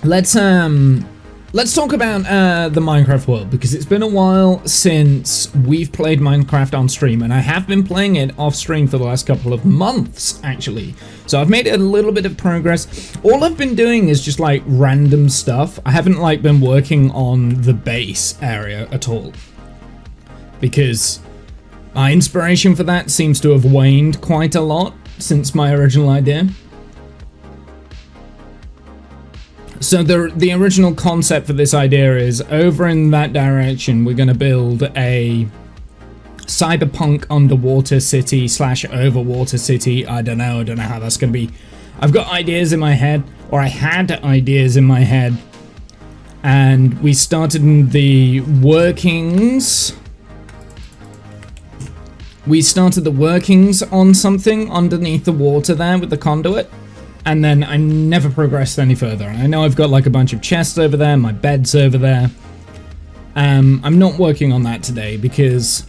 let's talk about the Minecraft world, because it's been a while since we've played Minecraft on stream, and I have been playing it off stream for the last couple of months actually. So I've made a little bit of progress. All I've been doing is just like random stuff. I haven't like been working on the base area at all, because my inspiration for that seems to have waned quite a lot since my original idea. So the original concept for this idea is, over in that direction, we're going to build a cyberpunk underwater city / overwater city. I don't know how that's going to be. I've got ideas in my head, or I had ideas in my head, and we started the workings. We started the workings on something underneath the water there with the conduit. And then I never progressed any further. I know I've got like a bunch of chests over there, my bed's over there. I'm not working on that today because,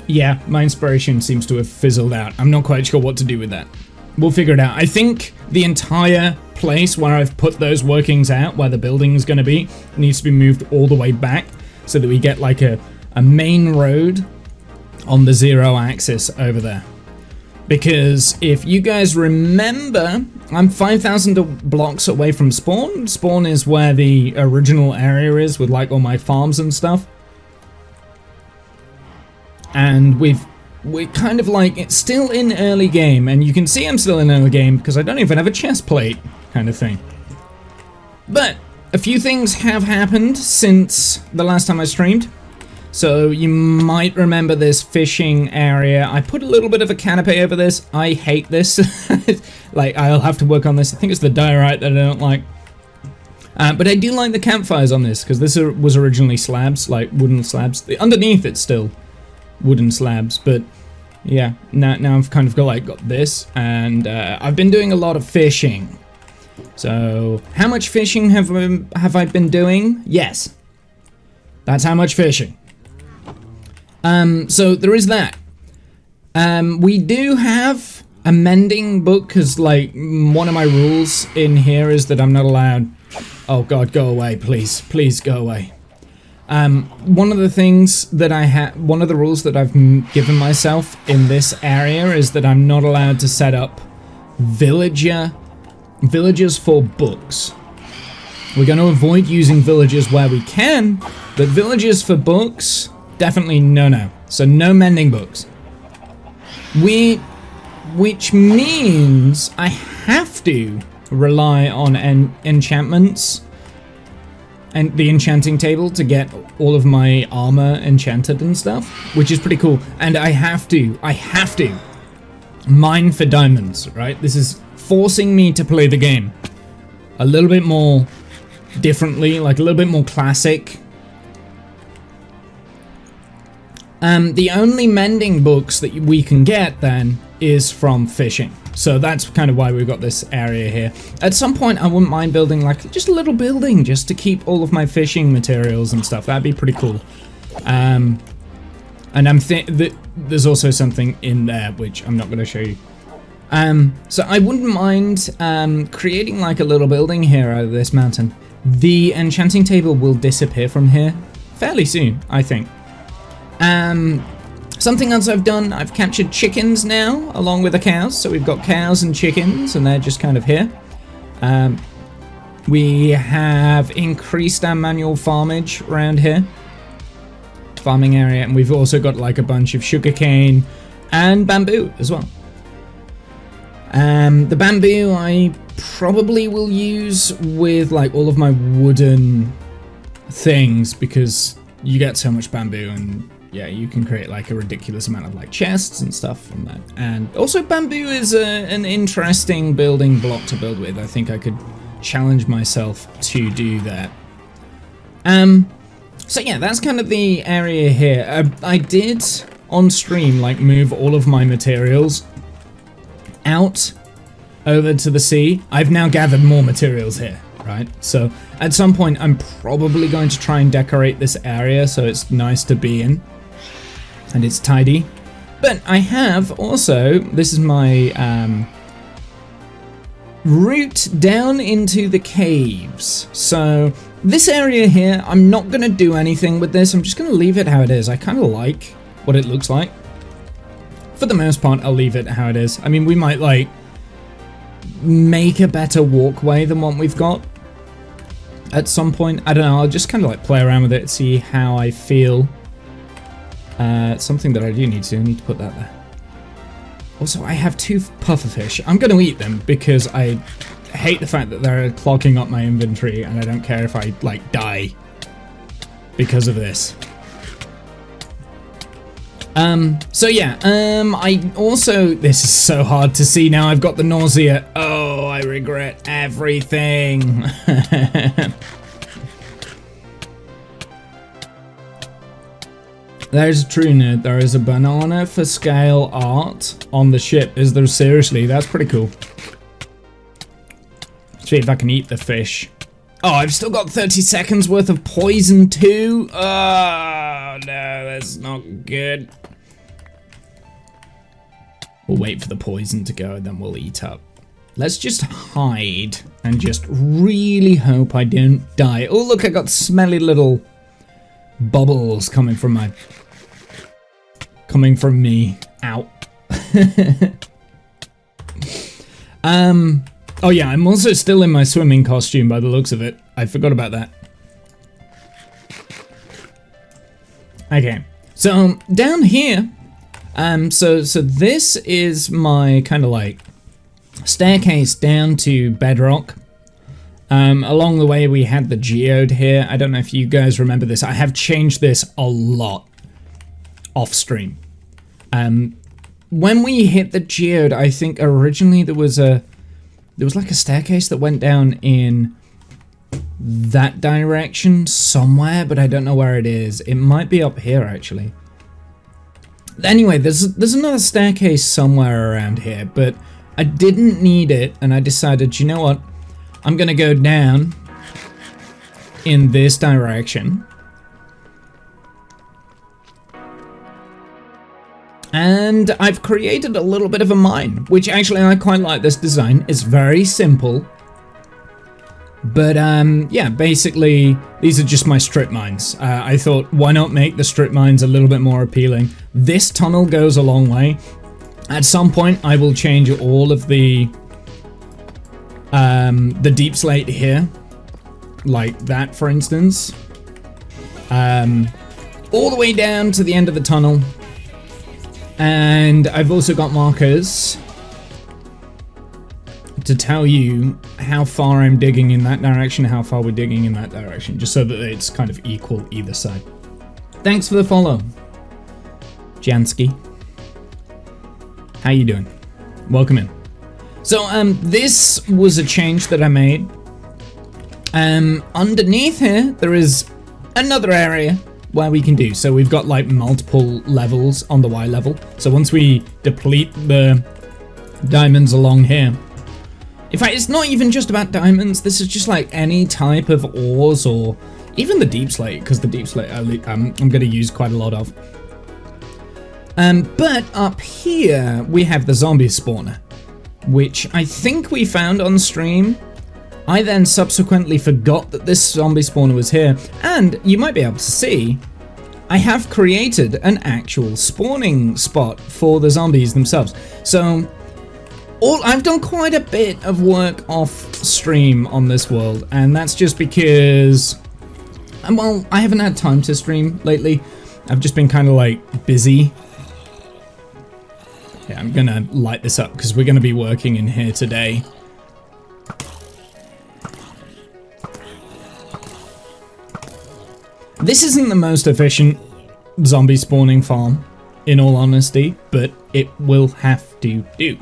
yeah, my inspiration seems to have fizzled out. I'm not quite sure what to do with that. We'll figure it out. I think the entire place where I've put those workings out, where the building is going to be, needs to be moved all the way back so that we get like a main road on the 0 axis over there. Because if you guys remember, I'm 5,000 blocks away from spawn. Spawn is where the original area is with like all my farms and stuff. And we're kind of like, it's still in early game, and you can see I'm still in early game because I don't even have a chest plate kind of thing. But a few things have happened since the last time I streamed. So you might remember this fishing area. I put a little bit of a canopy over this. I hate this. Like, I'll have to work on this. I think it's the diorite that I don't like. But I do like the campfires on this, because this was originally slabs, like wooden slabs. Underneath it's still wooden slabs, but yeah, now I've kind of got this, and I've been doing a lot of fishing. So how much fishing have I been doing? Yes, that's how much fishing. So there is that. We do have a mending book, because like one of my rules in here is that I'm not allowed. Oh God, go away, please go away. One of the things that one of the rules that I've given myself in this area is that I'm not allowed to set up villagers for books. We're going to avoid using villagers where we can, but villagers for books, definitely no. So no mending books. Which means I have to rely on enchantments and the enchanting table to get all of my armor enchanted and stuff, which is pretty cool. And I have to mine for diamonds, right? This is forcing me to play the game a little bit more differently, like a little bit more classic. The only mending books that we can get then is from fishing. So that's kind of why we've got this area here. At some point I wouldn't mind building like just a little building just to keep all of my fishing materials and stuff. That'd be pretty cool. And there's also something in there which I'm not going to show you. So I wouldn't mind creating like a little building here out of this mountain. The enchanting table will disappear from here fairly soon, I think. Something else I've done, I've captured chickens now, along with the cows. So we've got cows and chickens, and they're just kind of here. We have increased our manual farmage around here. Farming area, and we've also got like a bunch of sugarcane and bamboo as well. The bamboo I probably will use with like all of my wooden things, because you get so much bamboo, and yeah, you can create like a ridiculous amount of like chests and stuff from that. And also bamboo is an interesting building block to build with. I think I could challenge myself to do that. So yeah, that's kind of the area here. I did on stream like move all of my materials out over to the sea. I've now gathered more materials here, right? So at some point I'm probably going to try and decorate this area so it's nice to be in and it's tidy. But I have also, this is my route down into the caves. So this area here, I'm not going to do anything with this. I'm just going to leave it how it is. I kind of like what it looks like. For the most part, I'll leave it how it is. I mean, we might like make a better walkway than what we've got at some point. I don't know. I'll just kind of like play around with it, see how I feel. Something that I do need to. I need to put that there. Also, I have 2 pufferfish. I'm going to eat them because I hate the fact that they're clogging up my inventory, and I don't care if I, like, die because of this. So yeah, I also, this is so hard to see now, I've got the nausea. Oh, I regret everything. There's a true nerd. There is a banana for scale art on the ship. Is there seriously? That's pretty cool. See if I can eat the fish. Oh, I've still got 30 seconds worth of poison too. Oh, no, that's not good. We'll wait for the poison to go and then we'll eat up. Let's just hide and just really hope I don't die. Oh, look, I got smelly little bubbles coming from me. Ow. Oh yeah, I'm also still in my swimming costume by the looks of it. I forgot about that. Okay, so down here, so this is my kind of like staircase down to bedrock. Along the way we had the geode here. I don't know if you guys remember this. I have changed this a lot off stream. When we hit the geode, I think originally there was like a staircase that went down in that direction somewhere, but I don't know where it is. It might be up here actually. Anyway, there's another staircase somewhere around here, but I didn't need it, and I decided, you know what? I'm gonna go down in this direction. And I've created a little bit of a mine, which actually I quite like this design. It's very simple. But yeah, basically these are just my strip mines. I thought, why not make the strip mines a little bit more appealing? This tunnel goes a long way. At some point I will change all of the deep slate here, like that for instance, all the way down to the end of the tunnel. And I've also got markers to tell you how far I'm digging in that direction, how far we're digging in that direction, just so that it's kind of equal either side. Thanks for the follow, Jansky. How you doing? Welcome in. So this was a change that I made. Underneath here there is another area where we can do. So we've got like multiple levels on the Y level. So once we deplete the diamonds along here, in fact, it's not even just about diamonds. This is just like any type of ores, or even the deep slate, because the deep slate I'm going to use quite a lot of. But up here we have the zombie spawner, which I think we found on stream. I then subsequently forgot that this zombie spawner was here, and you might be able to see I have created an actual spawning spot for the zombies themselves. So I've done quite a bit of work off stream on this world, and that's just because, well, I haven't had time to stream lately. I've just been kind of like busy. Yeah, I'm gonna light this up because we're gonna be working in here today. This isn't the most efficient zombie spawning farm, in all honesty, but it will have to do.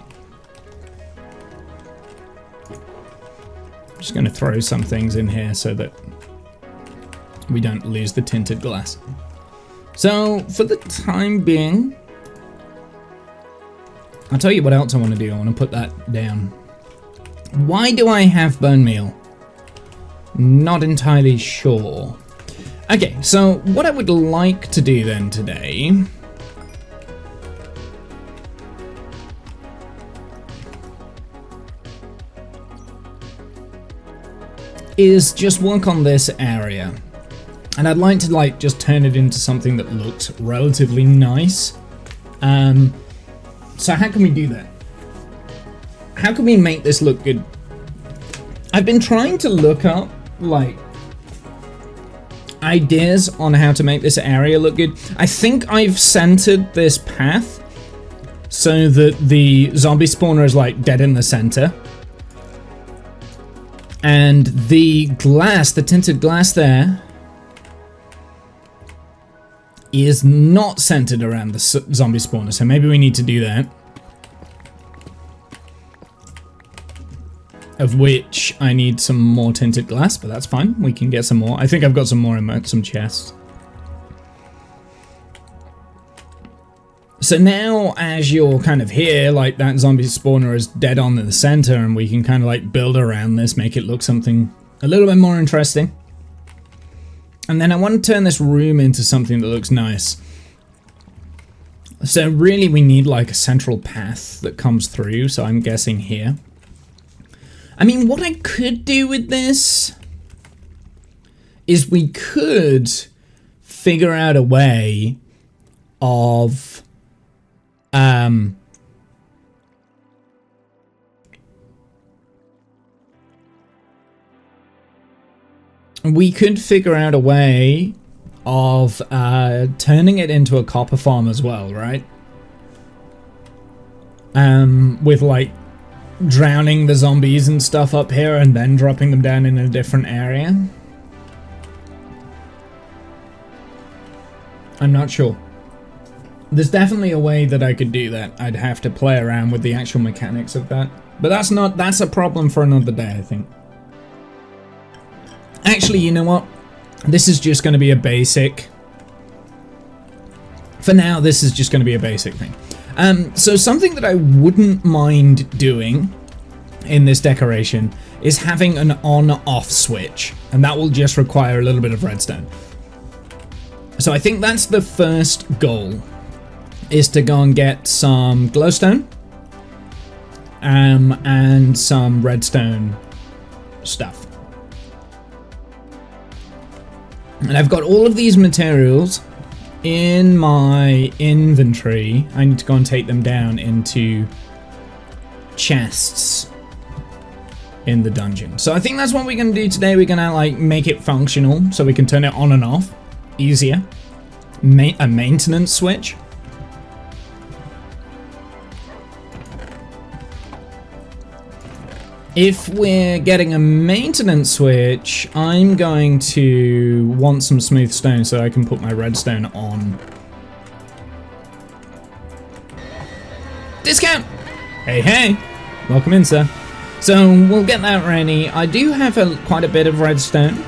I'm just going to throw some things in here so that we don't lose the tinted glass. So, for the time being, I'll tell you what else I want to do. I want to put that down. Why do I have bone meal? Not entirely sure. Okay, so what I would like to do then today is just work on this area. And I'd like to like just turn it into something that looks relatively nice. So how can we do that? How can we make this look good? I've been trying to look up like ideas on how to make this area look good. I think I've centered this path so that the zombie spawner is like dead in the center. And the glass, the tinted glass there, is not centered around the zombie spawner, so maybe we need to do that. Of which I need some more tinted glass, but that's fine. We can get some more. I think I've got some more in some chests. So now, as you're kind of here, like that zombie spawner is dead on in the center, and we can kind of like build around this, make it look something a little bit more interesting. And then I want to turn this room into something that looks nice. So really we need like a central path that comes through, so I'm guessing here. I mean, what I could do with this is we could figure out a way of turning it into a copper farm as well, right? With like drowning the zombies and stuff up here and then dropping them down in a different area. I'm not sure. There's definitely a way that I could do that. I'd have to play around with the actual mechanics of that. But that's a problem for another day, I think. Actually, you know what? This is just going to be a basic. For now, this is just going to be a basic thing. So something that I wouldn't mind doing in this decoration is having an on-off switch, and that will just require a little bit of redstone. So I think that's the first goal, is to go and get some glowstone and some redstone stuff. And I've got all of these materials in my inventory. I need to go and take them down into chests in the dungeon. So I think that's what we're going to do today. We're going to like make it functional so we can turn it on and off easier. A maintenance switch. If we're getting a maintenance switch, I'm going to want some smooth stone so I can put my redstone on. Discount! Hey, hey! Welcome in, sir. So we'll get that ready. I do have quite a bit of redstone.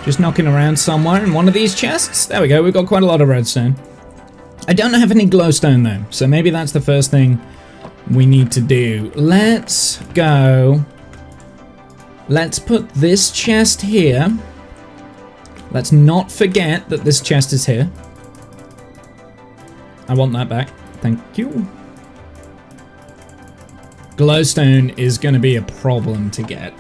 Just knocking around somewhere in one of these chests. There we go, we've got quite a lot of redstone. I don't have any glowstone though, so maybe that's the first thing we need to do. Let's go. Let's put this chest here. Let's not forget that this chest is here. I want that back. Thank you. Glowstone is going to be a problem to get.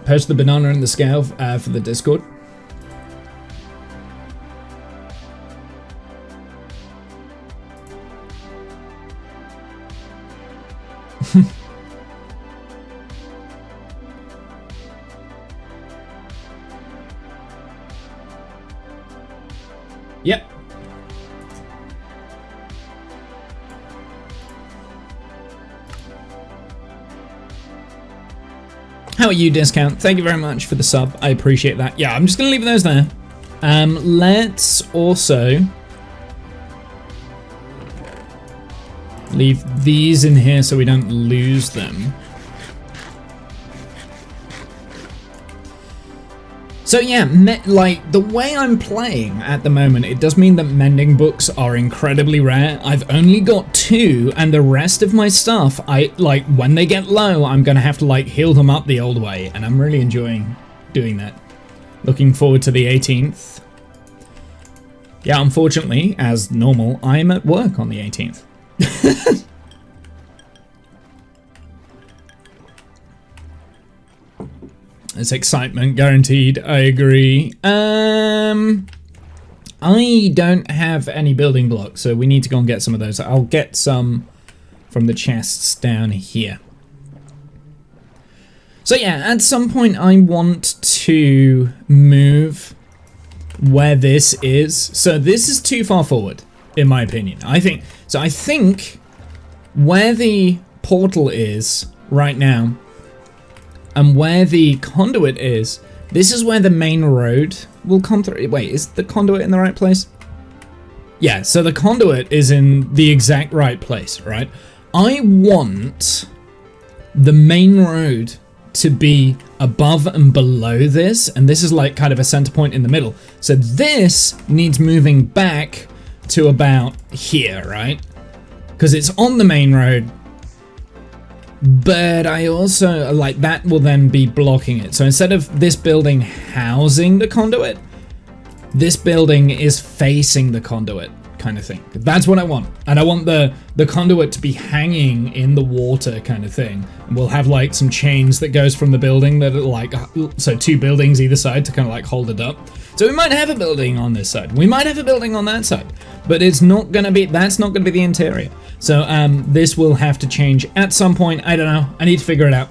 Post the banana and the scale for the Discord. Yep. How are you, Discount? Thank you very much for the sub. I appreciate that. Yeah, I'm just gonna leave those there. Let's also leave these in here so we don't lose them. So yeah, like the way I'm playing at the moment, it does mean that mending books are incredibly rare. I've only got 2, and the rest of my stuff, when they get low, I'm gonna have to like heal them up the old way, and I'm really enjoying doing that. Looking forward to the 18th. Yeah, unfortunately, as normal, I'm at work on the 18th. It's excitement guaranteed, I agree. I don't have any building blocks, so we need to go and get some of those. I'll get some from the chests down here. So yeah, at some point I want to move where this is. So this is too far forward, in my opinion. I think where the portal is right now and where the conduit is, this is where the main road will come through. Wait, is the conduit in the right place? Yeah, so the conduit is in the exact right place, right? I want the main road to be above and below this, and this is like kind of a center point in the middle. So this needs moving back to about here, right? Because it's on the main road, but I also, like, that will then be blocking it. So instead of this building housing the conduit, this building is facing the conduit, kind of thing. That's what I want. And I want the conduit to be hanging in the water, kind of thing. And we'll have like some chains that goes from the building that are like, so 2 buildings either side to kind of like hold it up. So we might have a building on this side. We might have a building on that side, but it's not gonna be, that's not gonna be the interior. So this will have to change at some point. I don't know. I need to figure it out.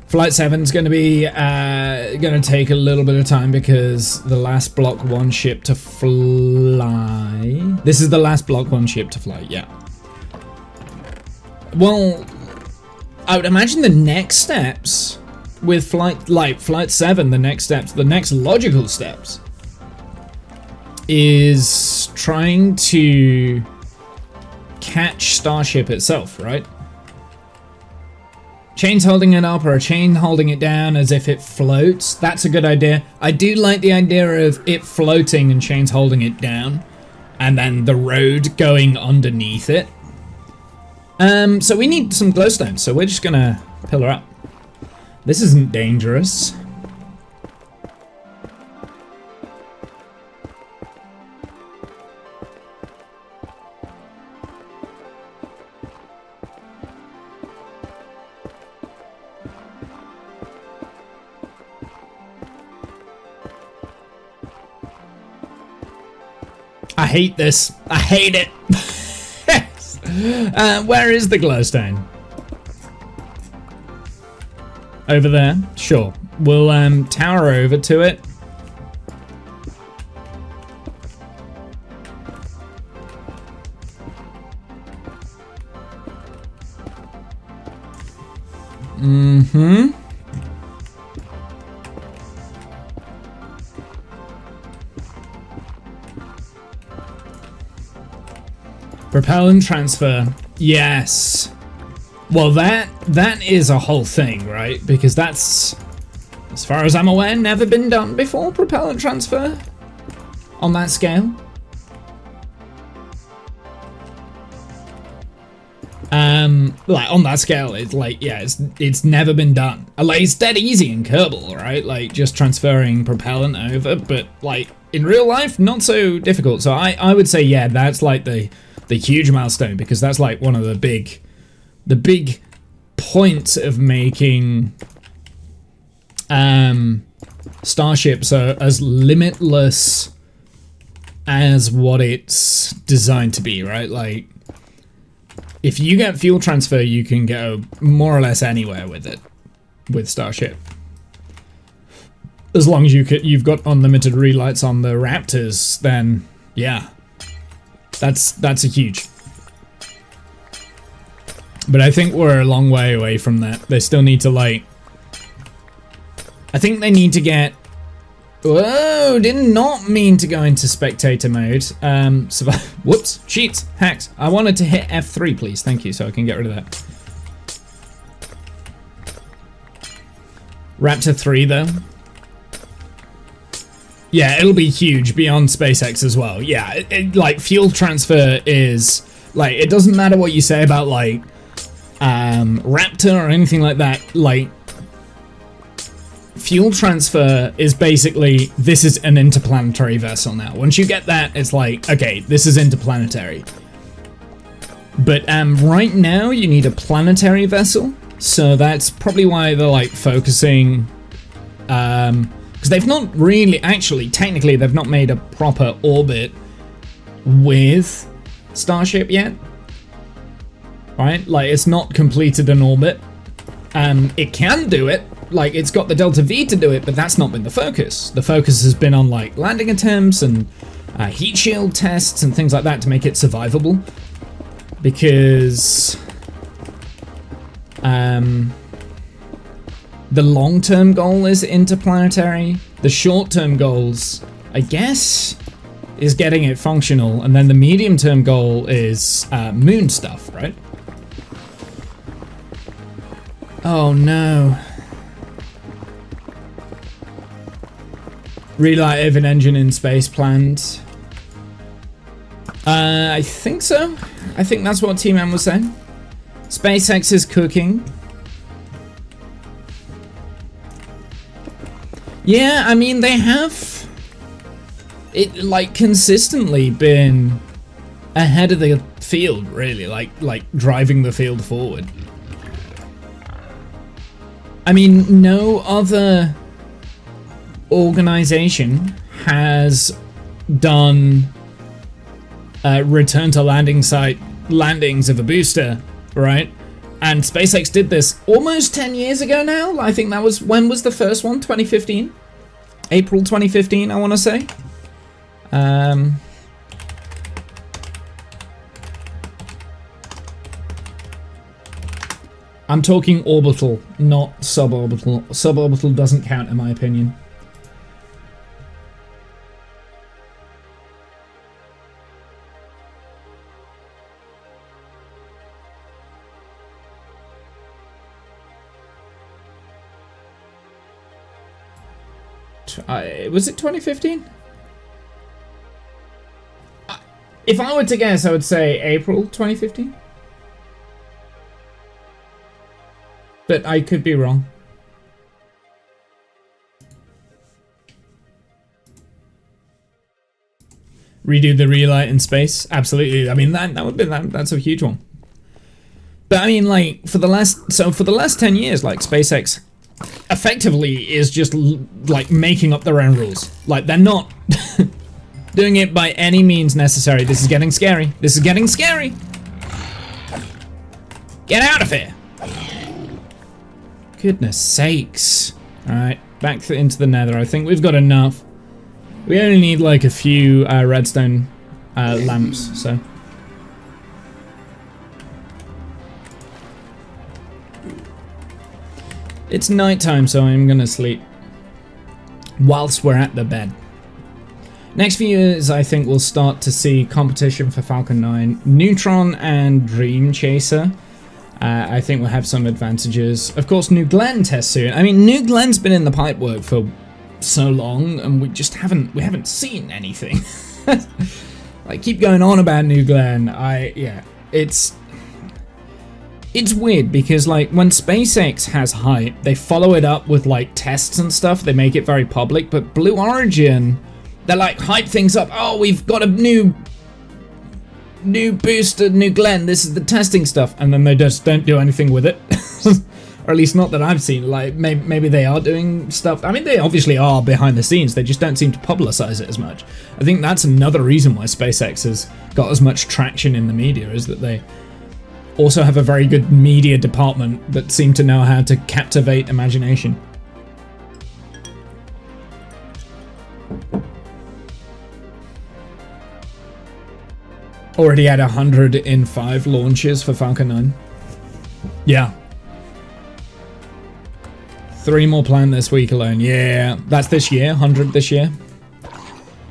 Flight 7 is going to be going to take a little bit of time because the last Block 1 ship to fly. This is the last Block 1 ship to fly. Yeah. Well, I would imagine the next steps with Flight 7. The next steps, the next logical steps, is trying to catch Starship itself, right? Chains holding it up or a chain holding it down as if it floats. That's a good idea. I do like the idea of it floating and chains holding it down and then the road going underneath it. So we need some glowstones, so we're just gonna pillar up. This isn't dangerous. I hate this. I hate it. Where is the glowstone? Over there? Sure. We'll tower over to it. Mm-hmm. Propellant transfer. Yes. Well, that is a whole thing, right? Because that's, as far as I'm aware, never been done before, propellant transfer on that scale. Like on that scale, it's like, yeah, it's never been done. Like, it's dead easy in Kerbal, right? Like just transferring propellant over, but like in real life, not so difficult. So I would say, yeah, that's like the huge milestone, because that's like one of the big points of making Starship so as limitless as what it's designed to be, right? Like, if you get fuel transfer, you can go more or less anywhere with it, with Starship. As long as you've got unlimited relights on the Raptors, then yeah. That's a huge. But I think we're a long way away from that. They still need to, like, I think they need to get, whoa, did not mean to go into spectator mode. Whoops, cheats, hacks. I wanted to hit F3, please, thank you, so I can get rid of that. Raptor 3 though. Yeah, it'll be huge beyond SpaceX as well. Yeah, like fuel transfer is like, it doesn't matter what you say about like Raptor or anything like that. Like, fuel transfer is basically, this is an interplanetary vessel now. Once you get that, it's like, okay, this is interplanetary. But right now you need a planetary vessel So that's probably why they're like focusing, because they've not really, actually, technically, they've not made a proper orbit with Starship yet, right? Like, it's not completed an orbit. It can do it, like, it's got the Delta V to do it, but that's not been the focus. The focus has been on, like, landing attempts and heat shield tests and things like that to make it survivable. Because the long-term goal is interplanetary. The short-term goals, I guess, is getting it functional, and then the medium-term goal is moon stuff, right? Oh no. Relight of an engine in space planned. I think so. I think that's what T-Man was saying. SpaceX is cooking. Yeah, I mean, they have like consistently been ahead of the field, really, like driving the field forward. I mean, no other organization has done return to landing site landings of a booster, right? And SpaceX did this almost 10 years ago now. I think that was, when was the first one? 2015? April 2015, I want to say. I'm talking orbital, not suborbital. Suborbital doesn't count in my opinion. Was it 2015? If I were to guess, I would say April 2015. But I could be wrong. Redo the relight in space? Absolutely. I mean, that would be that's a huge one. But I mean, like, for the last 10 years, like, SpaceX effectively is just like making up their own rules. Like, they're not doing it by any means necessary. This is getting scary. This is getting scary. Get out of here. Goodness sakes. Alright, back into the nether. I think we've got enough. We only need like a few redstone lamps, so. It's nighttime, so I'm gonna sleep whilst we're at the bed. Next few years, I think we'll start to see competition for Falcon 9. Neutron and Dream Chaser. I think we'll have some advantages. Of course, New Glenn tests soon. I mean, New Glenn's been in the pipework for so long, and we just haven't seen anything. Like, keep going on about New Glenn. Yeah, it's weird because, like, when SpaceX has hype, they follow it up with like tests and stuff. They make it very public. But Blue Origin, they're like hype things up. Oh, we've got a new booster, New Glenn, this is the testing stuff, and then they just don't do anything with it. Or at least not that I've seen. Like, maybe they are doing stuff. I mean, they obviously are behind the scenes, they just don't seem to publicize it as much. I think that's another reason why SpaceX has got as much traction in the media, is that they also have a very good media department that seem to know how to captivate imagination. Already had 105 launches for Falcon 9. Yeah. 3 more planned this week alone. Yeah, that's this year. 100 this year.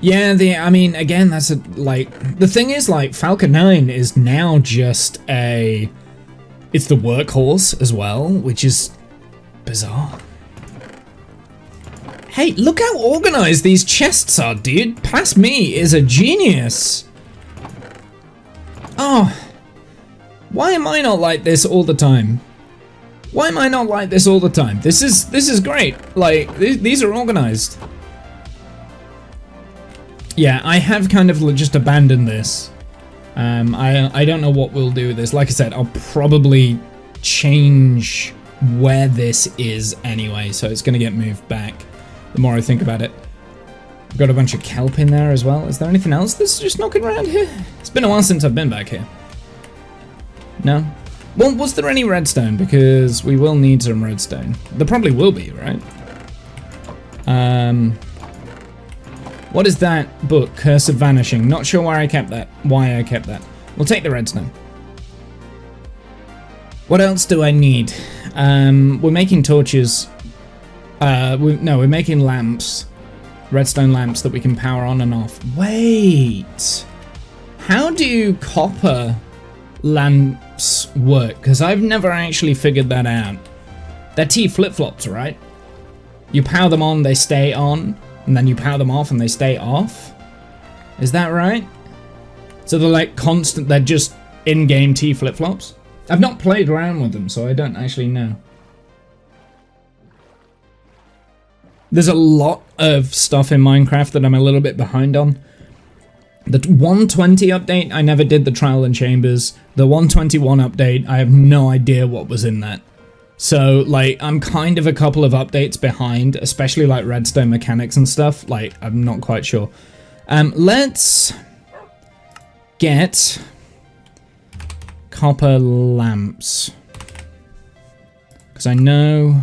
Yeah, I mean, again, that's like, the thing is, like, Falcon 9 is now just it's the workhorse as well, which is bizarre. Hey, look how organized these chests are, dude. Past me is a genius. Oh, why am I not like this all the time? Why am I not like this all the time? This is great. Like, these are organized. Yeah, I have kind of just abandoned this. I don't know what we'll do with this. Like I said, I'll probably change where this is anyway, so it's going to get moved back the more I think about it. I've got a bunch of kelp in there as well. Is there anything else that's just knocking around here? It's been a while since I've been back here. No? Well, was there any redstone? Because we will need some redstone. There probably will be, right? What is that book? Curse of Vanishing. Not sure where I kept that. Why I kept that. We'll take the redstone. What else do I need? We're making torches. We're making lamps. Redstone lamps that we can power on and off. Wait. How do copper lamps work? Because I've never actually figured that out. They're T flip-flops, right? You power them on, they stay on, and then you power them off and they stay off? Is that right? So they're like constant, they're just in-game T flip-flops? I've not played around with them, so I don't actually know. There's a lot of stuff in Minecraft that I'm a little bit behind on. The 120 update, I never did the trial and chambers. The 121 update, I have no idea what was in that. So, like, I'm kind of a couple of updates behind, especially like redstone mechanics and stuff. Like, I'm not quite sure. Let's get copper lamps. Because I know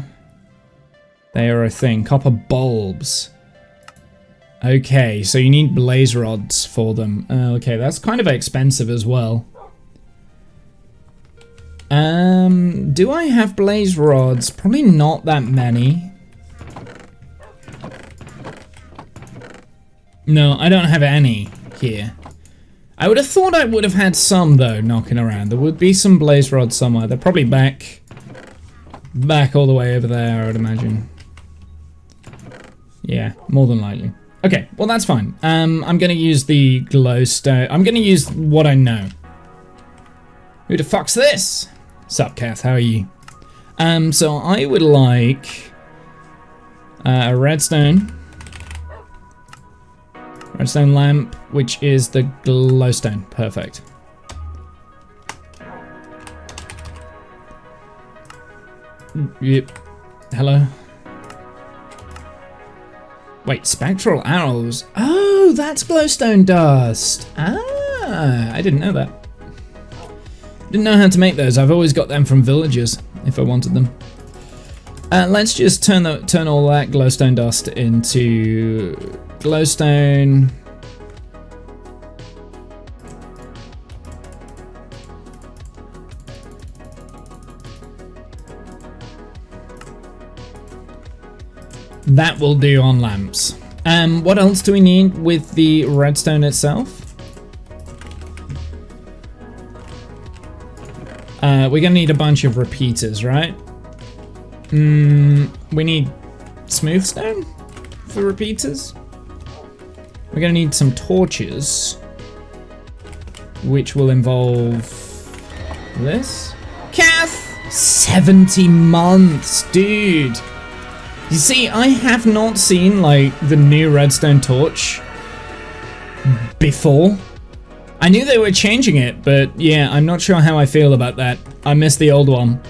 they are a thing. Copper bulbs. Okay, so you need blaze rods for them. Okay, that's kind of expensive as well. Do I have blaze rods? Probably not that many. No, I don't have any here. I would have thought I would have had some, though, knocking around. There would be some blaze rods somewhere. They're probably back all the way over there, I would imagine. Yeah, more than likely. Okay, well, that's fine. I'm going to use the glowstone. I'm going to use what I know. Who the fuck's this? Sup, Kath, how are you? So I would like a redstone lamp, which is the glowstone. Perfect. Yep. Hello. Wait, spectral arrows. Oh, that's glowstone dust. Ah, I didn't know that. Didn't know how to make those. I've always got them from villagers if I wanted them. Let's just turn all that glowstone dust into glowstone. That will do on lamps. What else do we need with the redstone itself? We're gonna need a bunch of repeaters, right? We need smooth stone for repeaters. We're gonna need some torches, which will involve this. Kath! 70 months, dude! You see, I have not seen, like, the new redstone torch before. I knew they were changing it, but yeah, I'm not sure how I feel about that. I miss the old one.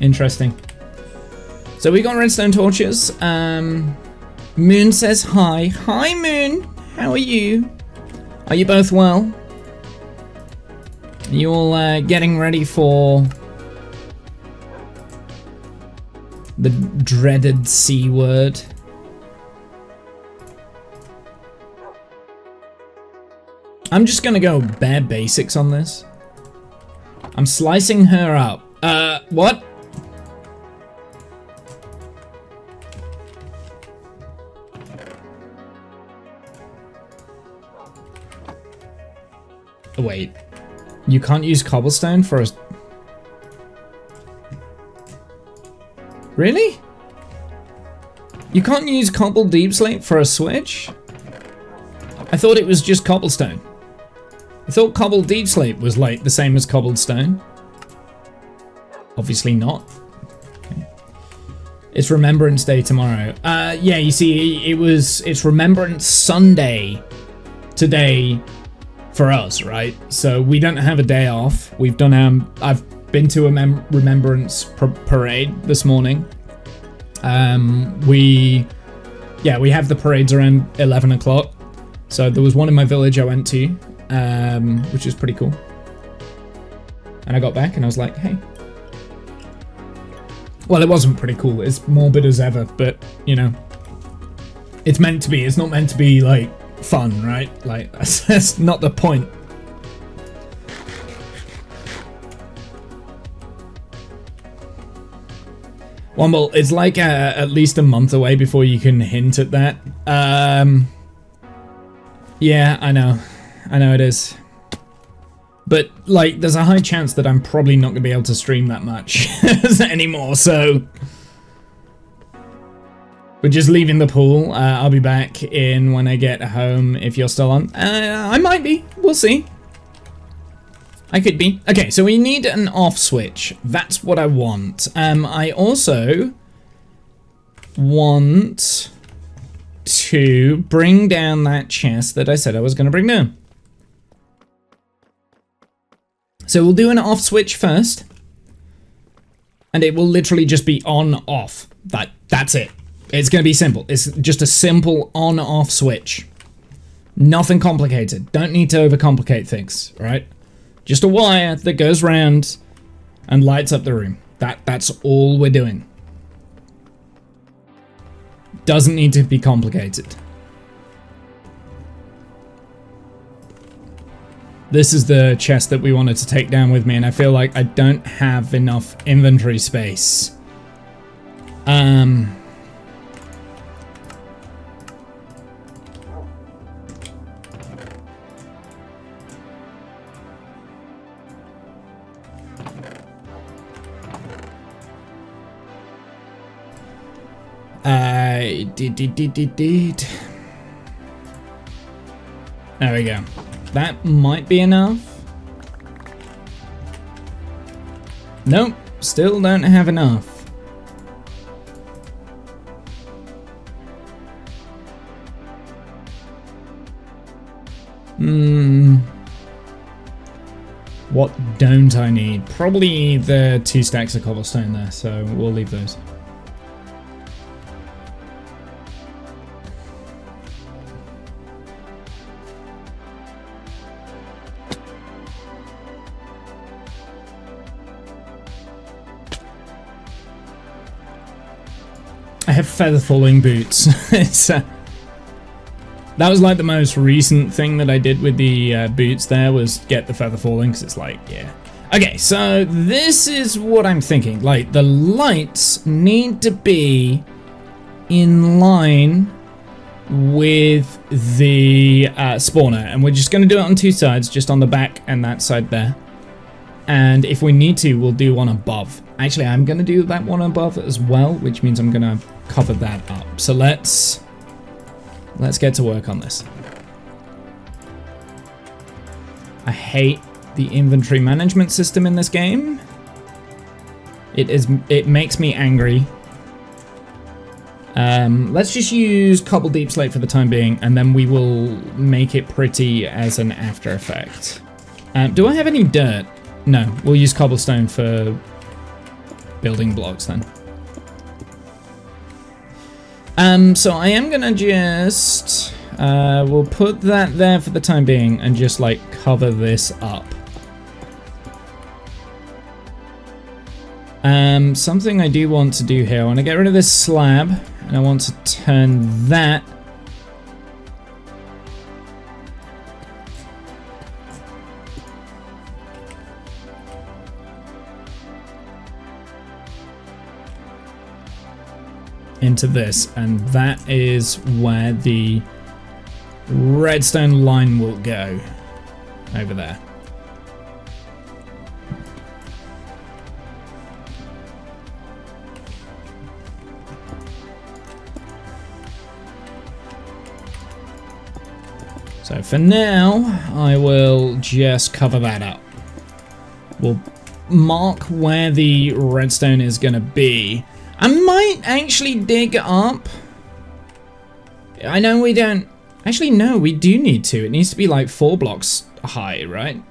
Interesting. So we got redstone torches. Moon says hi. Hi, Moon. How are you? Are you both well? Are you all getting ready for the dreaded C word? I'm just gonna go bare basics on this. I'm slicing her up. What? Wait. You can't use cobblestone for a... Really? You can't use cobble deep slate for a switch? I thought it was just cobblestone. I thought cobble deep slate was like the same as cobbled stone. Obviously not. Okay. It's Remembrance Day tomorrow. Yeah, you see, it's Remembrance Sunday today for us, right? So we don't have a day off. We've done I've been to a remembrance parade this morning. We have the parades around 11 o'clock. So there was one in my village I went to, which is pretty cool. And I got back and I was like, hey. Well, it wasn't pretty cool. It's morbid as ever, but, you know, it's meant to be. It's not meant to be, like, fun, right? Like, that's not the point. Womble, it's like at least a month away before you can hint at that. Yeah, I know it is. But, like, there's a high chance that I'm probably not going to be able to stream that much anymore, so... We're just leaving the pool. I'll be back in when I get home if you're still on. I might be. We'll see. I could be. Okay, so we need an off switch. That's what I want. I also want to bring down that chest that I said I was going to bring down. So we'll do an off switch first. And it will literally just be on off. That's it. It's going to be simple. It's just a simple on-off switch. Nothing complicated. Don't need to overcomplicate things, right? Just a wire that goes round and lights up the room. That's all we're doing. Doesn't need to be complicated. This is the chest that we wanted to take down with me, and I feel like I don't have enough inventory space. There we go. That might be enough. Nope, still don't have enough. What don't I need? Probably the 2 stacks of cobblestone there, so we'll leave those. I have feather falling boots. That was like the most recent thing that I did with the boots there, was get the feather falling, because it's like, yeah. Okay, so this is what I'm thinking. Like, the lights need to be in line with the spawner, and we're just going to do it on 2 sides, just on the back and that side there. And if we need to, we'll do one above. Actually, I'm going to do that one above as well, which means I'm going to cover that up. So let's get to work on this. I hate the inventory management system in this game. It makes me angry. Let's just use cobble deep slate for the time being, and then we will make it pretty as an after effect. Do I have any dirt? No, we'll use cobblestone for building blocks then. So I am gonna just, we'll put that there for the time being and just like cover this up. Something I do want to do here, I want to get rid of this slab and I want to turn that into this, and that is where the redstone line will go, over there. So for now, I will just cover that up. We'll mark where the redstone is going to be. I might actually dig up. I know we don't. Actually, no, we do need to. It needs to be like 4 blocks high, right?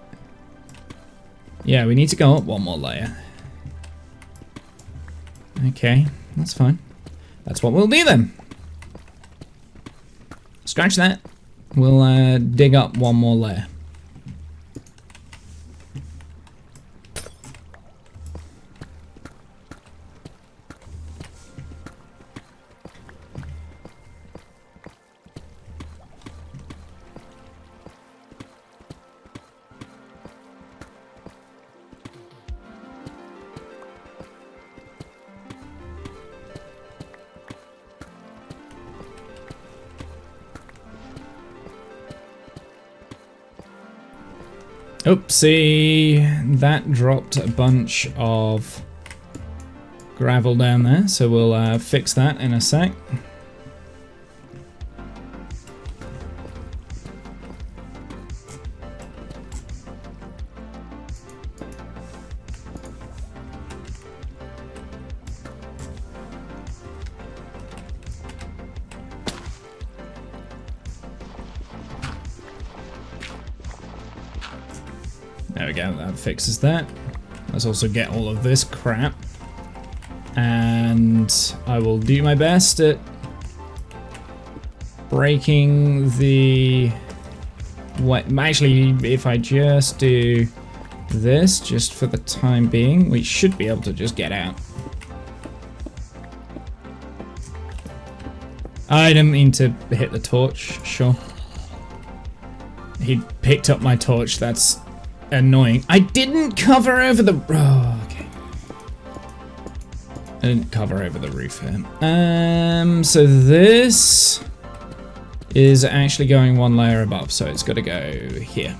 Yeah, we need to go up one more layer. Okay, that's fine. That's what we'll do then. Scratch that. We'll dig up one more layer. Oopsie, that dropped a bunch of gravel down there, so we'll fix that in a sec. There we go, that fixes that. Let's also get all of this crap. And I will do my best at breaking the... Actually, if I just do this, just for the time being, we should be able to just get out. I didn't mean to hit the torch, sure. He picked up my torch, that's annoying. I didn't cover over the... Oh, okay. I didn't cover over the roof here. So this is actually going one layer above, so it's got to go here.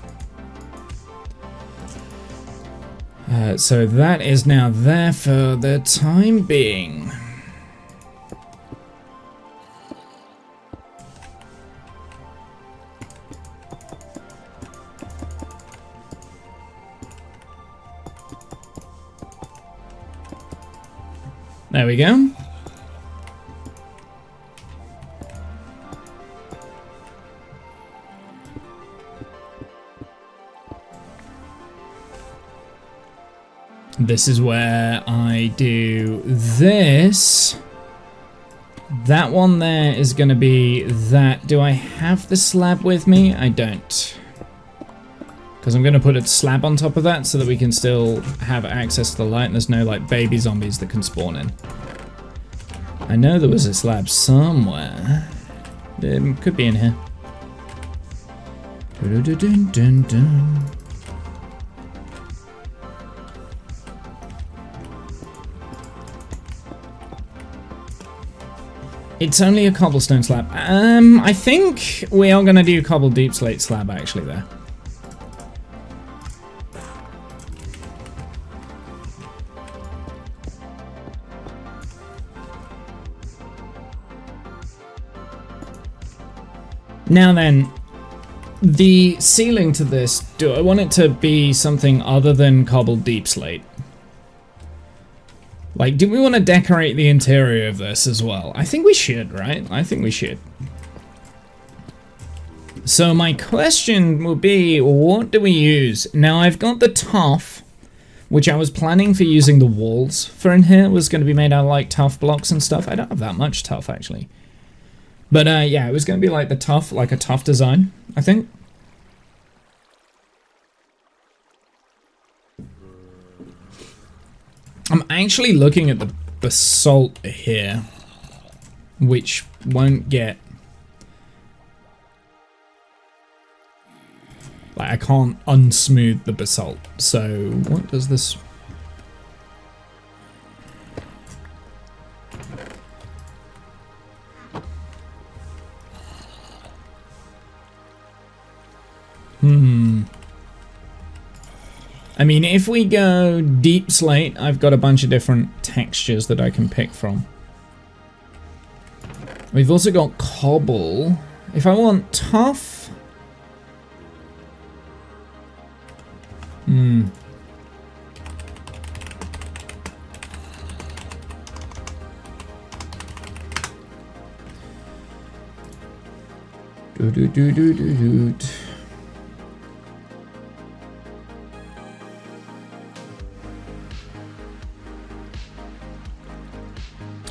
So that is now there for the time being. There we go. This is where I do this. That one there is going to be that. Do I have the slab with me? I don't. Because I'm going to put a slab on top of that so that we can still have access to the light and there's no like baby zombies that can spawn in. I know there was a slab somewhere. It could be in here. It's only a cobblestone slab. I think we are going to do cobble deep slate slab actually there. Now then, the ceiling to this, do I want it to be something other than cobbled deep slate? Like, do we want to decorate the interior of this as well? I think we should, right? I think we should. So my question will be, what do we use? Now I've got the tuff, which I was planning for using the walls for in here. It was going to be made out of like tuff blocks and stuff. I don't have that much tuff actually. But yeah, it was going to be like the tuff, like a tuff design, I think. I'm actually looking at the basalt here, which won't get... Like, I can't unsmooth the basalt. So, what does this... I mean, if we go deep slate, I've got a bunch of different textures that I can pick from. We've also got cobble. If I want tough...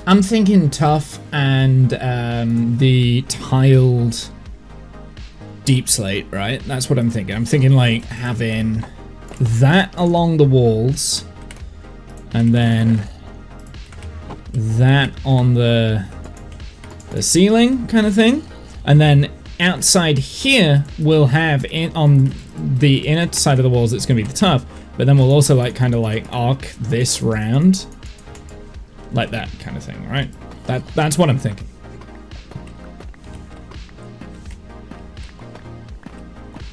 I'm thinking tough and the tiled deep slate, right? That's what I'm thinking. I'm thinking like having that along the walls and then that on the ceiling kind of thing. And then outside here we'll have on the inner side of the walls it's going to be the tough, but then we'll also like kind of like arc this round like that kind of thing, right? That's what I'm thinking.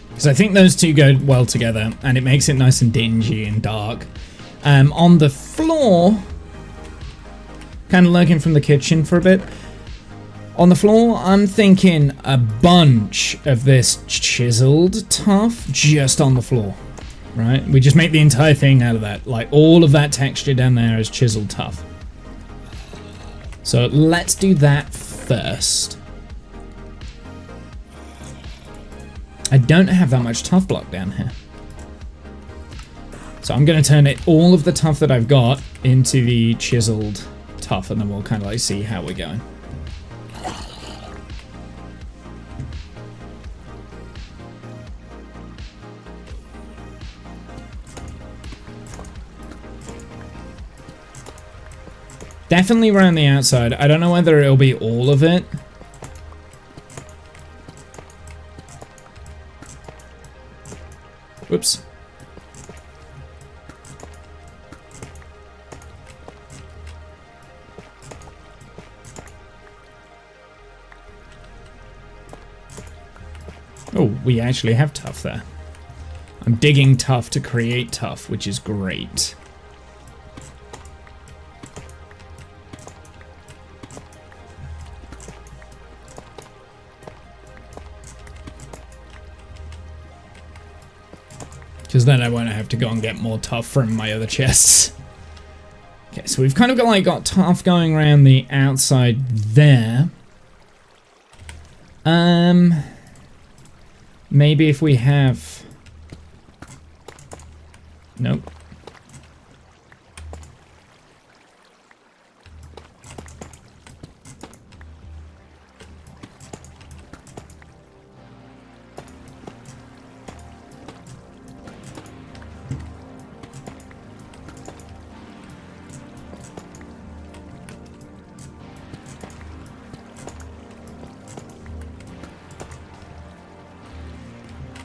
Because I think those two go well together and it makes it nice and dingy and dark. On the floor, kind of lurking from the kitchen for a bit. On the floor, I'm thinking a bunch of this chiseled tuff just on the floor, right? We just make the entire thing out of that. Like all of that texture down there is chiseled tuff. So let's do that first. I don't have that much tuff block down here. So I'm going to turn all of the tuff that I've got into the chiseled tuff, and then we'll kind of like see how we're going. Definitely around the outside. I don't know whether it'll be all of it. Whoops. Oh, we actually have tuff there. I'm digging tuff to create tuff, which is great. Because then I won't have to go and get more tuff from my other chests. Okay, so we've kind of got tuff going around the outside there. Maybe if we have... Nope.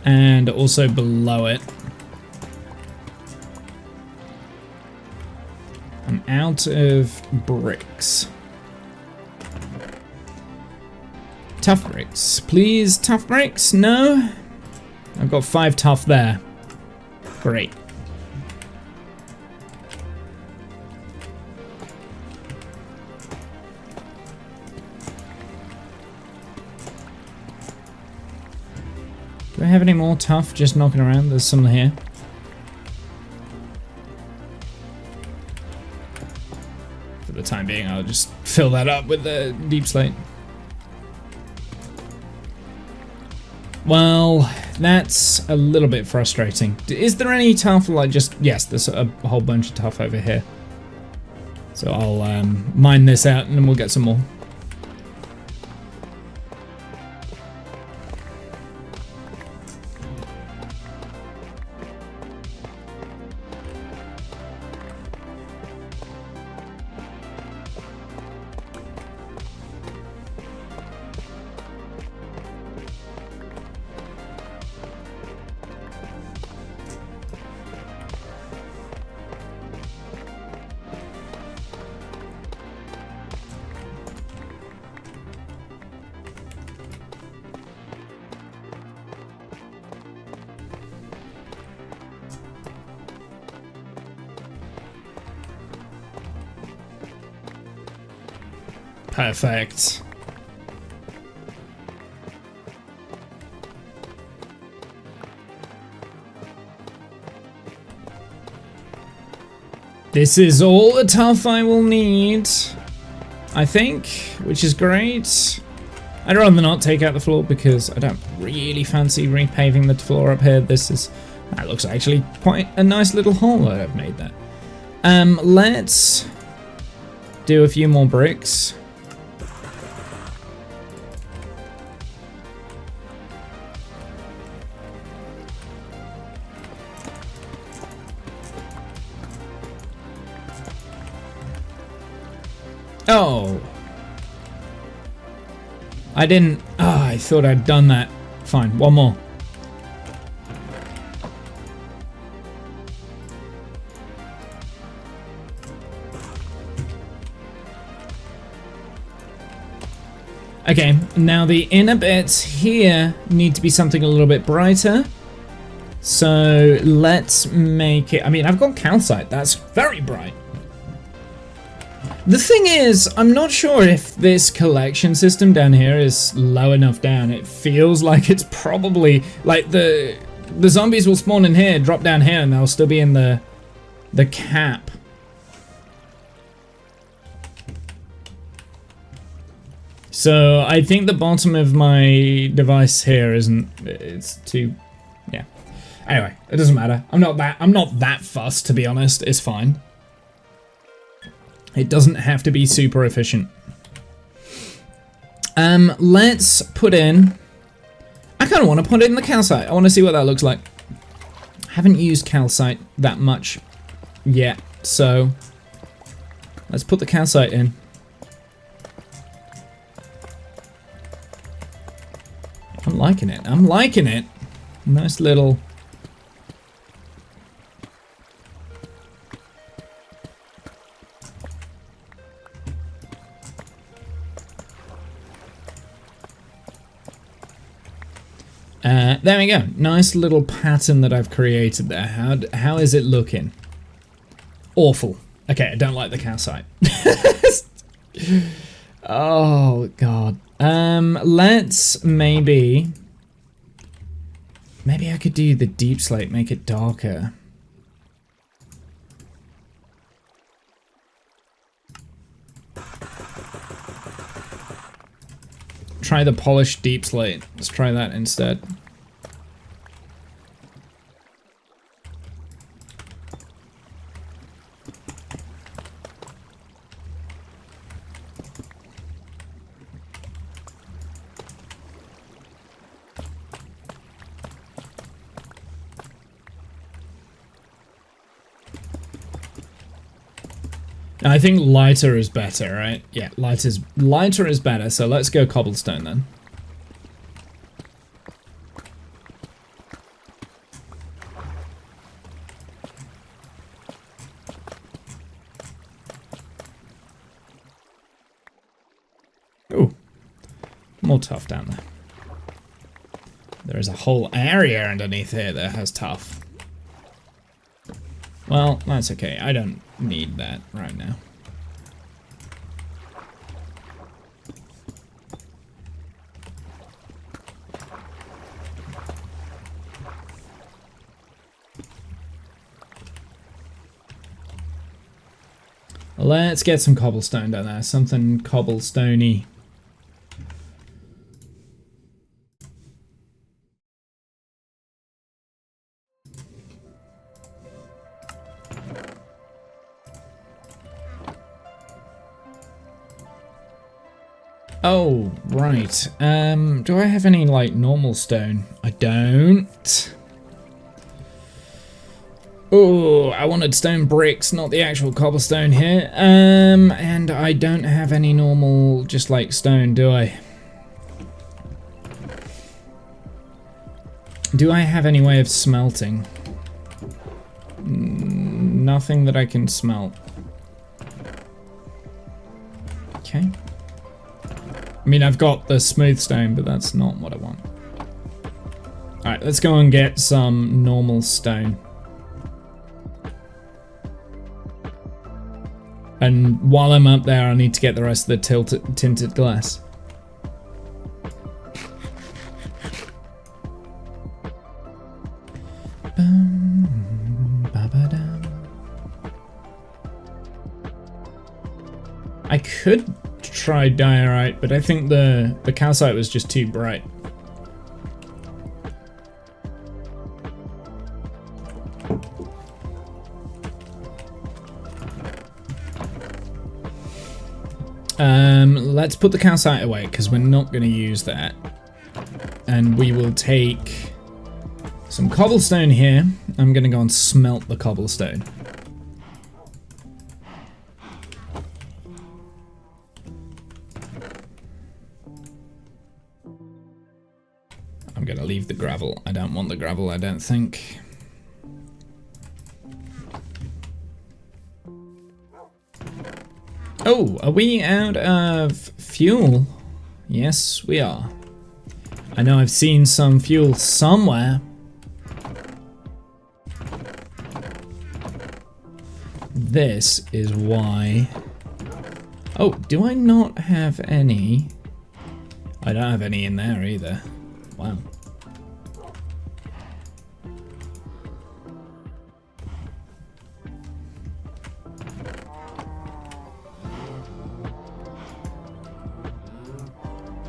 And also below it. I'm out of bricks. Tough bricks. Please, tough bricks? No? I've got 5 tough there. Great. Do I have any more tuff just knocking around? There's some here. For the time being, I'll just fill that up with the deep slate. Well, that's a little bit frustrating. Is there any tuff? Like just, yes, there's a whole bunch of tuff over here. So I'll mine this out and then we'll get some more. Perfect. This is all the tuff I will need, I think, which is great. I'd rather not take out the floor because I don't really fancy repaving the floor up here. That looks actually quite a nice little hole that I've made there. Let's do a few more bricks. Oh. I didn't... Oh, I thought I'd done that. Fine, one more. Okay, now the inner bits here need to be something a little bit brighter. So let's make it... I mean, I've got calcite. That's very bright. The thing is, I'm not sure if this collection system down here is low enough down. It feels like it's probably... Like, the zombies will spawn in here, drop down here, and they'll still be in the cap. So I think the bottom of my device here isn't... It's too... Yeah. Anyway, it doesn't matter. I'm not that fussed, to be honest. It's fine. It doesn't have to be super efficient. Let's put in... I kind of want to put it in the calcite. I want to see what that looks like. I haven't used calcite that much yet, so... Let's put the calcite in. I'm liking it. I'm liking it. Nice little... there we go. Nice little pattern that I've created there. How is it looking? Awful. Okay, I don't like the calcite. Oh, God. Let's maybe I could do the deep slate, make it darker. Try the polished deep slate. Let's try that instead. I think lighter is better, right? Yeah, lighter is better, so let's go cobblestone then. Ooh, more tough down there. There is a whole area underneath here that has tough. Well, that's okay. I don't need that right now. Let's get some cobblestone down there. Something cobblestoney. Oh, right. Do I have any, like, normal stone? I don't. Oh, I wanted stone bricks, not the actual cobblestone here. And I don't have any normal, just, like, stone, do I? Do I have any way of smelting? Nothing that I can smelt. Okay. I mean, I've got the smooth stone, but that's not what I want. Alright, let's go and get some normal stone. And while I'm up there, I need to get the rest of the tinted glass. I could try diorite, but I think the calcite was just too bright. Let's put the calcite away because we're not going to use that. And we will take some cobblestone here. I'm going to go and smelt the cobblestone. I'm going to leave the gravel. I don't want the gravel, I don't think. Oh, are we out of fuel? Yes, we are. I know I've seen some fuel somewhere. This is why... Oh, do I not have any? I don't have any in there either. Wow.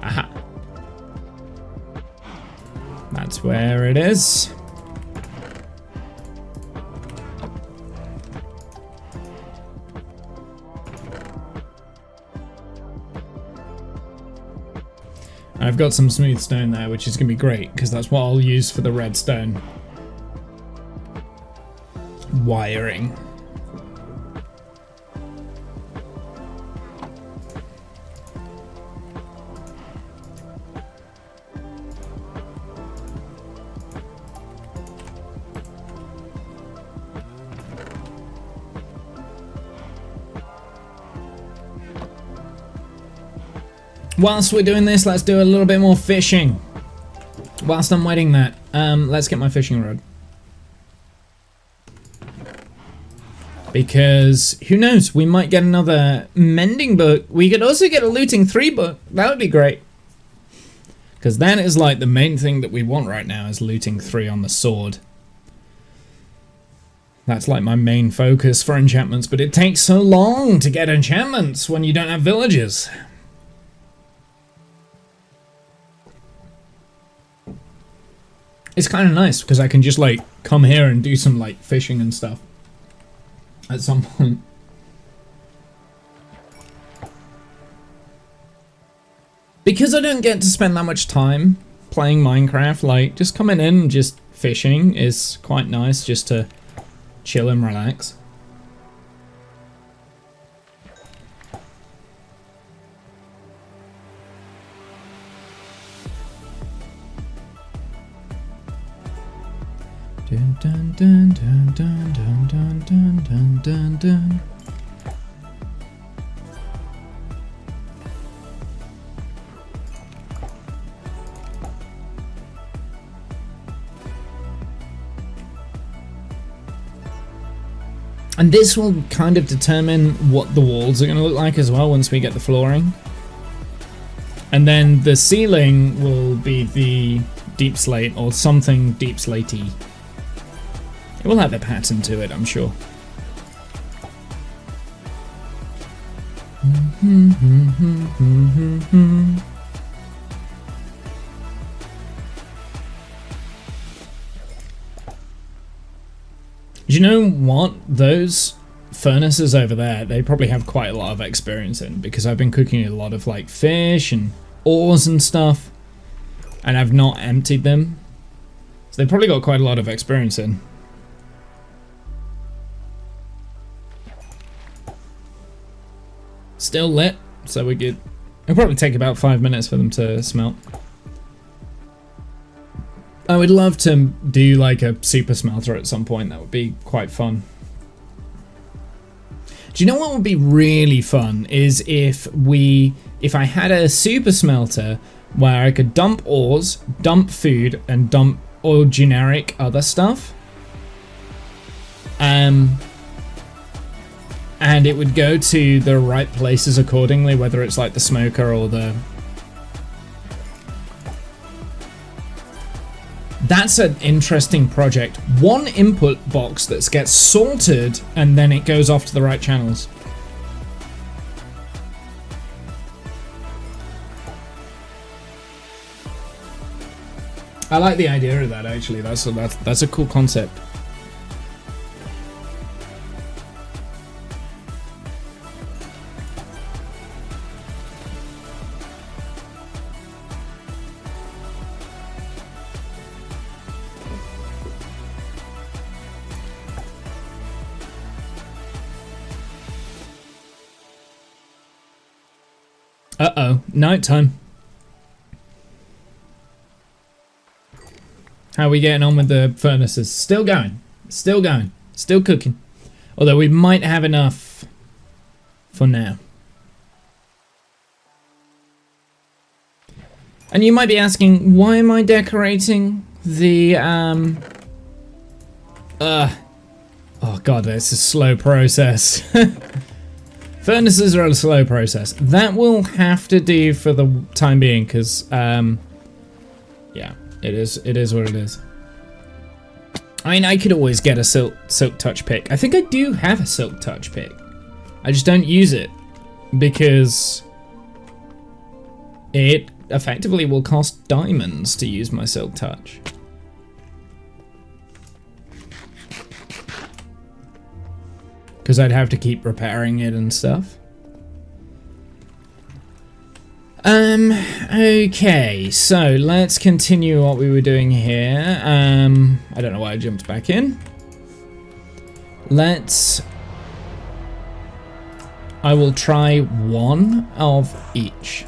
Aha. That's where it is. I've got some smooth stone there, which is going to be great, because that's what I'll use for the redstone wiring. Whilst we're doing this, let's do a little bit more fishing. Whilst I'm waiting that, let's get my fishing rod. Because, who knows, we might get another mending book. We could also get a looting 3 book. That would be great. Because that is like the main thing that we want right now is looting 3 on the sword. That's like my main focus for enchantments, but it takes so long to get enchantments when you don't have villagers. It's kind of nice because I can just like come here and do some like fishing and stuff at some point. Because I don't get to spend that much time playing Minecraft, like just coming in and just fishing is quite nice just to chill and relax. Dun, dun, dun, dun, dun, dun, dun, dun, dun, dun. And this will kind of determine what the walls are going to look like as well once we get the flooring. And then the ceiling will be the deep slate or something deep slatey. It will have a pattern to it, I'm sure. Do you know what? Those furnaces over there, they probably have quite a lot of experience in, because I've been cooking a lot of like fish and ores and stuff, and I've not emptied them. So they've probably got quite a lot of experience in. Still lit, so we could... It'll probably take about 5 minutes for them to smelt. I would love to do like a super smelter at some point. That would be quite fun. Do you know what would be really fun is if I had a super smelter where I could dump ores, dump food, and dump all generic other stuff. And it would go to the right places accordingly, whether it's like the smoker or the... That's an interesting project. One input box that gets sorted and then it goes off to the right channels. I like the idea of that actually. That's a cool concept. Uh-oh, nighttime. How are we getting on with the furnaces? Still going, still going, still cooking. Although we might have enough for now. And you might be asking, why am I decorating the, oh god, that's a slow process. Furnaces are a slow process. That will have to do for the time being, because, yeah, it is what it is. I mean, I could always get a silk touch pick. I think I do have a silk touch pick. I just don't use it, because it effectively will cost diamonds to use my silk touch. Because I'd have to keep repairing it and stuff. Okay, so let's continue what we were doing here. I don't know why I jumped back in. I will try one of each.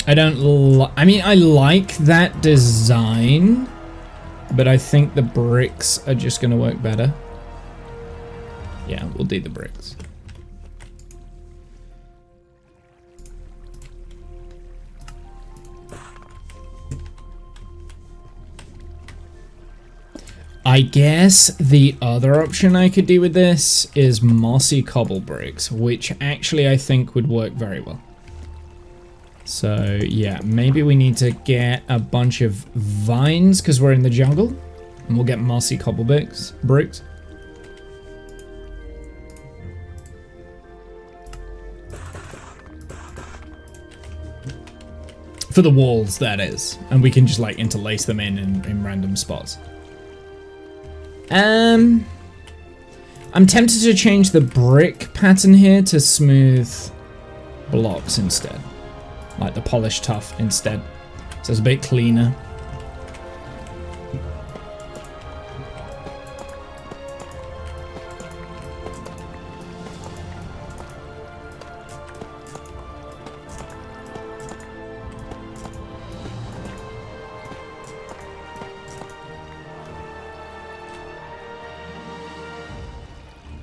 I mean, I like that design, but I think the bricks are just gonna work better. Yeah, we'll do the bricks. I guess the other option I could do with this is mossy cobble bricks, which actually I think would work very well. So yeah, maybe we need to get a bunch of vines because we're in the jungle, and we'll get mossy cobble bricks. For the walls, that is, and we can just like interlace them in random spots. I'm tempted to change the brick pattern here to smooth blocks instead. Like the polished tough instead. So it's a bit cleaner.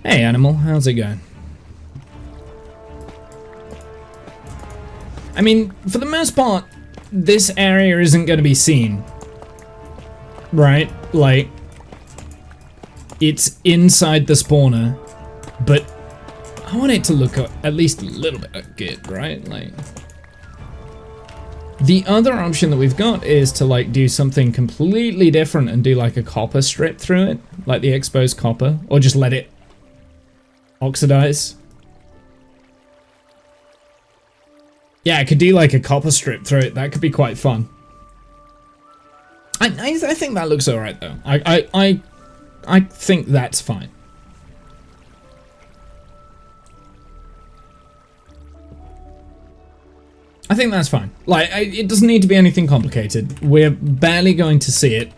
Hey animal, how's it going? I mean, for the most part, this area isn't going to be seen. Right? Like, it's inside the spawner, but I want it to look at least a little bit good, right? Like, the other option that we've got is to like do something completely different and do like a copper strip through it, like the exposed copper, or just let it oxidize. Yeah, I could do like a copper strip through it. That could be quite fun. I think that looks alright though. I think that's fine. I think that's fine. Like, it doesn't need to be anything complicated. We're barely going to see it.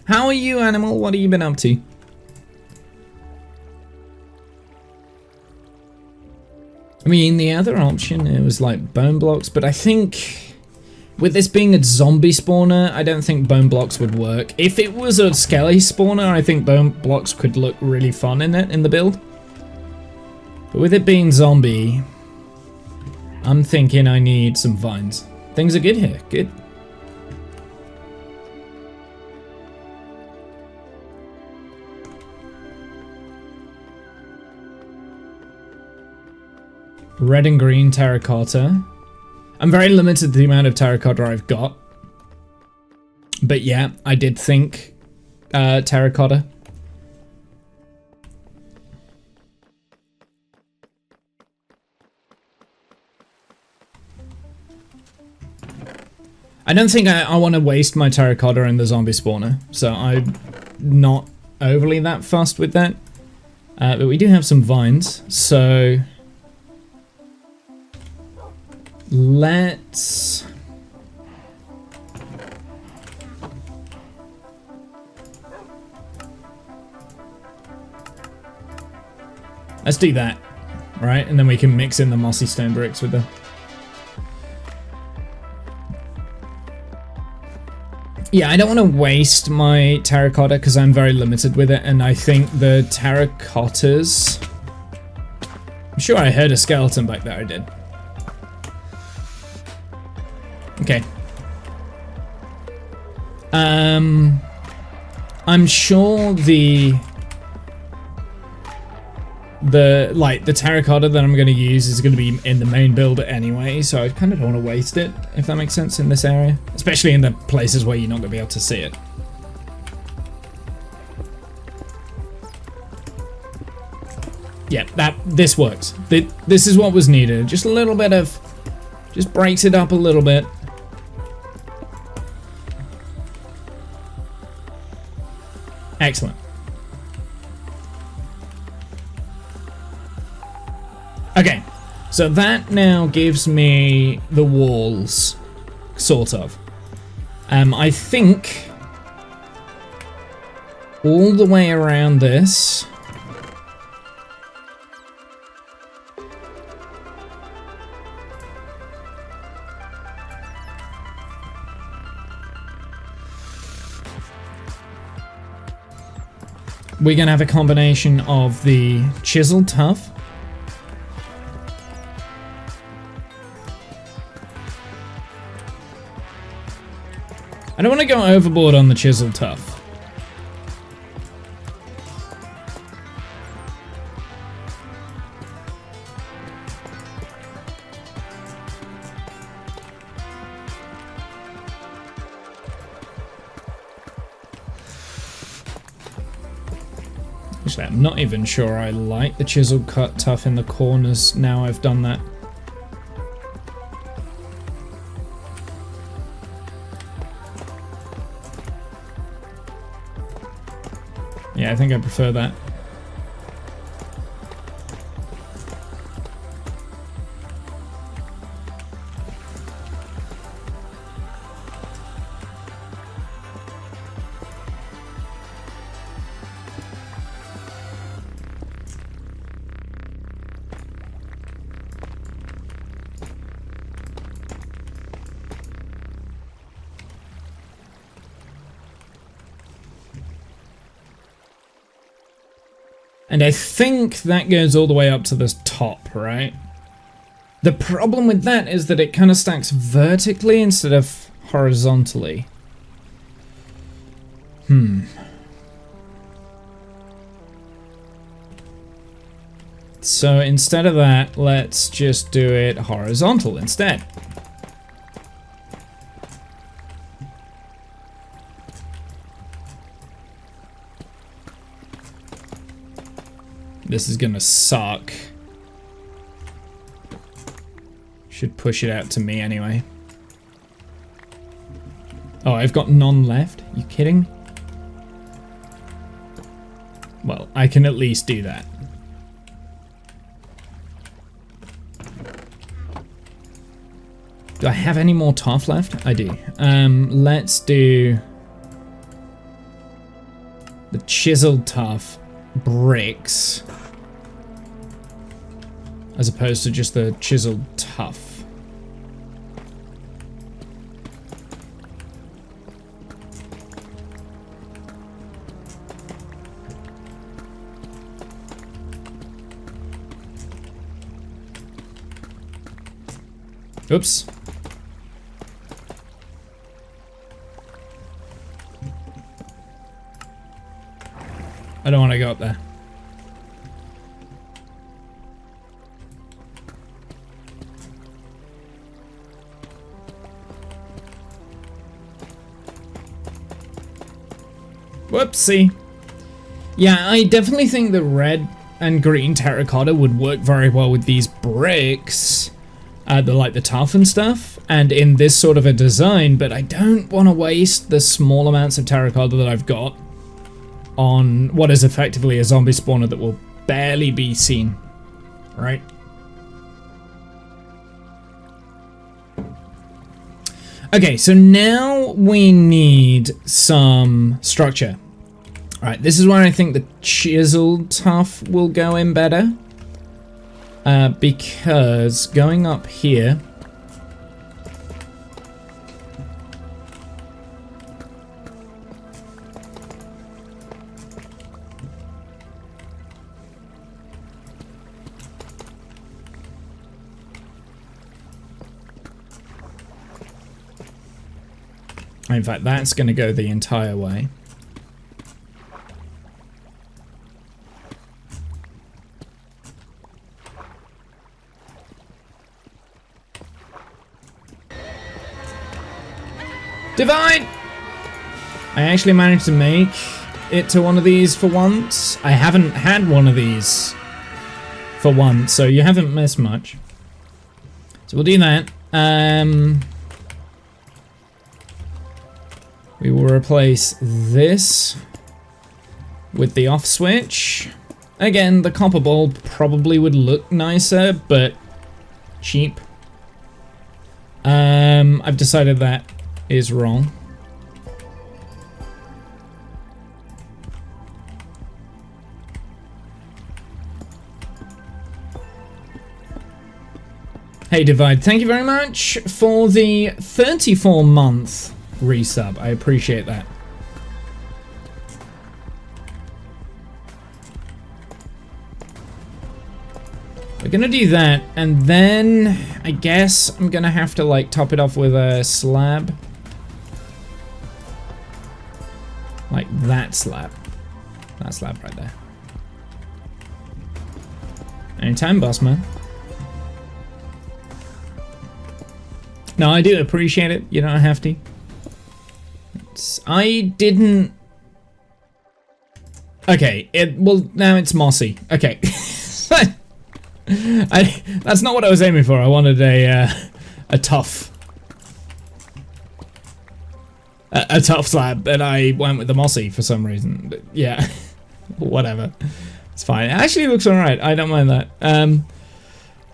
How are you, animal? What have you been up to? I mean, the other option, it was like bone blocks, but I think with this being a zombie spawner, I don't think bone blocks would work. If it was a skelly spawner, I think bone blocks could look really fun in the build. But with it being zombie, I'm thinking I need some vines. Things are good here, good. Red and green terracotta. I'm very limited to the amount of terracotta I've got. But yeah, I did think terracotta. I don't think I want to waste my terracotta in the zombie spawner, so I'm not overly that fussed with that. But we do have some vines, so let's Let's do that, right? And then we can mix in the mossy stone bricks with the... Yeah, I don't want to waste my terracotta because I'm very limited with it, and I think the terracottas... I'm sure I heard a skeleton back there, I did. Okay. I'm sure the terracotta that I'm going to use is going to be in the main build anyway, so I kind of don't want to waste it, if that makes sense, in this area. Especially in the places where you're not going to be able to see it. Yeah, this works. This is what was needed. Just a little bit of... Just breaks it up a little bit. Excellent. Okay, so that now gives me the walls, sort of. I think all the way around this. We're gonna have a combination of the chiseled tuff. I don't want to go overboard on the chiseled tuff. Actually, I'm not even sure I like the chiseled cut tuff in the corners now I've done that. Yeah, I think I prefer that. And I think that goes all the way up to the top, right? The problem with that is that it kind of stacks vertically instead of horizontally. So instead of that, let's just do it horizontal instead. This is gonna suck. Should push it out to me anyway. Oh, I've got none left? You kidding? Well, I can at least do that. Do I have any more tuff left? I do. Let's do the chiseled tuff bricks as opposed to just the chiseled tuff. Oops. I don't want to go up there. Whoopsie. Yeah, I definitely think the red and green terracotta would work very well with these bricks. The tuff and stuff, and in this sort of a design, but I don't want to waste the small amounts of terracotta that I've got on what is effectively a zombie spawner that will barely be seen, right? Okay, so now we need some structure. Alright, this is where I think the chiseled tuff will go in better. because going up here... In fact, that's going to go the entire way. Divine! I actually managed to make it to one of these for once. I haven't had one of these for once, so you haven't missed much. So we'll do that. We will replace this with the off switch. Again, the copper bulb probably would look nicer, but cheap. I've decided that is wrong. Hey Divide, thank you very much for the 34-month resub. I appreciate that. We're gonna do that, and then I guess I'm gonna have to like top it off with a slab. Like that slab. That slab right there. Anytime, boss man. No, I do appreciate it. You don't have to. I didn't... Okay, well, now it's mossy. Okay. That's not what I was aiming for. I wanted a tough... A tough slab, and I went with the mossy for some reason. But yeah, whatever. It's fine. It actually looks alright. I don't mind that.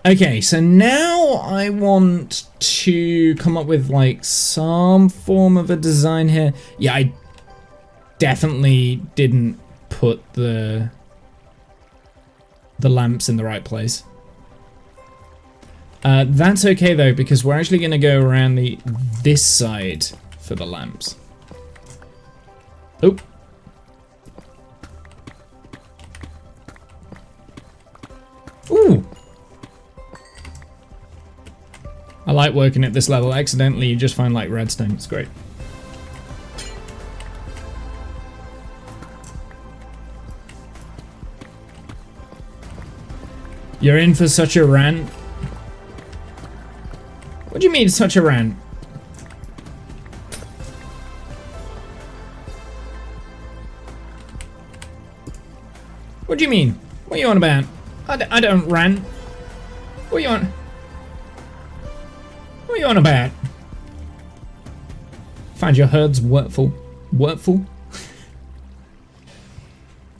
Okay, so now I want to come up with like some form of a design here. Yeah, I definitely didn't put the lamps in the right place. That's okay though, because we're actually going to go around this side for the lamps. Oh. Ooh. I like working at this level. Accidentally, you just find like redstone. It's great. You're in for such a rant. What do you mean such a rant? What do you mean? What are you on about? I don't rant. What are you on? What are you on about? Find your herds workful. Workful?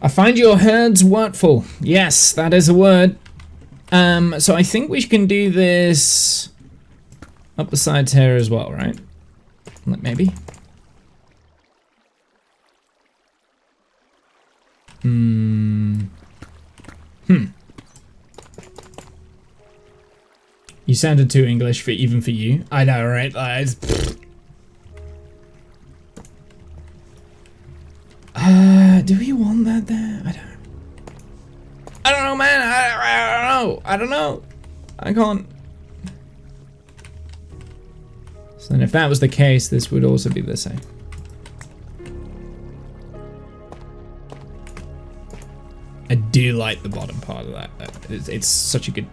I find your herds workful. Yes, that is a word. So I think we can do this up the sides here as well, right? Maybe. You sounded too English for even for you. I know, right? Do we want that there? I don't know, man. I don't know. I can't. So then if that was the case, this would also be the same. I do like the bottom part of that. It's such a good...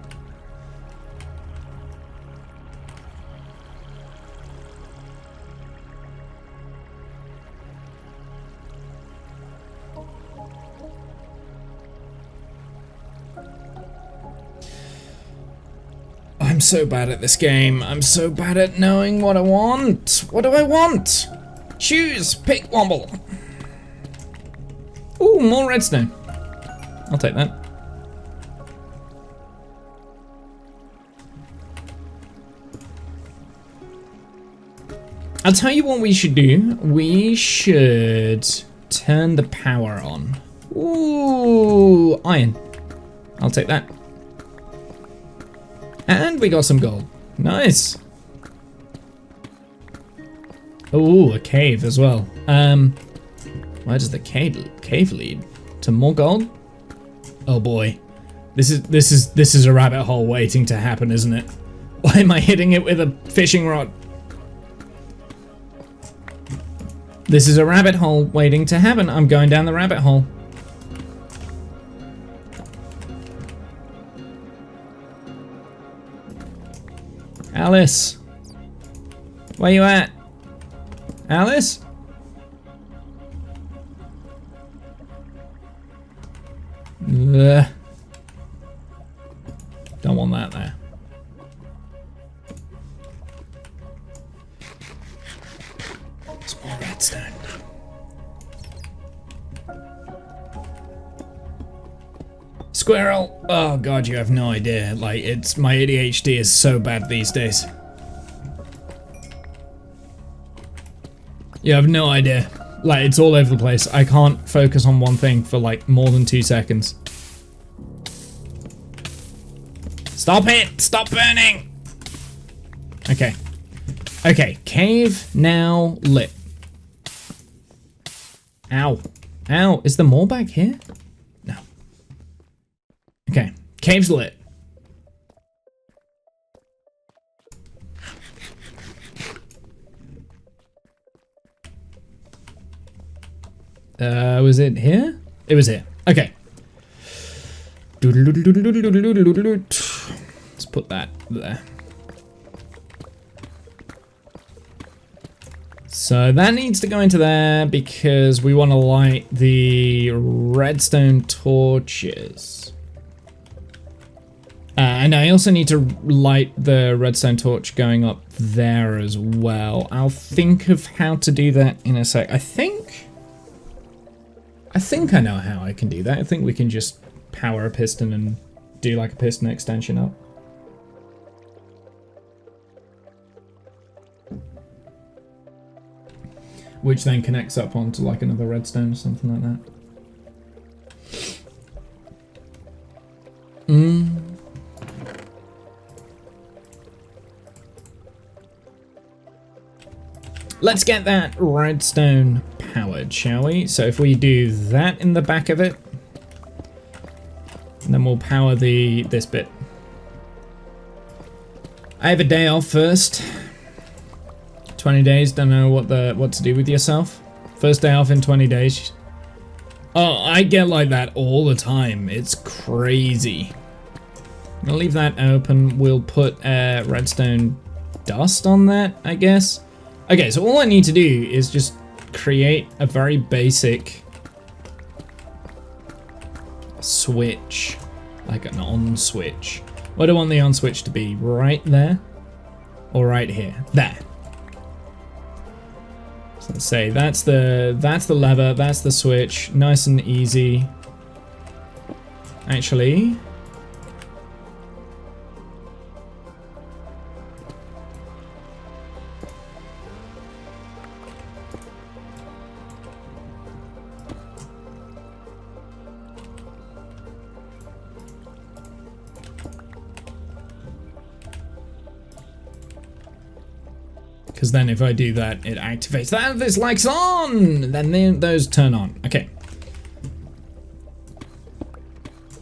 I'm so bad at this game. I'm so bad at knowing what I want. What do I want? Choose. Pick Womble. Ooh, more redstone. I'll take that. I'll tell you what we should do. We should turn the power on. Ooh, iron. I'll take that. And we got some gold. Nice. Ooh, a cave as well. Where does the cave lead? To more gold? Oh boy. This is a rabbit hole waiting to happen, isn't it? Why am I hitting it with a fishing rod? This is a rabbit hole waiting to happen. I'm going down the rabbit hole. Alice. Where you at? Alice? Ugh. Don't want that there. Some more redstone. Squirrel! Oh god, you have no idea. Like, my ADHD is so bad these days. You have no idea. Like, it's all over the place. I can't focus on one thing for like more than 2 seconds. Stop it! Stop burning! Okay. Okay, cave now lit. Ow. Ow, is there more back here? No. Okay, cave's lit. Was it here? It was here. Okay. Let's put that there. So that needs to go into there because we want to light the redstone torches. And I also need to light the redstone torch going up there as well. I'll think of how to do that in a sec. I think I know how I can do that. I think we can just power a piston and do like a piston extension up. Which then connects up onto like another redstone or something like that. Let's get that redstone powered, shall we? So if we do that in the back of it, and then we'll power this bit. I have a day off first. 20 days, don't know what to do with yourself. First day off in 20 days. Oh, I get like that all the time. It's crazy. I'm gonna leave that open. We'll put redstone dust on that, I guess. Okay, so all I need to do is just create a very basic switch, like an on switch. What do I want the on switch to be? Right there? Or right here? There. So let's say that's the lever, that's the switch. Nice and easy. Actually, because then if I do that, it activates that. This light's on! Then those turn on. Okay.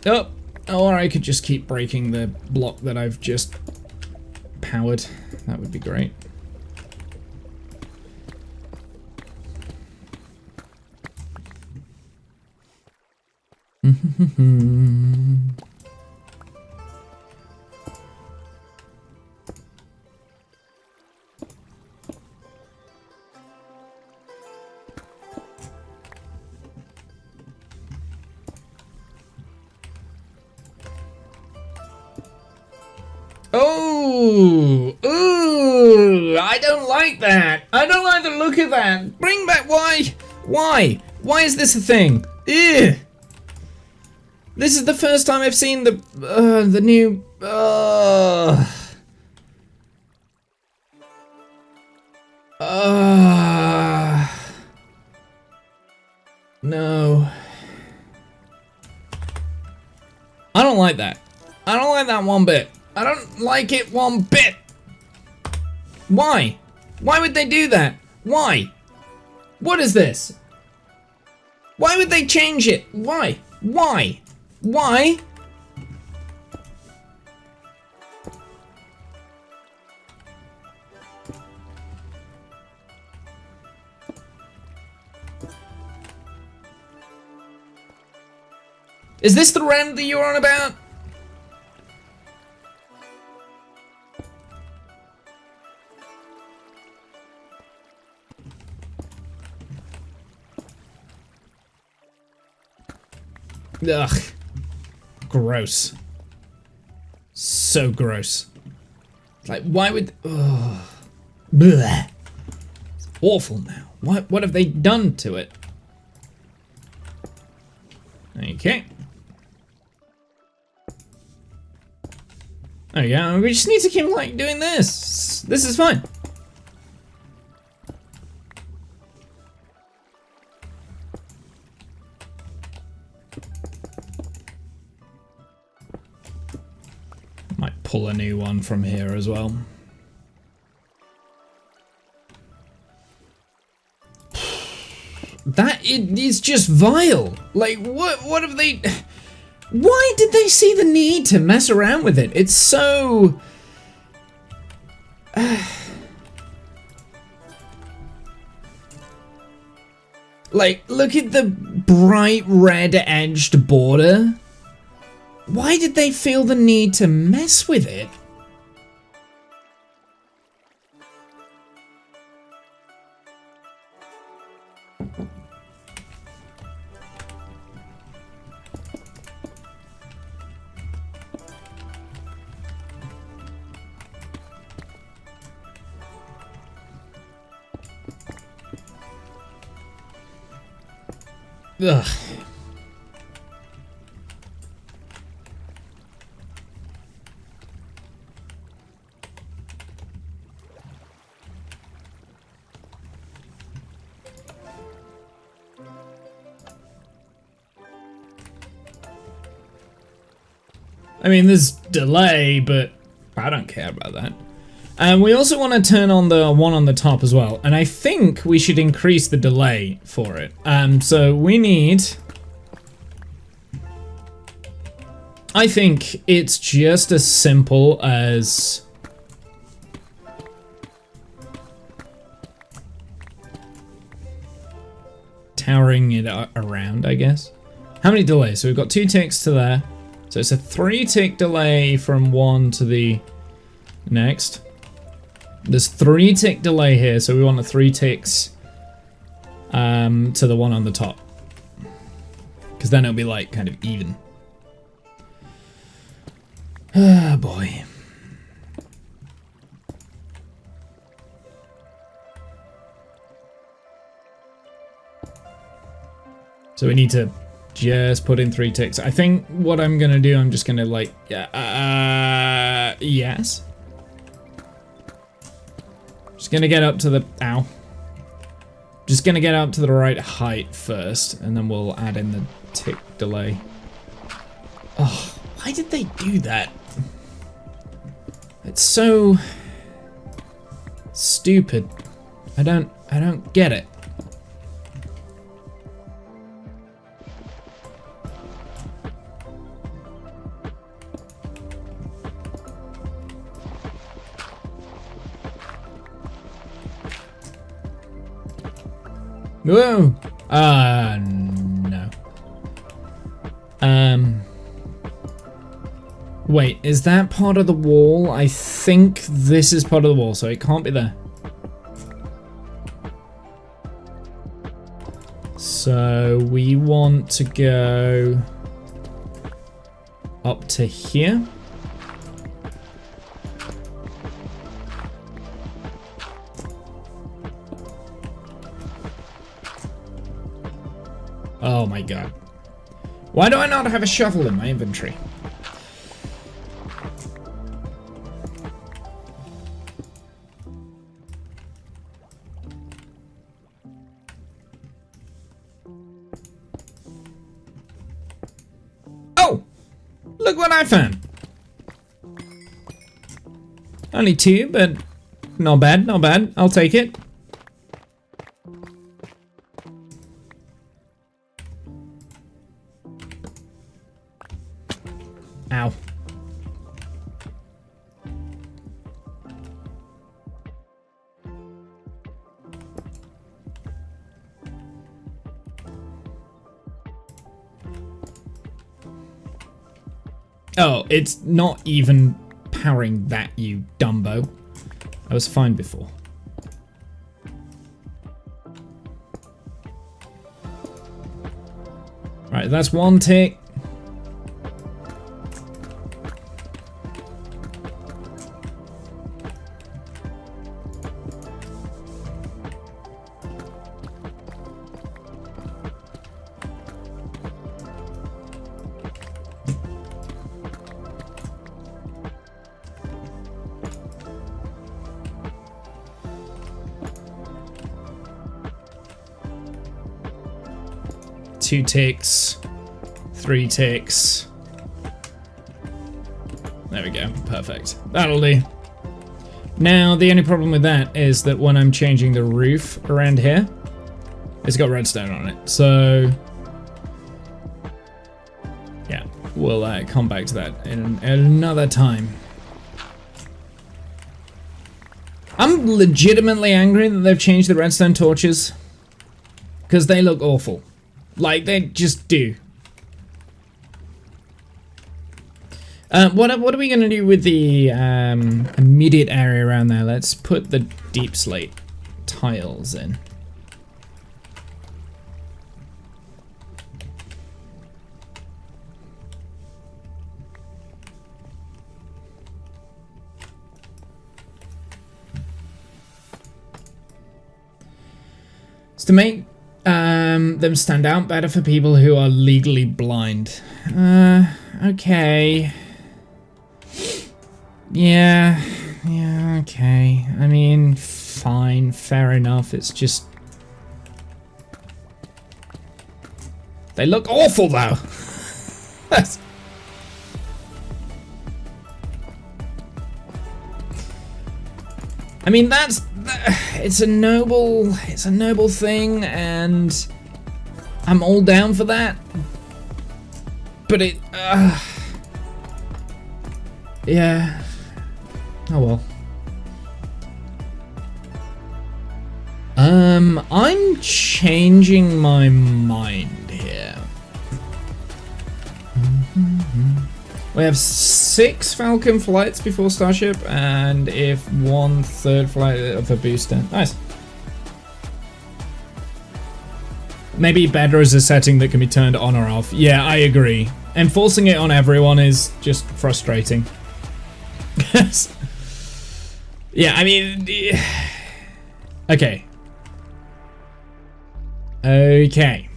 Oh, or I could just keep breaking the block that I've just powered. That would be great. Oh, ooh, I don't like that. I don't like the look of that. Bring back, why? Why is this a thing? Ew. This is the first time I've seen the new, no. I don't like that. I don't like that one bit. I don't like it one bit. Why? Why would they do that? Why? What is this? Why would they change it? Why? Why? Why? Is this the ramp that you're on about? Ugh. Gross. So gross. Like, why would... Ugh. Blech. It's awful now. What have they done to it? Okay. There we go. We just need to keep, like, doing this. This is fine. Might pull a new one from here as well. That it is just vile. Like, what have they... Why did they see the need to mess around with it? It's so... Like, look at the bright red edged border. Why did they feel the need to mess with it? Ugh. I mean, there's delay, but I don't care about that. And we also want to turn on the one on the top as well. And I think we should increase the delay for it. So we need... I think it's just as simple as... towering it around, I guess. How many delays? So we've got 2 ticks to there. So it's a 3-tick delay from one to the next. There's 3-tick delay here, so we want the 3 ticks to the one on the top. Because then it'll be like kind of even. Ah, boy. So we need to just put in 3 ticks. I think what I'm gonna do, I'm just gonna like, yes. Just gonna get up to the, ow. Just gonna get up to the right height first, and then we'll add in the tick delay. Oh, why did they do that? It's so stupid. I don't get it. Whoa! No. Wait, is that part of the wall? I think this is part of the wall, so it can't be there. So we want to go up to here. Oh my god. Why do I not have a shovel in my inventory? Oh! Look what I found! Only 2, but not bad, not bad. I'll take it. Ow. Oh, it's not even powering that, you dumbo. I was fine before. Right, that's 1 tick. Two ticks, 3 ticks. There we go, perfect. That'll do. Now, the only problem with that is that when I'm changing the roof around here, it's got redstone on it, so yeah, we'll come back to that in another time. I'm legitimately angry that they've changed the redstone torches, because they look awful. Like, they just do. What are we going to do with the immediate area around there? Let's put the deep slate tiles in. It's to make them stand out better for people who are legally blind. Okay. Yeah, okay. I mean, fine, fair enough. It's just... They look awful, though. I mean, it's a noble thing, and I'm all down for that. But yeah. Oh well. I'm changing my mind here. We have 6 Falcon flights before Starship, and if 1/3 flight of a booster. Nice. Maybe better as a setting that can be turned on or off. Yeah, I agree. Enforcing it on everyone is just frustrating. Yeah, I mean... Okay. Okay.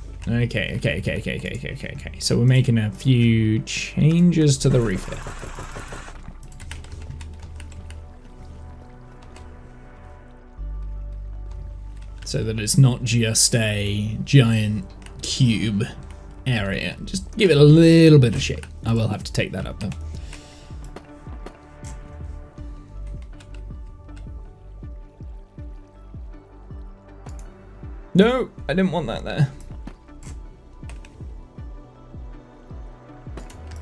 So we're making a few changes to the roof here. So that it's not just a giant cube area. Just give it a little bit of shape. I will have to take that up though. No, I didn't want that there.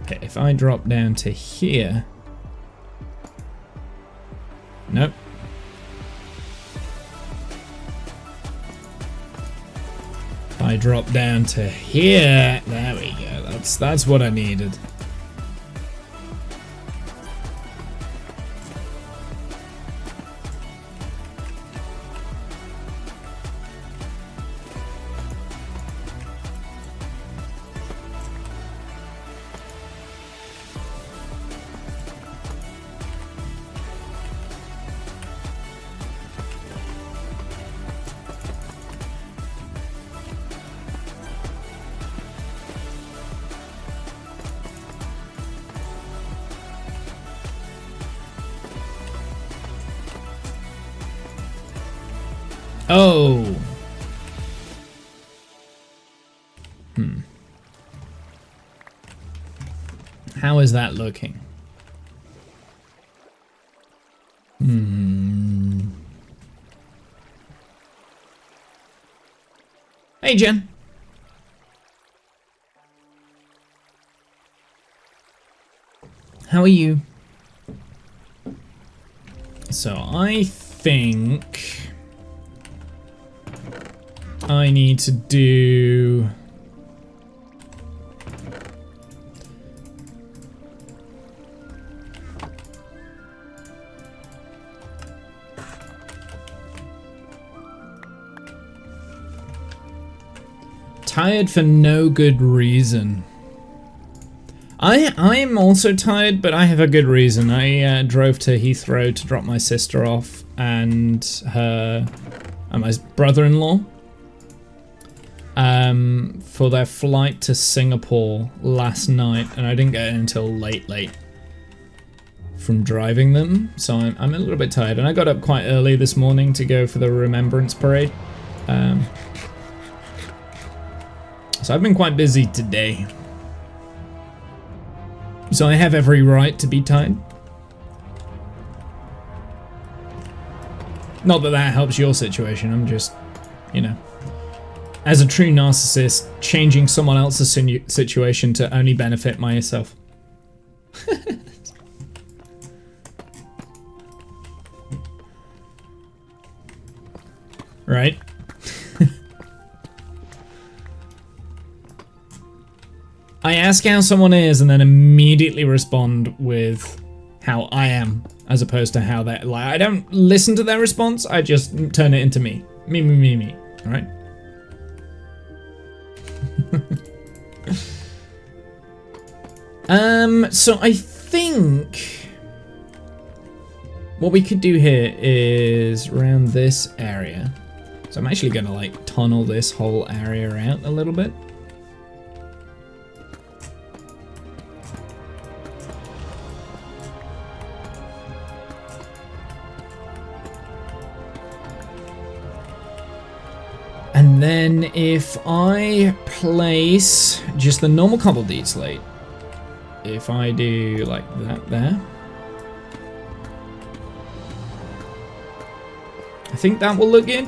Okay, if I drop down to here. Nope. If I drop down to here, there we go. That's what I needed. Oh. How is that looking? Hey, Jen. How are you? So I think I need to do tired for no good reason. I am also tired, but I have a good reason. I drove to Heathrow to drop my sister off and her and my brother-in-law for their flight to Singapore last night, and I didn't get in until late from driving them, so I'm a little bit tired. And I got up quite early this morning to go for the Remembrance Parade. So I've been quite busy today. So I have every right to be tired. Not that that helps your situation, I'm just, you know, as a true narcissist, changing someone else's situation to only benefit myself. Right? I ask how someone is and then immediately respond with how I am, as opposed to how they like. I don't listen to their response, I just turn it into me. Me, right? So I think what we could do here is around this area. So I'm actually gonna like tunnel this whole area out a little bit. And then if I place just the normal cobble deed slate, if I do like that there, I think that will look good.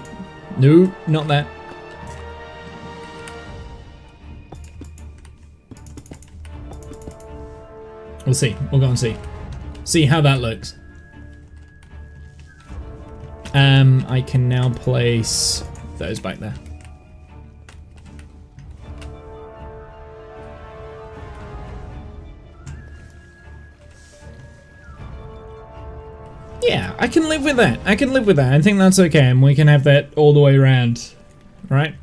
No, not that. We'll see. We'll go and see. See how that looks. I can now place those back there. Yeah, I can live with that. I can live with that. I think that's okay, and we can have that all the way around, right?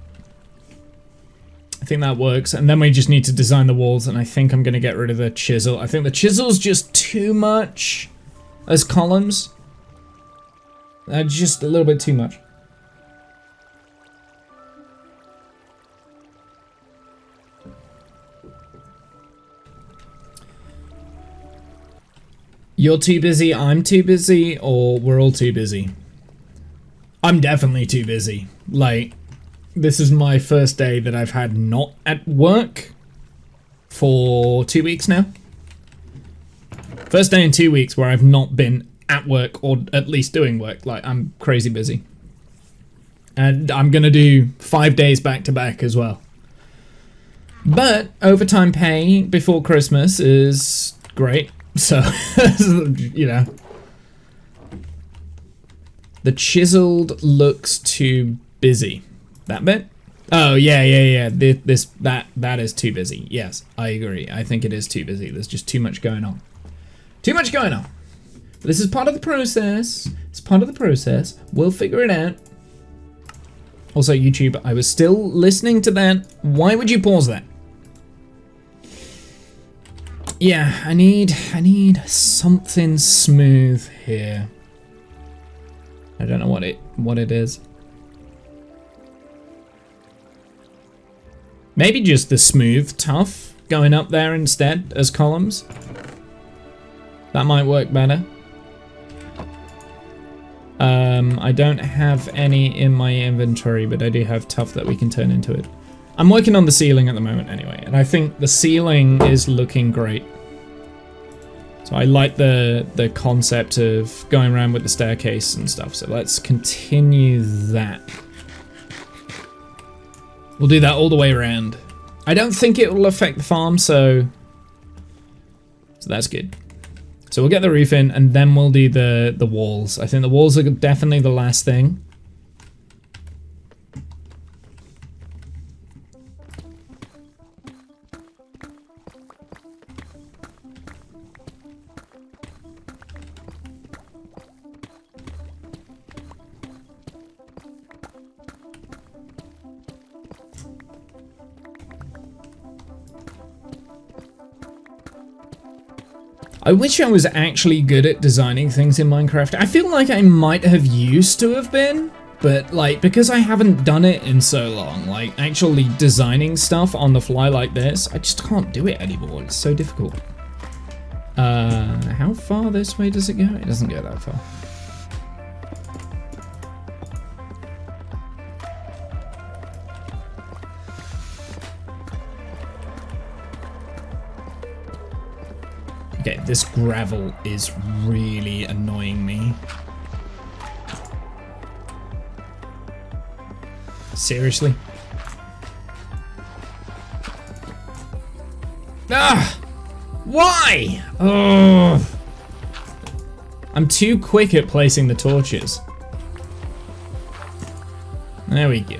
I think that works, and then we just need to design the walls, and I think I'm gonna get rid of the chisel. I think the chisel's just too much as columns. Just a little bit too much. You're too busy, I'm too busy, or we're all too busy? I'm definitely too busy. Like, this is my first day that I've had not at work for 2 weeks now. First day in 2 weeks where I've not been at work, or at least doing work. Like, I'm crazy busy. And I'm gonna do 5 days back to back as well. But overtime pay before Christmas is great. So, you know. The chiseled looks too busy. That bit? Oh, yeah. That is too busy. Yes, I agree. I think it is too busy. There's just too much going on. Too much going on. But this is part of the process. It's part of the process. We'll figure it out. Also, YouTube, I was still listening to that. Why would you pause that? Yeah, I need something smooth here. I don't know what it is. Maybe just the smooth tough going up there instead as columns. That might work better. I don't have any in my inventory, but I do have tough that we can turn into it. I'm working on the ceiling at the moment anyway, and I think the ceiling is looking great. So I like the concept of going around with the staircase and stuff. So let's continue that. We'll do that all the way around. I don't think it will affect the farm, so that's good. So we'll get the roof in, and then we'll do the walls. I think the walls are definitely the last thing. I wish I was actually good at designing things in Minecraft. I feel like I might have used to have been, but like, because I haven't done it in so long, like actually designing stuff on the fly like this, I just can't do it anymore. It's so difficult. How far this way does it go? It doesn't go that far. Okay, this gravel is really annoying me. Seriously? Ah! Why? Oh! I'm too quick at placing the torches. There we go.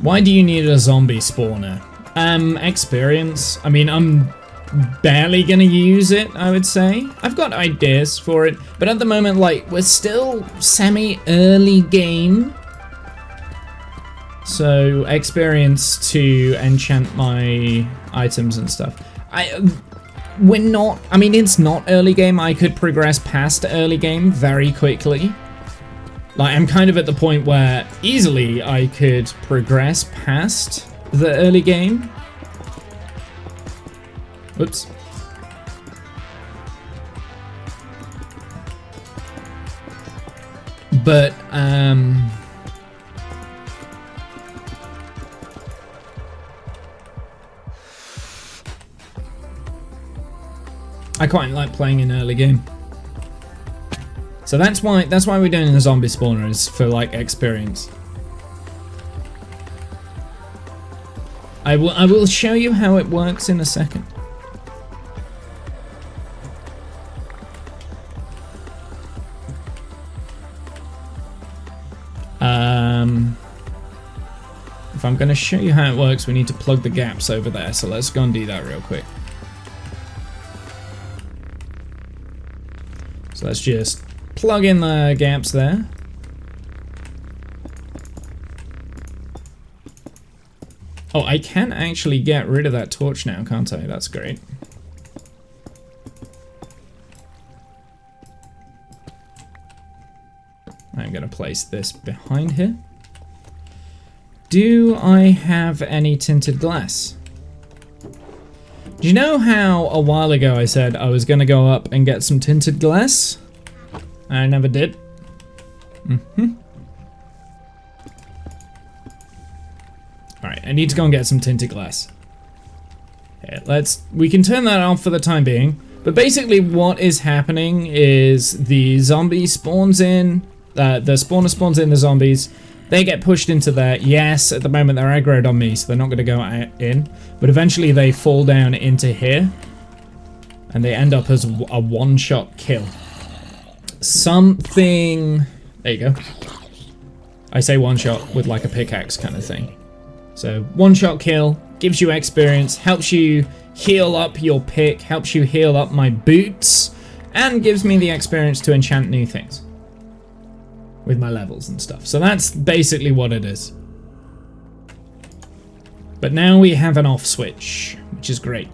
Why do you need a zombie spawner? Experience. I mean, I'm barely gonna use it, I would say. I've got ideas for it, but at the moment, like, we're still semi-early game. So, experience to enchant my items and stuff. We're not, I mean, it's not early game. I could progress past early game very quickly. Like, I'm kind of at the point where easily I could progress past the early game. Whoops. But, I quite like playing in early game. So that's why we're doing the zombie spawner, is for like experience. I will show you how it works in a second. If I'm going to show you how it works, we need to plug the gaps over there. So let's go and do that real quick. So let's just plug in the gaps there. Oh, I can actually get rid of that torch now, can't I? That's great. I'm going to place this behind here. Do I have any tinted glass? Do you know how a while ago I said I was going to go up and get some tinted glass? I never did. Alright, I need to go and get some tinted glass. Here, we can turn that off for the time being. But basically what is happening is the zombie spawns in, the spawner spawns in the zombies. They get pushed into there. Yes, at the moment they're aggroed on me, so they're not going to go in. But eventually they fall down into here. And they end up as a one-shot kill. Something... There you go. I say one-shot with like a pickaxe kind of thing. So, one-shot kill, gives you experience, helps you heal up your pick, helps you heal up my boots, and gives me the experience to enchant new things. With my levels and stuff. So that's basically what it is. But now we have an off switch, which is great.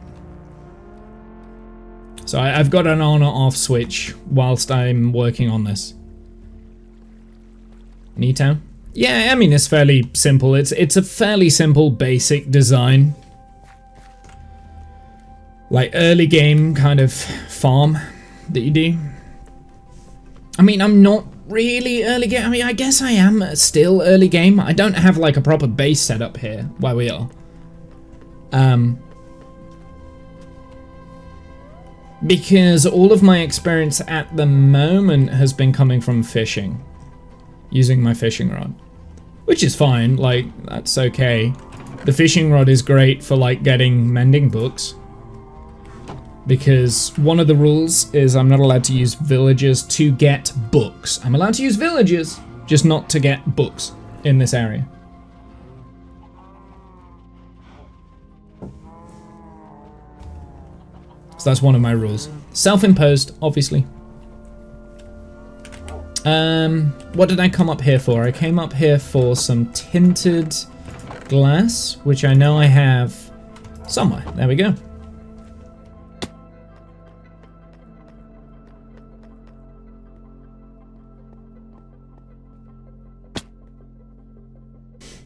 So I've got an on or off switch whilst I'm working on this. Neato? Yeah, I mean, it's fairly simple. It's a fairly simple, basic design. like early game kind of farm that you do. I mean, I'm not really early game. I mean, I guess I am still early game. I don't have like a proper base set up here where we are. Because all of my experience at the moment has been coming from fishing, using my fishing rod, which is fine. Like, that's okay. The fishing rod is great for like getting mending books, because one of the rules is I'm not allowed to use villagers to get books. I'm allowed to use villagers, just not to get books in this area. So that's one of my rules. Self-imposed, obviously. What did I come up here for? I came up here for some tinted glass, which I know I have somewhere. There we go.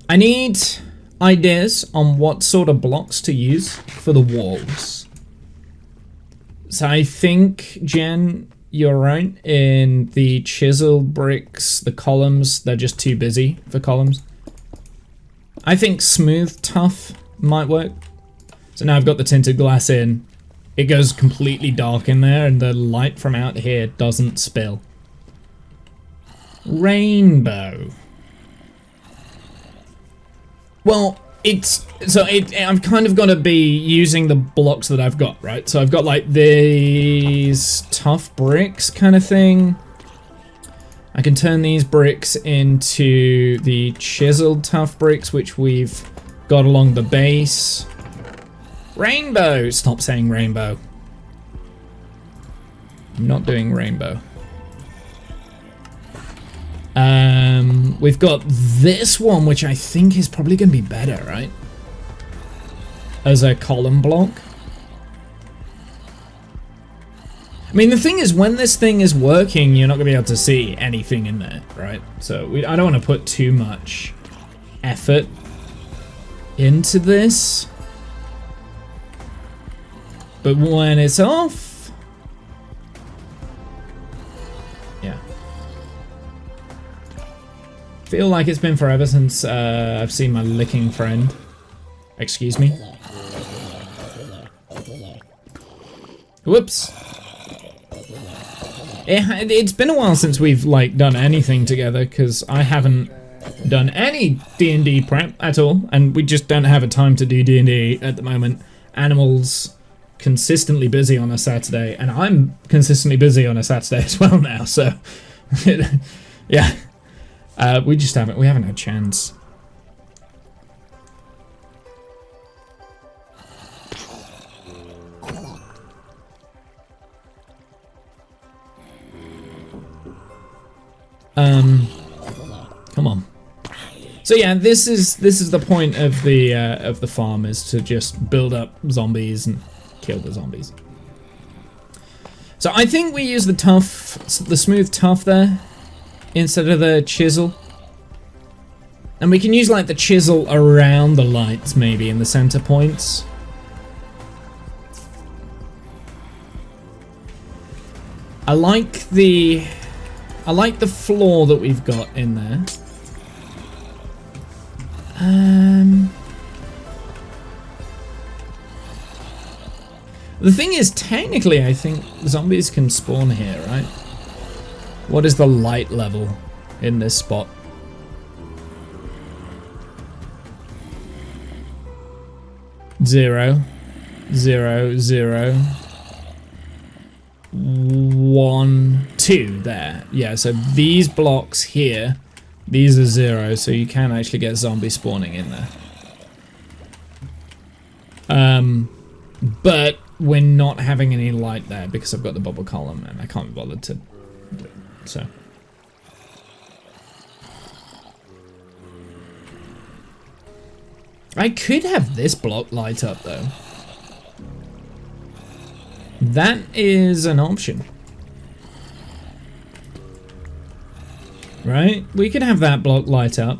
I need ideas on what sort of blocks to use for the walls. So I think, Jen, you're right. In the chisel bricks, the columns, they're just too busy for columns. I think smooth tough might work. So now I've got the tinted glass in. It goes completely dark in there and the light from out here doesn't spill. Rainbow. Well, I've kind of got to be using the blocks that I've got, right? So I've got like these tough bricks kind of thing. I can turn these bricks into the chiseled tough bricks, which we've got along the base. Rainbow! Stop saying rainbow. I'm not doing rainbow. We've got this one, which I think is probably going to be better, right? As a column block. I mean, the thing is, when this thing is working, you're not going to be able to see anything in there, right? So I don't want to put too much effort into this. But when it's off... yeah. Feel like it's been forever since I've seen my licking friend. Excuse me. Whoops. It's been a while since we've like done anything together, because I haven't done any D&D prep at all, and we just don't have a time to do D&D at the moment. Animal's consistently busy on a Saturday, and I'm consistently busy on a Saturday as well now, so yeah. We haven't had a chance. Come on. So yeah, this is the point of the farm, is to just build up zombies and kill the zombies. So I think we use the smooth tough there instead of the chisel. And we can use like the chisel around the lights, maybe in the center points. I like the floor that we've got in there. The thing is, technically, I think zombies can spawn here, right? What is the light level in this spot? Zero, 1, 2 there. Yeah, so these blocks here, these are 0, so you can actually get zombie spawning in there. But we're not having any light there because I've got the bubble column and I can't be bothered to do it, so. I could have this block light up though. That is an option. Right? We could have that block light up,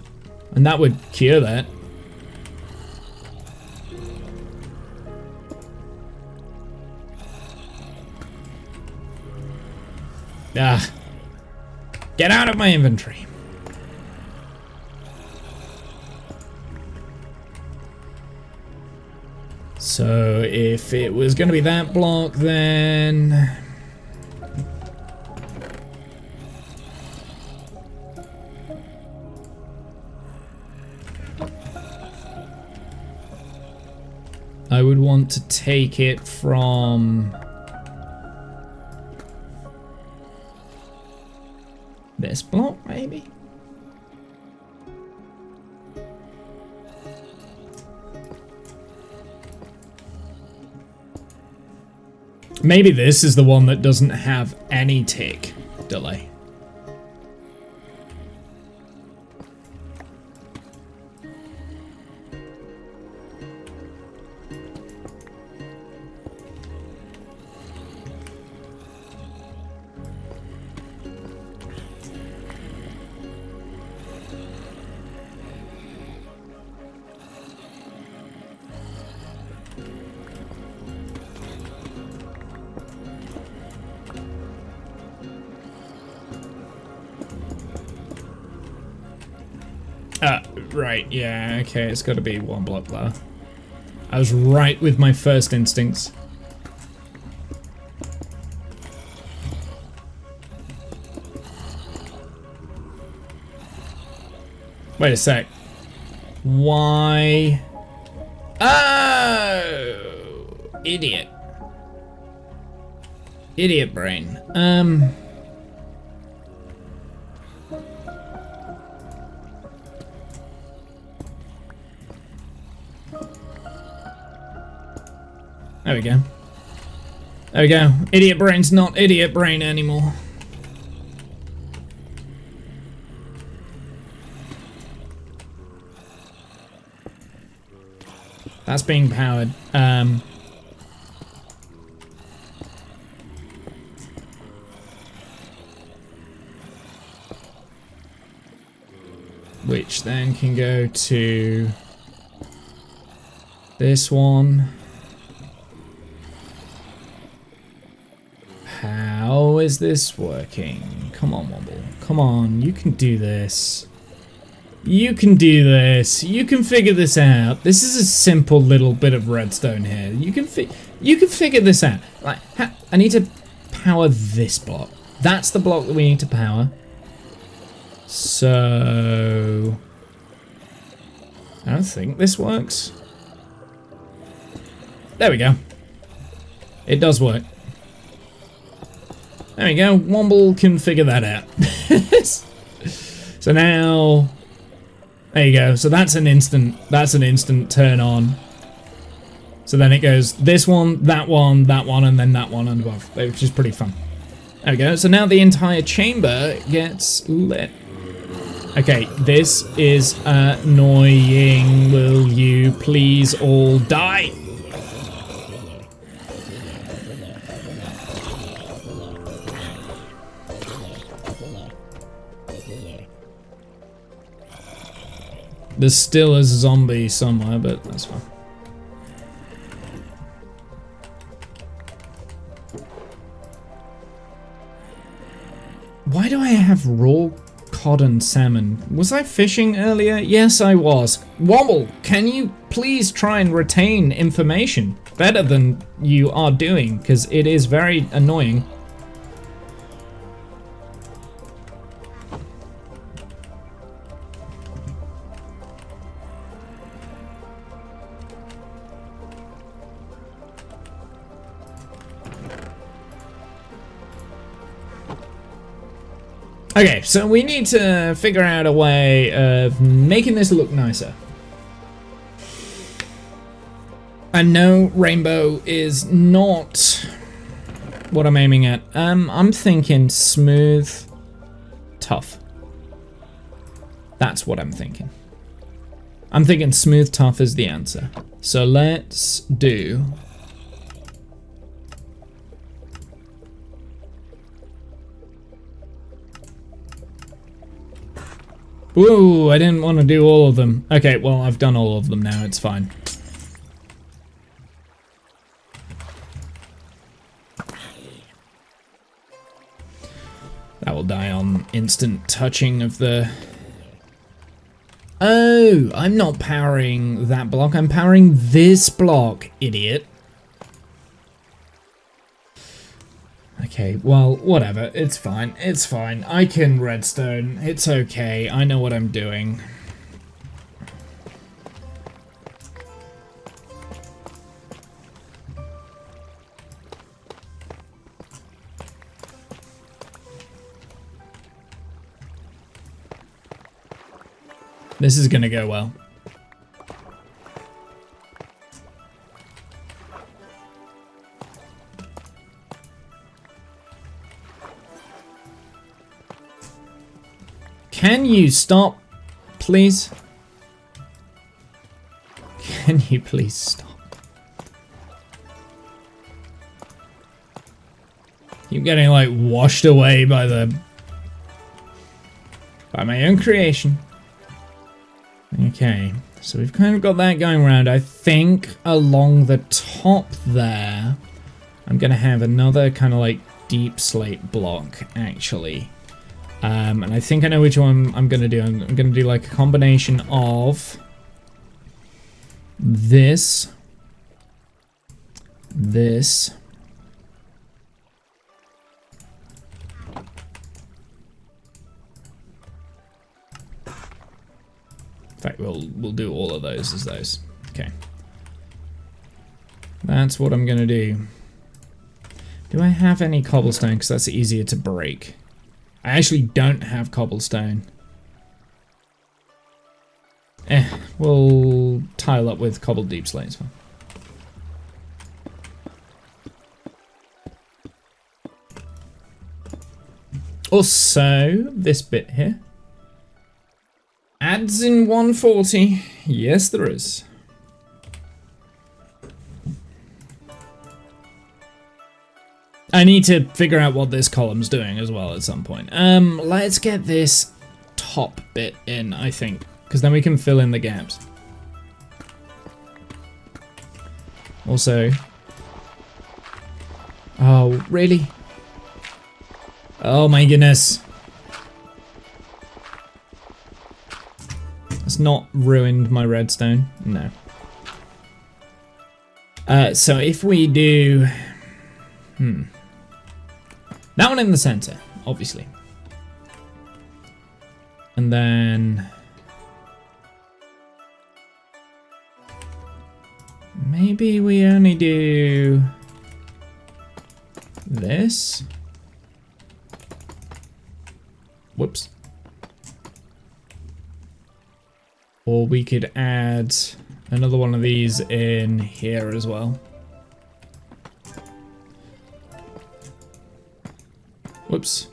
and that would cure that. Ah. Get out of my inventory. So if it was going to be that block, then... I would want to take it from... this block, maybe? Maybe this is the one that doesn't have any tick delay. Right, yeah, okay, it's got to be one block lower. I was right with my first instincts. Wait a sec. Why? Oh! Idiot. Idiot brain. There we go. There we go. Idiot brain's not idiot brain anymore. That's being powered. Which then can go to this one. How is this working? Come on, Womble. Come on, you can do this. You can do this. You can figure this out. This is a simple little bit of redstone here. You can figure this out. Like, I need to power this block. That's the block that we need to power. So I don't think this works. There we go. It does work. There we go. Womble can figure that out. So now, there you go. So that's an instant. That's an instant turn on. So then it goes this one, and then that one and above, which is pretty fun. There we go. So now the entire chamber gets lit. Okay, this is annoying. Will you please all die? There's still a zombie somewhere, but that's fine. Why do I have raw cod and salmon? Was I fishing earlier? Yes, I was. Womble, can you please try and retain information better than you are doing? Because it is very annoying. Okay, so we need to figure out a way of making this look nicer. And no, rainbow is not what I'm aiming at. I'm thinking smooth, tough. That's what I'm thinking. I'm thinking smooth, tough is the answer. So let's do... Ooh, I didn't want to do all of them. Okay, well, I've done all of them now. It's fine. die on instant touching of the... Oh, I'm not powering that block. I'm powering this block, idiot. Okay, well, whatever. It's fine. It's fine. I can redstone. It's okay. I know what I'm doing. This is gonna go well. Can you stop, please? Can you please stop? Keep getting like washed away by my own creation. Okay, so we've kind of got that going around. I think along the top there, I'm gonna have another kind of like deep slate block actually. And I think I know which one I'm gonna do. I'm gonna do like a combination of this, this, in fact, we'll do all of those as those. Okay. That's what I'm gonna do. Do I have any cobblestone? Because that's easier to break. I actually don't have cobblestone. We'll tile up with cobbled deep slate as well. Also, this bit here. Adds in 140. Yes, there is. I need to figure out what this column's doing as well at some point. Let's get this top bit in, I think, because then we can fill in the gaps. Also, oh, really? Oh my goodness. It's not ruined my redstone. No. So if we do... That one in the center, obviously. And then... maybe we only do... this? Whoops. Or we could add another one of these in here as well. Whoops.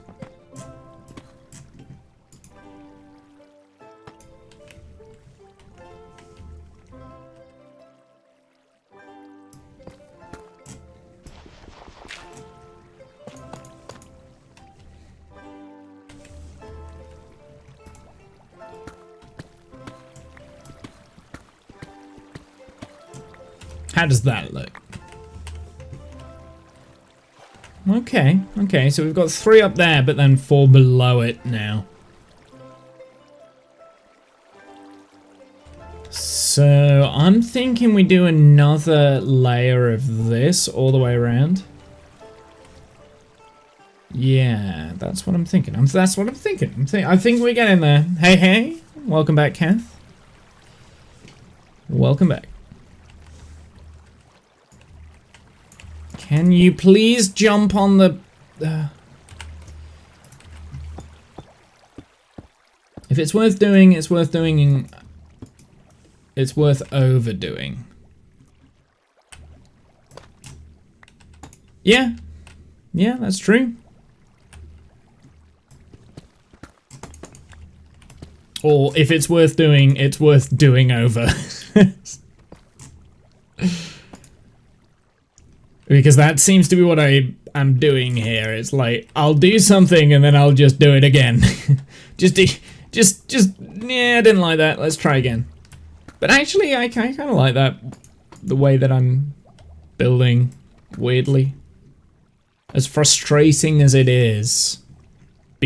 How does that look? Okay, okay, so we've got 3 up there, but then 4 below it now. So I'm thinking we do another layer of this all the way around. Yeah, that's what I'm thinking. That's what I'm thinking. I think we're getting there. Hey, hey, welcome back, Kath. Welcome back. Can you please jump on the... If it's worth doing, it's worth doing. It's worth overdoing. Yeah. Yeah, that's true. Or if it's worth doing, it's worth doing over. Because that seems to be what I am doing here. It's like, I'll do something and then I'll just do it again. just, yeah, I didn't like that. Let's try again. But actually, I kind of like that, the way that I'm building, weirdly. As frustrating as it is,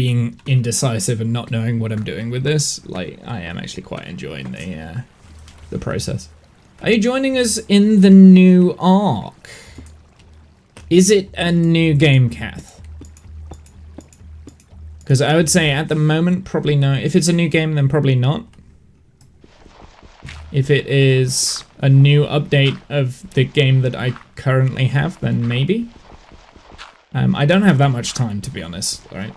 being indecisive and not knowing what I'm doing with this, like, I am actually quite enjoying the process. Are you joining us in the new arc? Is it a new game, Kath? Because I would say at the moment, probably no. If it's a new game, then probably not. If it is a new update of the game that I currently have, then maybe. I don't have that much time, to be honest, right?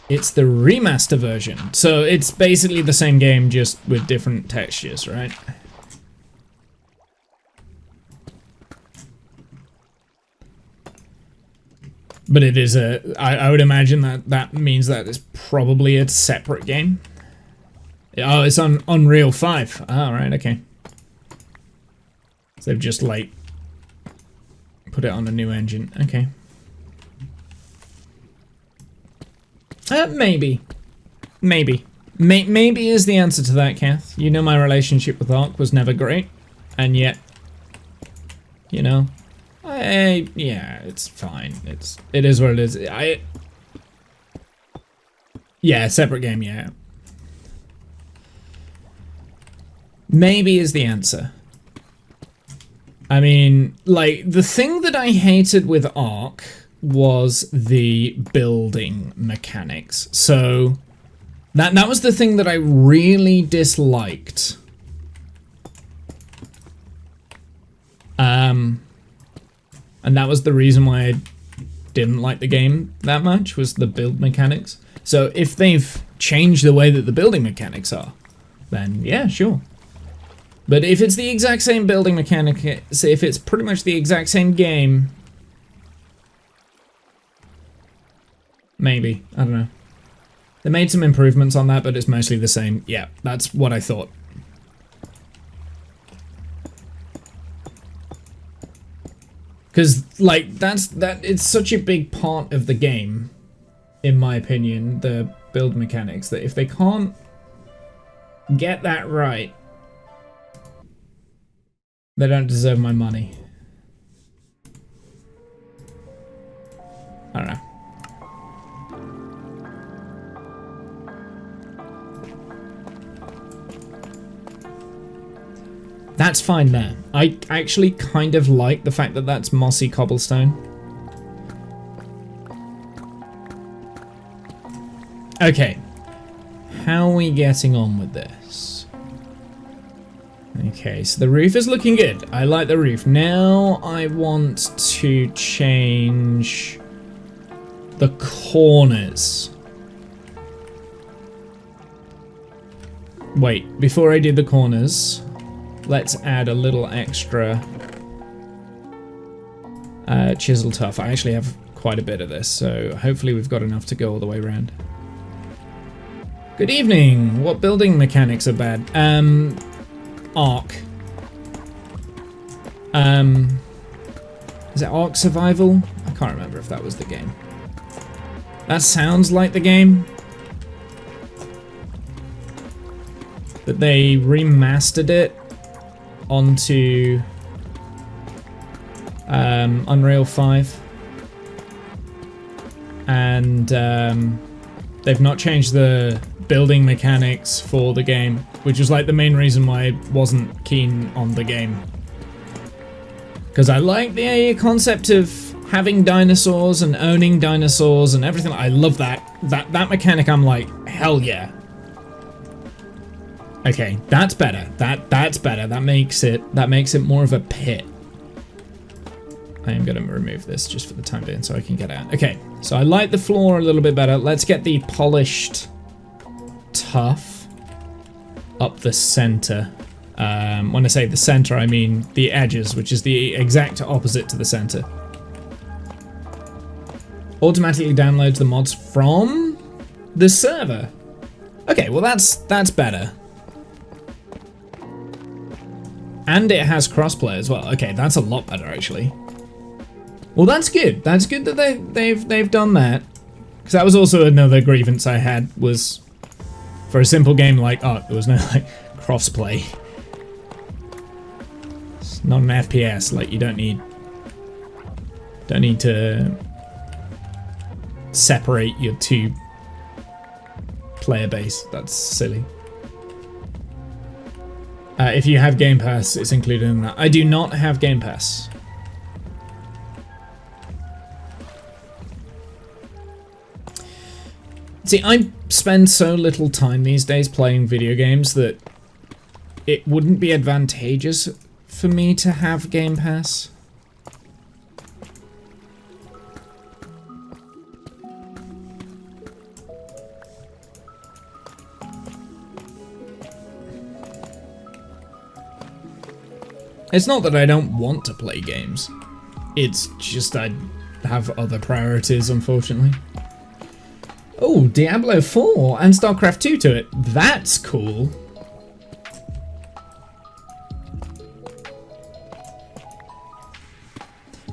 It's the remaster version. So it's basically the same game, just with different textures, right? But it is I would imagine that means that it's probably a separate game. Oh, it's on Unreal 5. Oh, right, okay. So they've just, like, put it on a new engine. Okay. Maybe. Maybe. Maybe is the answer to that, Kath. You know my relationship with Ark was never great. And yet, you know, yeah, it's fine. It is what it is. Yeah, separate game, yeah. Maybe is the answer. I mean, like, the thing that I hated with Ark was the building mechanics. So, that was the thing that I really disliked. And that was the reason why I didn't like the game that much, was the build mechanics. So, if they've changed the way that the building mechanics are, then yeah, sure. But if it's the exact same building mechanic, if it's pretty much the exact same game, maybe, I don't know. They made some improvements on that, but it's mostly the same. Yeah, that's what I thought. Because, like, it's such a big part of the game, in my opinion, the build mechanics, that if they can't get that right, they don't deserve my money. I don't know. That's fine there. I actually kind of like the fact that that's mossy cobblestone. Okay. How are we getting on with this? Okay, so the roof is looking good. I like the roof. Now I want to change the corners. Wait, before I do the corners, let's add a little extra chisel tuff. I actually have quite a bit of this, so hopefully we've got enough to go all the way around. Good evening. What building mechanics are bad? Ark. Is it Ark Survival? I can't remember if that was the game. That sounds like the game. But they remastered it onto Unreal 5. And they've not changed the building mechanics for the game, which is like the main reason why I wasn't keen on the game. Because I like the concept of having dinosaurs and owning dinosaurs and everything. I love that. That mechanic, I'm like, hell yeah. Okay, that's better. That's better. That makes it more of a pit. I am gonna remove this just for the time being so I can get out. Okay, so I like the floor a little bit better. Let's get the polished tuff up the center. When I say the center, I mean the edges, which is the exact opposite to the center. Automatically downloads the mods from the server. Okay, well that's better. And it has crossplay as well. Okay, that's a lot better actually. Well, that's good. That's good that they've done that. Because that was also another grievance I had, was for a simple game like Ark, there was no like crossplay. It's not an FPS. Like you don't need to separate your two player base. That's silly. If you have Game Pass, it's included in that. I do not have Game Pass. See, I spend so little time these days playing video games that it wouldn't be advantageous for me to have Game Pass. It's not that I don't want to play games. It's just I have other priorities, unfortunately. Oh, Diablo 4 and StarCraft 2 to it. That's cool.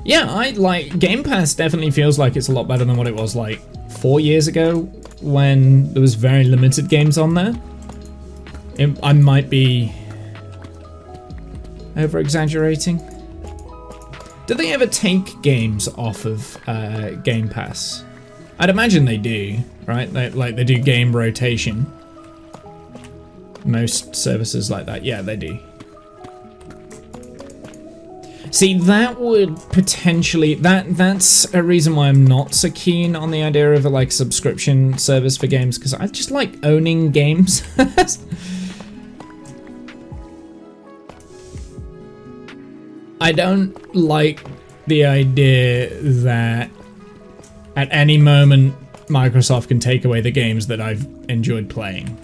Yeah, I like Game Pass definitely feels like it's a lot better than what it was like 4 years ago when there was very limited games on there. I might be over-exaggerating. Do they ever take games off of Game Pass? I'd imagine they do, right? They do game rotation. Most services like that, yeah, they do. See, that would potentially that's a reason why I'm not so keen on the idea of a like subscription service for games, because I just like owning games. I don't like the idea that at any moment Microsoft can take away the games that I've enjoyed playing.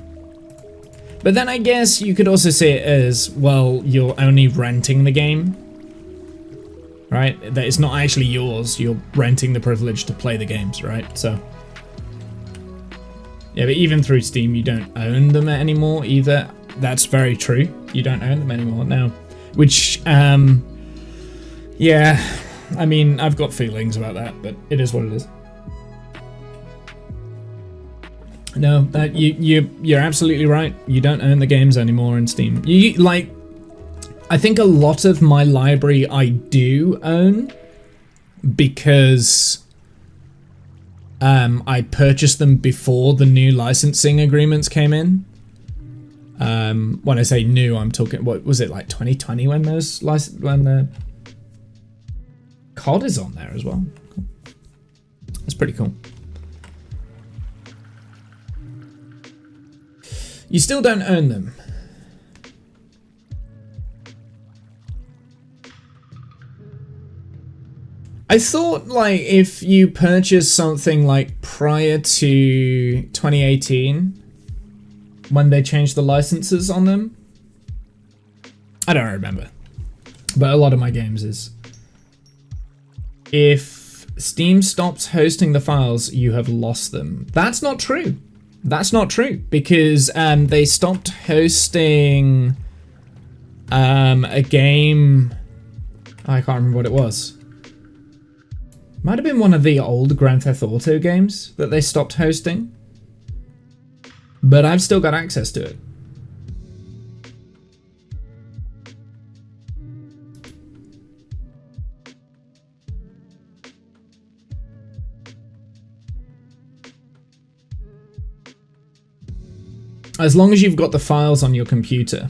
But then I guess you could also say it as, well, you're only renting the game, right? That it's not actually yours, you're renting the privilege to play the games, right? So, yeah, but even through Steam, you don't own them anymore either. That's very true. You don't own them anymore now, which, yeah, I mean, I've got feelings about that, but it is what it is. No, you're absolutely right. You don't own the games anymore in Steam. I think a lot of my library I do own because I purchased them before the new licensing agreements came in. When I say new, I'm talking, what was it, like 2020 when the COD is on there as well. That's pretty cool. You still don't own them. I thought, like, if you purchase something like prior to 2018, when they changed the licenses on them, I don't remember, but a lot of my games is, if Steam stops hosting the files, you have lost them. That's not true. That's not true, because they stopped hosting a game. I can't remember what it was. Might have been one of the old Grand Theft Auto games that they stopped hosting. But I've still got access to it. As long as you've got the files on your computer.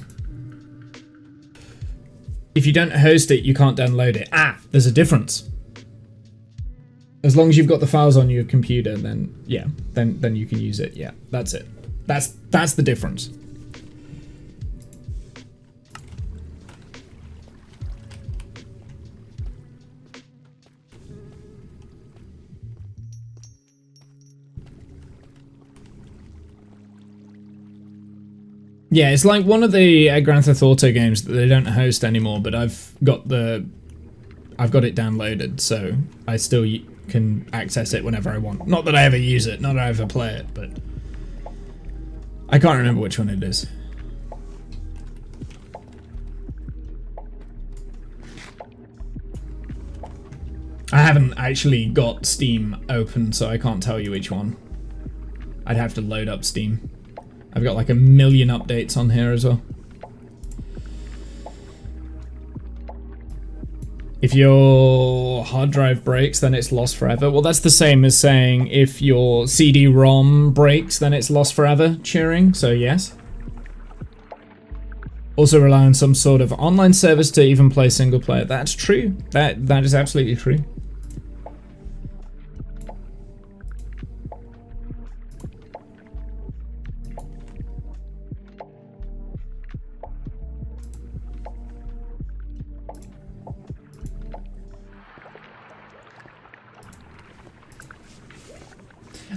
If you don't host it, you can't download it. Ah, there's a difference. As long as you've got the files on your computer, then yeah, then you can use it. Yeah, that's it. That's the difference. Yeah, it's like one of the Grand Theft Auto games that they don't host anymore, but I've got it downloaded, so I still can access it whenever I want. Not that I ever use it, not that I ever play it, but I can't remember which one it is. I haven't actually got Steam open, so I can't tell you which one. I'd have to load up Steam. I've got like a million updates on here as well. If your hard drive breaks, then it's lost forever. Well, that's the same as saying if your CD-ROM breaks, then it's lost forever, Turing, so yes. Also rely on some sort of online service to even play single player. That's true. That is absolutely true.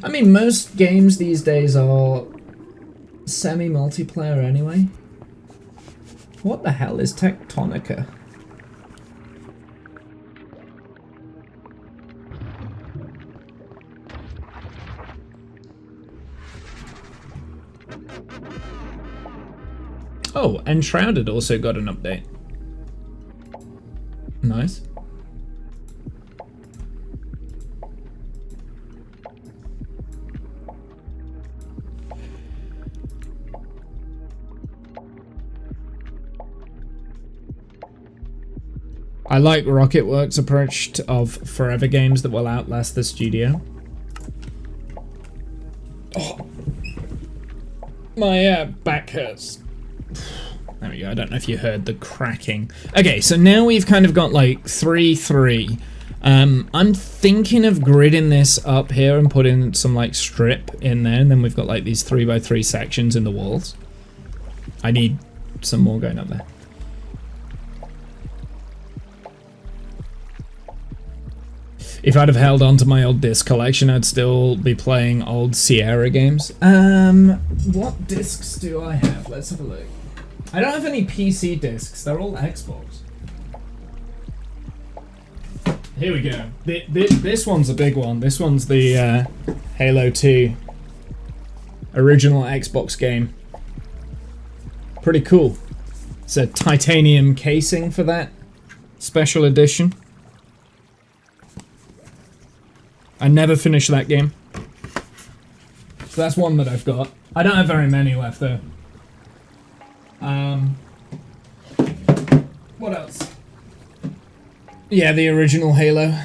I mean, most games these days are semi-multiplayer anyway. What the hell is Tectonica? Oh, Enshrouded also got an update. Nice. I like Rocketworks' approach of forever games that will outlast the studio. Oh. My back hurts. There we go, I don't know if you heard the cracking. Okay, so now we've kind of got like 3-3. I'm thinking of gridding this up here and putting some like strip in there, and then we've got like these 3x3 sections in the walls. I need some more going up there. If I'd have held on to my old disc collection, I'd still be playing old Sierra games. What discs do I have? Let's have a look. I don't have any PC discs, they're all Xbox. Here we go. This one's a big one. This one's the Halo 2 original Xbox game. Pretty cool. It's a titanium casing for that special edition. I never finished that game. So that's one that I've got. I don't have very many left though. What else? Yeah, the original Halo.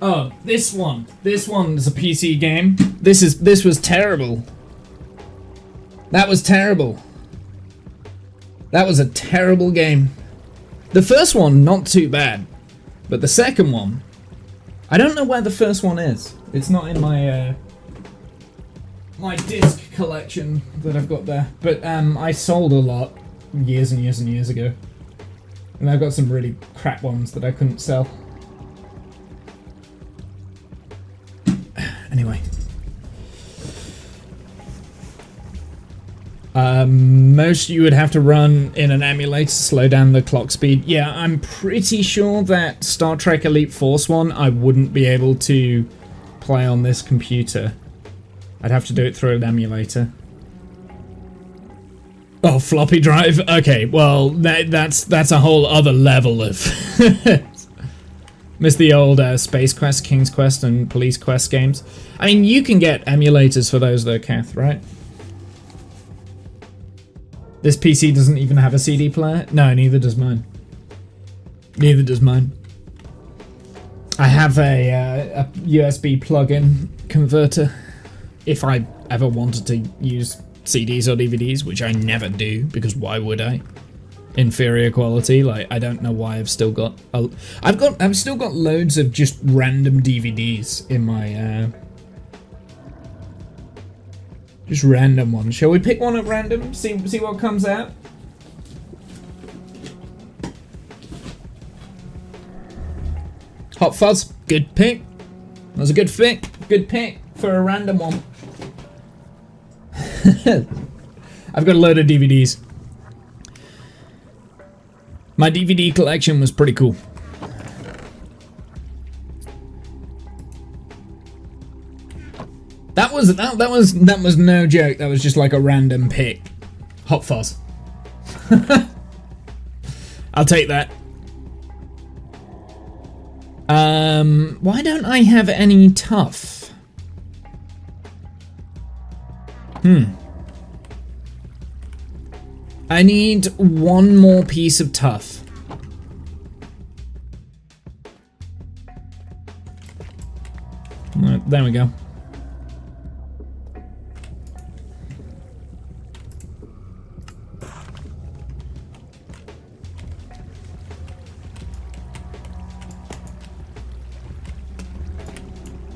Oh, this one. This one is a PC game. This was terrible. That was terrible. That was a terrible game. The first one, not too bad, but the second one, I don't know where the first one is. It's not in my my disc collection that I've got there. But I sold a lot years and years and years ago, and I've got some really crap ones that I couldn't sell. Anyway. Most you would have to run in an emulator to slow down the clock speed. Yeah, I'm pretty sure that Star Trek Elite Force one I wouldn't be able to play on this computer. I'd have to do it through an emulator. Oh, floppy drive? Okay, well, that's a whole other level of... Miss the old Space Quest, King's Quest, and Police Quest games. I mean, you can get emulators for those though, Kath, right? This PC doesn't even have a CD player? No, neither does mine. Neither does mine. I have a USB plug-in converter if I ever wanted to use CDs or DVDs, which I never do, because why would I? Inferior quality, like, I don't know why I've still got... I've still got loads of just random DVDs in my... Just random ones. Shall we pick one at random? See what comes out? Hot Fuzz, good pick. That was a good pick. Good pick for a random one. I've got a load of DVDs. My DVD collection was pretty cool. That was no joke. That was just like a random pick. Hot Fuzz. I'll take that. Why don't I have any tough? I need one more piece of tough. Right, there we go.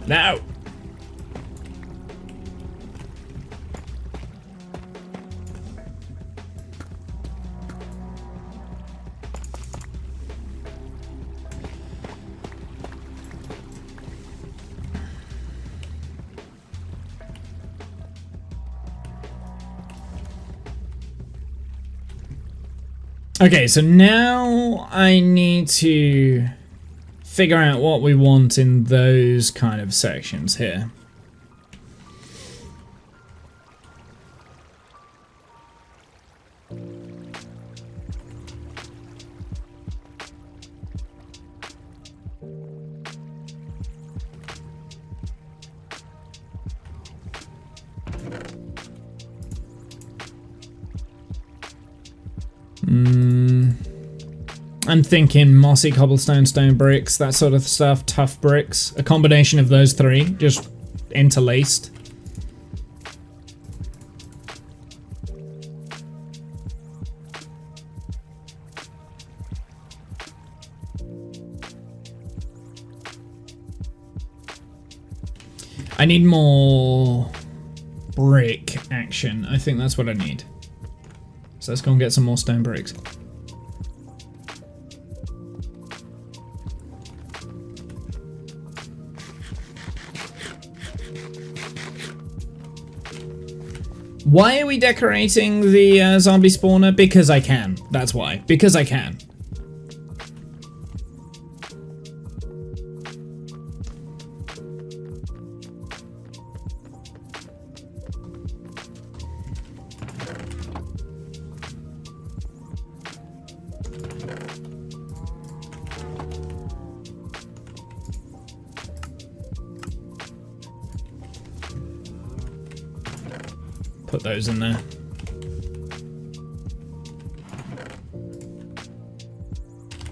Now. Okay, so now I need to figure out what we want in those kind of sections here. I'm thinking mossy cobblestone, stone bricks, that sort of stuff, tough bricks. A combination of those three, just interlaced. I need more brick action. I think that's what I need. So let's go and get some more stone bricks. Why are we decorating the zombie spawner? Because I can. That's why. Because I can. Put those in there.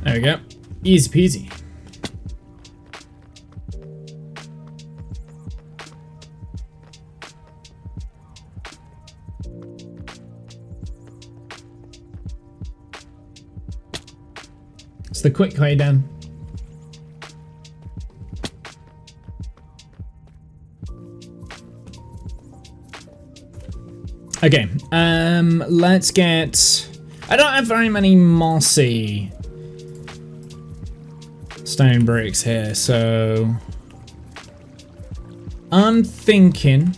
There we go. Easy peasy. It's the quick way down. Okay, let's get... I don't have very many mossy stone bricks here, so... I'm thinking...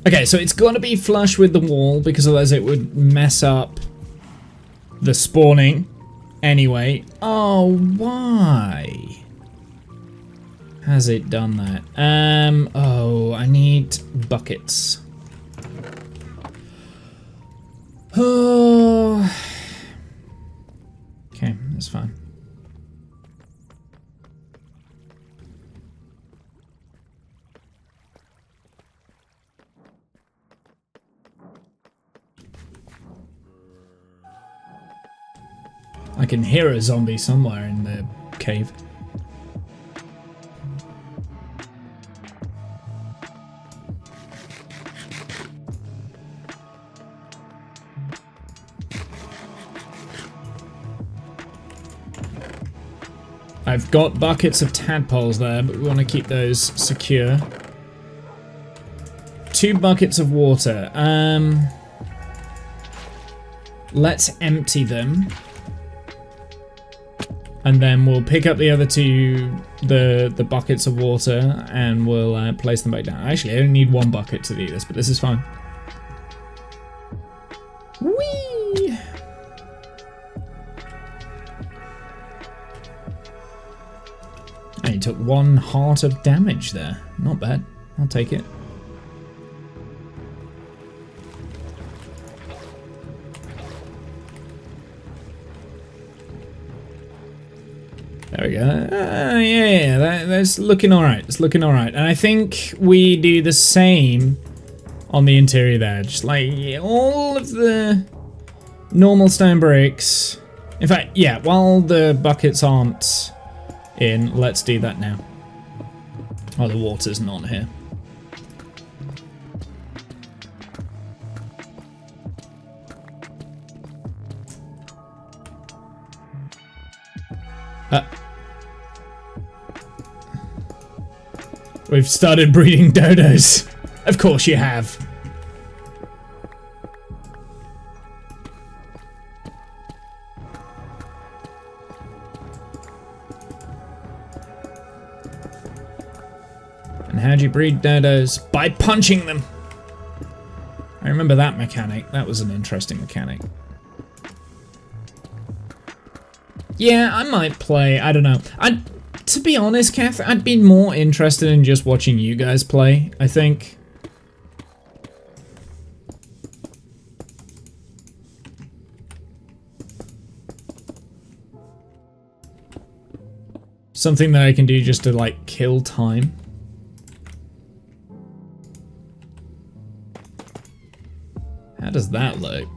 Okay, so it's got to be flush with the wall, because otherwise it would mess up the spawning anyway. Oh, why has it done that? Oh, I need buckets. Oh, okay, that's fine. I can hear a zombie somewhere in the cave. I've got buckets of tadpoles there, but we want to keep those secure. 2 buckets of water. Let's empty them. And then we'll pick up the other 2, the buckets of water, and we'll place them back down. Actually, I only need 1 bucket to do this, but this is fine. Whee! And he took 1 heart of damage there. Not bad. I'll take it. There we go. Yeah, that's looking alright. It's looking alright. And I think we do the same on the interior there. Just like all of the normal stone bricks. In fact, yeah, while the buckets aren't in, let's do that now. Oh, the water's not here. We've started breeding dodos. Of course you have. And how do you breed dodos? By punching them. I remember that mechanic. That was an interesting mechanic. Yeah, I might play. I don't know. To be honest, Kath, I'd be more interested in just watching you guys play, I think. Something that I can do just to, like, kill time. How does that look?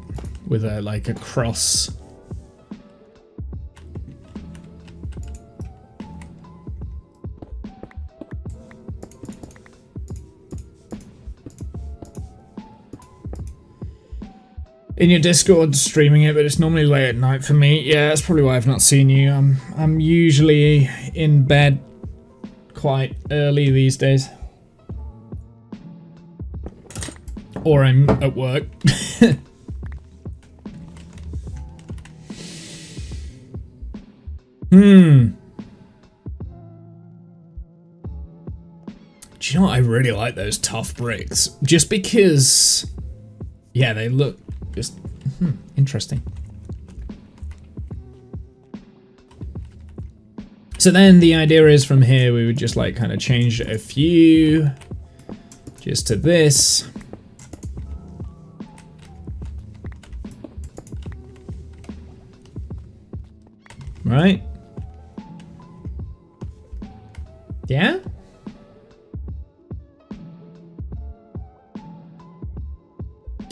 With a, like, a cross. In your Discord streaming it, but it's normally late at night for me. Yeah, that's probably why I've not seen you. I'm usually in bed quite early these days. Or I'm at work. Do you know what? I really like those tough bricks. Just because, yeah, they look just interesting. So then the idea is from here we would just like kind of change a few just to this. Right? Yeah?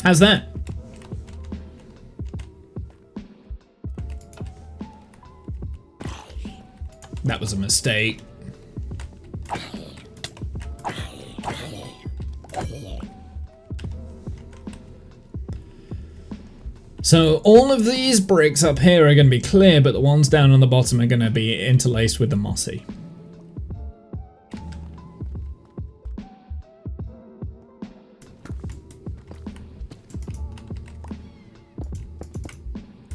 How's that? That was a mistake. So all of these bricks up here are going to be clear, but the ones down on the bottom are going to be interlaced with the mossy.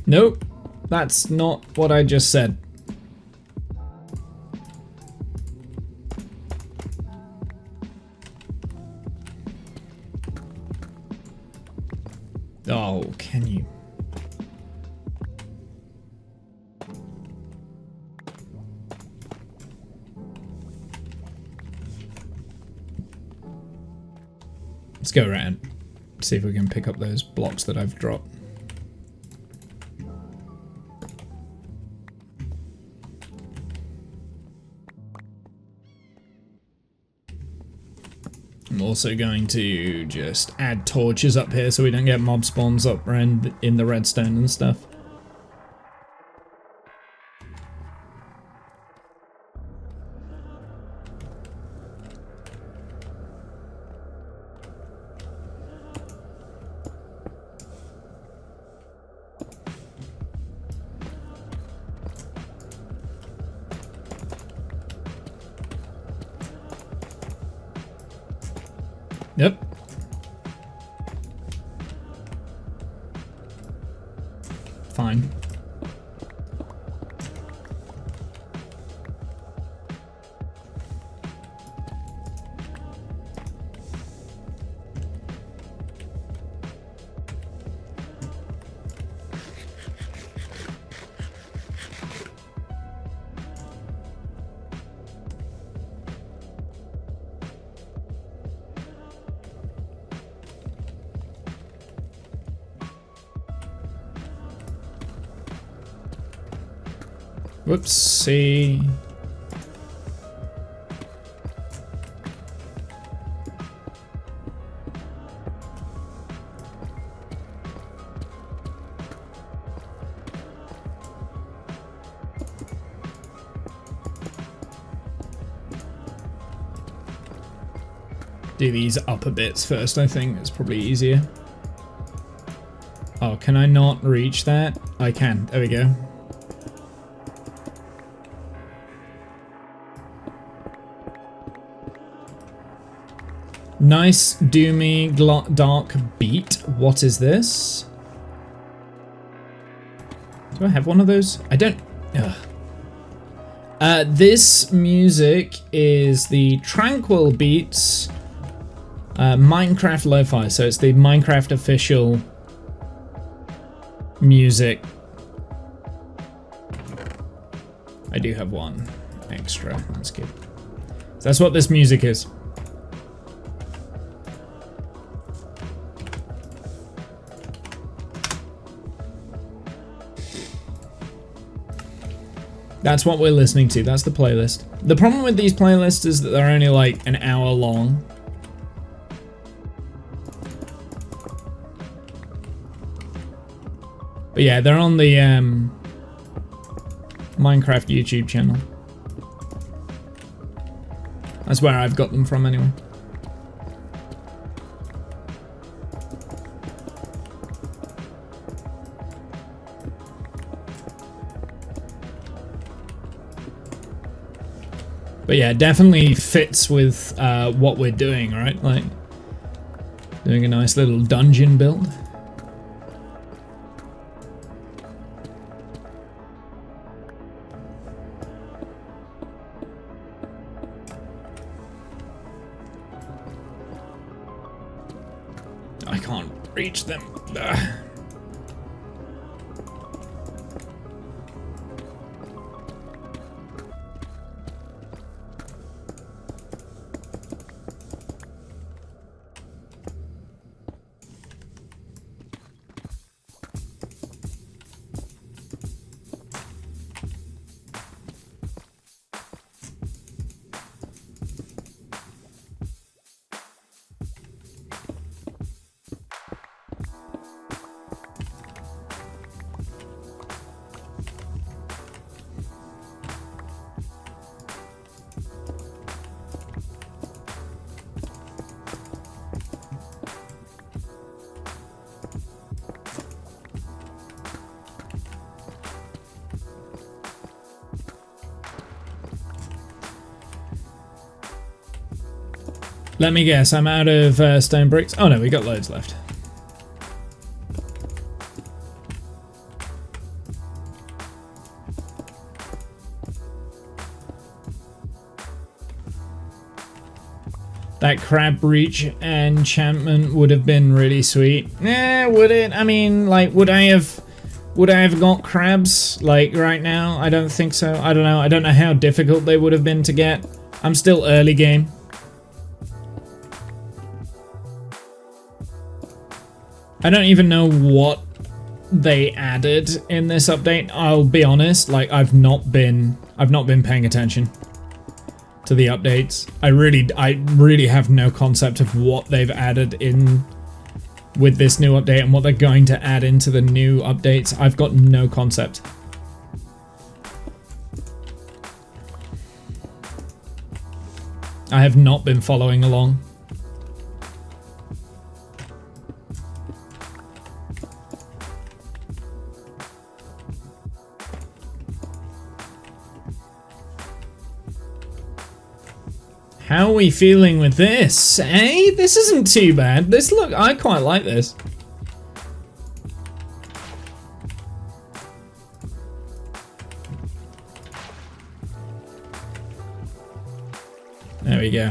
Nope, that's not what I just said. Oh, can you? Let's go around, see if we can pick up those blocks that I've dropped. I'm also going to just add torches up here so we don't get mob spawns up around in the redstone and stuff. Yep. Fine. Whoopsie. do these upper bits first, I think. It's probably easier. Oh, can I not reach that? I can. There we go. Nice, doomy, dark beat. What is this? Do I have one of those? I don't... Ugh. This music is the Tranquil Beats Minecraft Lo-Fi. So it's the Minecraft official music. I do have one extra. That's good. So that's what this music is. That's what we're listening to. That's the playlist. The problem with these playlists is that they're only like an hour long. But yeah, they're on the Minecraft YouTube channel. That's where I've got them from anyway. But yeah, definitely fits with what we're doing, right? Like, doing a nice little dungeon build. I can't reach them. Ugh. Let me guess, I'm out of stone bricks. Oh no, we got loads left. That crab breach enchantment would have been really sweet. Yeah, would it? I mean, like, would I have got crabs, like, right now? I don't think so. I don't know. I don't know how difficult they would have been to get. I'm still early game. I don't even know what they added in this update. I'll be honest, like, I've not been paying attention to the updates. I really have no concept of what they've added in with this new update and what they're going to add into the new updates. I've got no concept. I have not been following along. How are we feeling with this? Eh? This isn't too bad. I quite like this. There we go.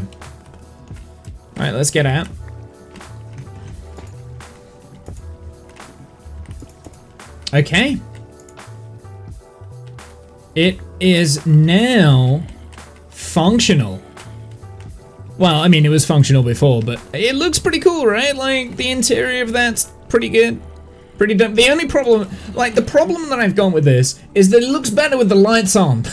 Alright, let's get out. Okay. It is now functional. Well, I mean, it was functional before, but it looks pretty cool, right? Like, the interior of that's pretty good. Pretty dumb. The only problem, like, the problem that I've gone with this is that it looks better with the lights on.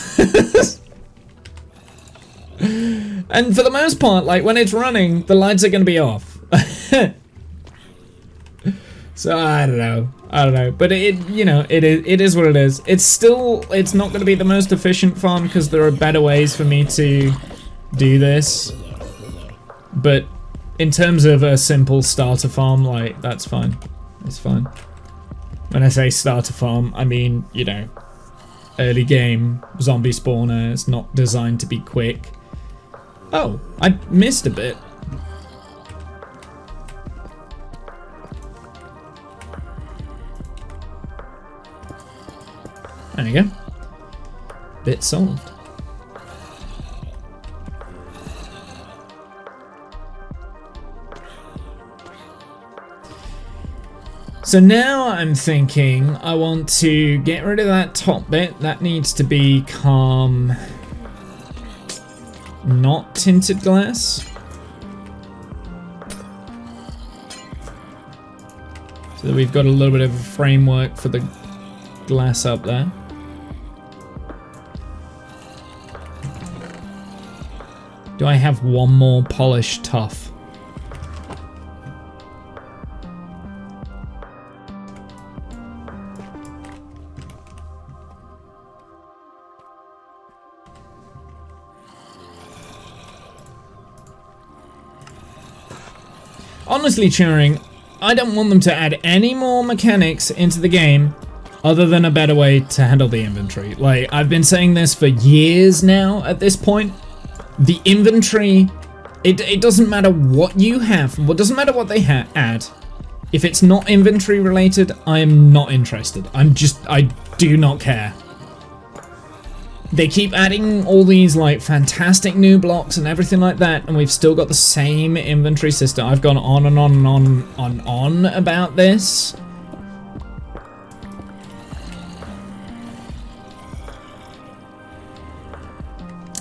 And for the most part, like, when it's running, the lights are going to be off. So, I don't know. But it is what it is. It's not going to be the most efficient farm because there are better ways for me to do this. But in terms of a simple starter farm, like, that's fine. It's fine. When I say starter farm, I mean, you know, early game zombie spawner. It's not designed to be quick. Oh, I missed a bit. There you go. Bit solved. So now I'm thinking I want to get rid of that top bit. That needs to become not tinted glass. So that we've got a little bit of a framework for the glass up there. Do I have one more polished tuff? Honestly, Turing, I don't want them to add any more mechanics into the game other than a better way to handle the inventory. Like, I've been saying this for years now at this point. The inventory, it doesn't matter what you have, it doesn't matter what they add. If it's not inventory related, I am not interested. I do not care. They keep adding all these like fantastic new blocks and everything like that, and we've still got the same inventory system. I've gone on and on and on about this.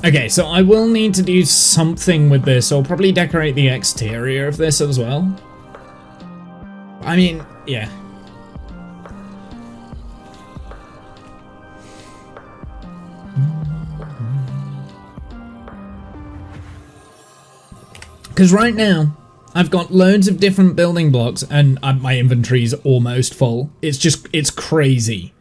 Okay, so I will need to do something with this. I'll probably decorate the exterior of this as well. I mean, yeah. Because right now, I've got loads of different building blocks and my inventory's almost full. It's crazy.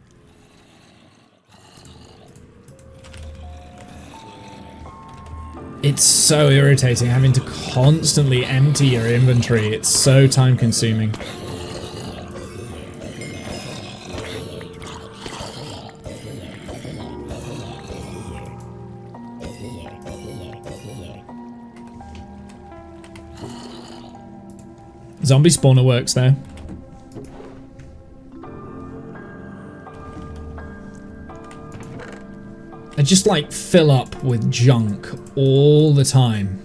It's so irritating having to constantly empty your inventory. It's so time consuming. Zombie spawner works there. I just like fill up with junk all the time.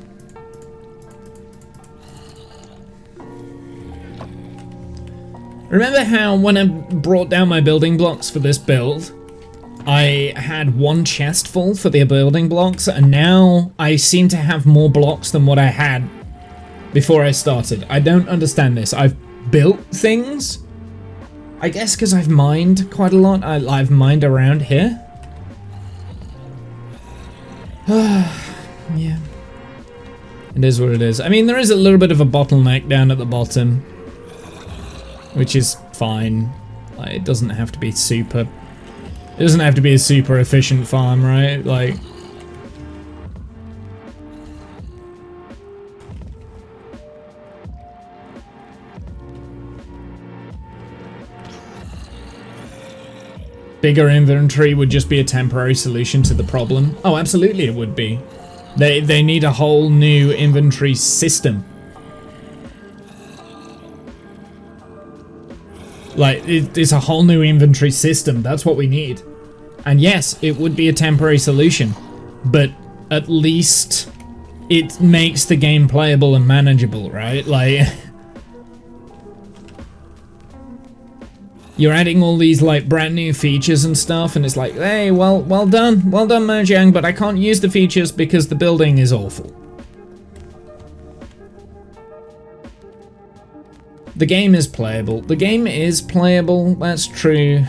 Remember how when I brought down my building blocks for this build, I had one chest full for the building blocks, and now I seem to have more blocks than what I had before I started. I don't understand this. I've built things, I guess because I've mined quite a lot. I've mined around here. Yeah. It is what it is. I mean, there is a little bit of a bottleneck down at the bottom, which is fine. Like, it doesn't have to be super... It doesn't have to be a super efficient farm, right? Like... Bigger inventory would just be a temporary solution to the problem. Oh, absolutely it would be. They need a whole new inventory system. Like, it's a whole new inventory system. That's what we need. And yes, it would be a temporary solution, but at least it makes the game playable and manageable, right? Like... You're adding all these like brand new features and stuff, and it's like, hey, well done, Mojang, but I can't use the features because the building is awful. The game is playable. The game is playable, that's true.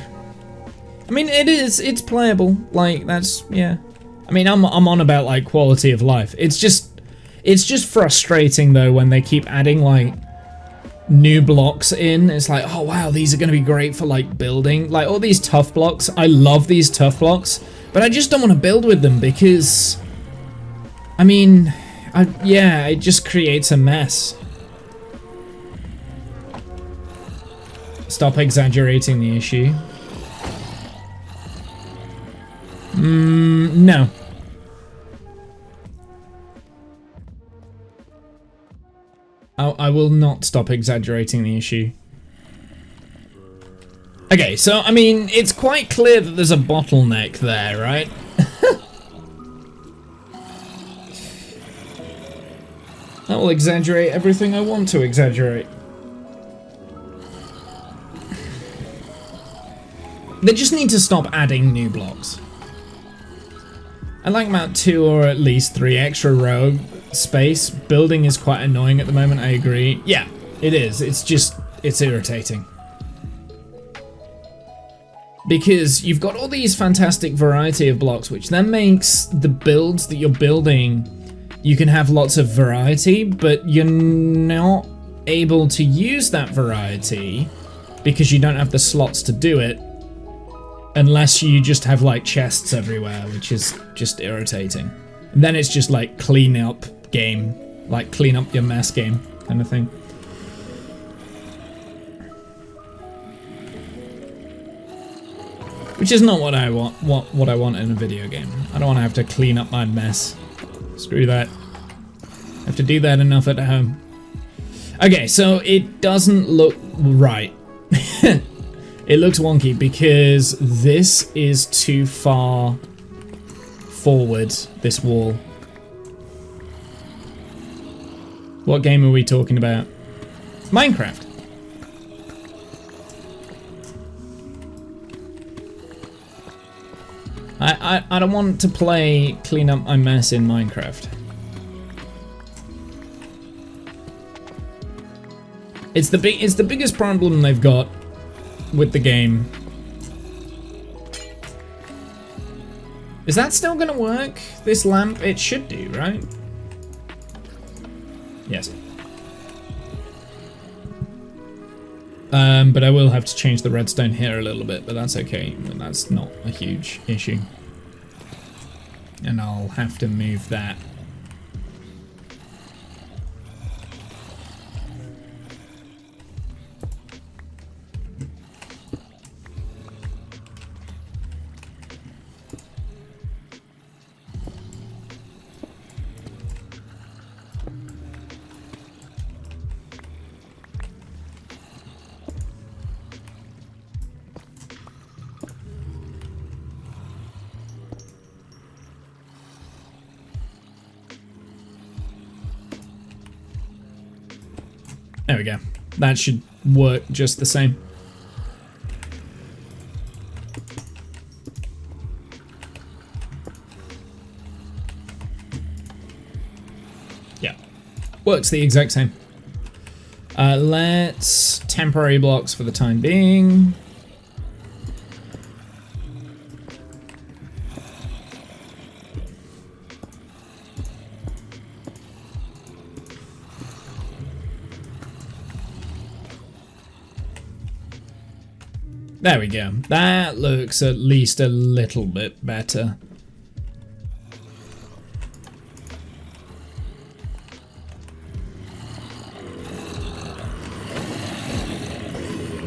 I mean, it's playable. Like, that's, yeah. I mean, I'm on about like quality of life. It's just frustrating though when they keep adding like new blocks in. It's like, oh wow, these are going to be great for like building, like all these tough blocks. I love these tough blocks, but I just don't want to build with them because I mean, yeah, it just creates a mess. Stop exaggerating the issue. No. I will not stop exaggerating the issue. Okay, so, I mean, it's quite clear that there's a bottleneck there, right? I will exaggerate everything I want to exaggerate. They just need to stop adding new blocks. I'd like about 2 or at least 3 extra row space. Building is quite annoying at the moment, I agree. Yeah, it is. It's just, it's irritating. Because you've got all these fantastic variety of blocks, which then makes the builds that you're building, you can have lots of variety, but you're not able to use that variety because you don't have the slots to do it. Unless you just have like chests everywhere, which is just irritating. And then it's just like clean up game, like clean up your mess game kind of thing. Which is not what I want. What I want in a video game. I don't want to have to clean up my mess. Screw that. I have to do that enough at home. Okay, so it doesn't look right. It looks wonky because this is too far forward, this wall. What game are we talking about? Minecraft. I don't want to play clean up my mess in Minecraft. It's the biggest problem they've got with the game. Is that still gonna work? This lamp? It should do, right? Yes. But I will have to change the redstone here a little bit, but that's okay. That's not a huge issue. And I'll have to move that. There we go. That should work just the same. Yeah. Works the exact same. Let's temporary blocks for the time being. There we go. That looks at least a little bit better.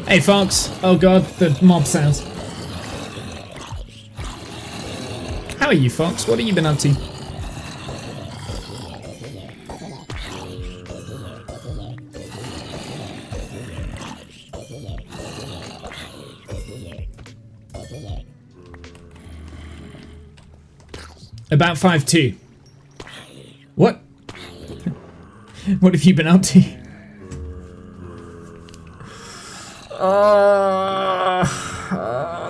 Hey, Fox. Oh god, the mob sounds. How are you, Fox? What have you been up to? About 5'2". What? What have you been up to? Oh,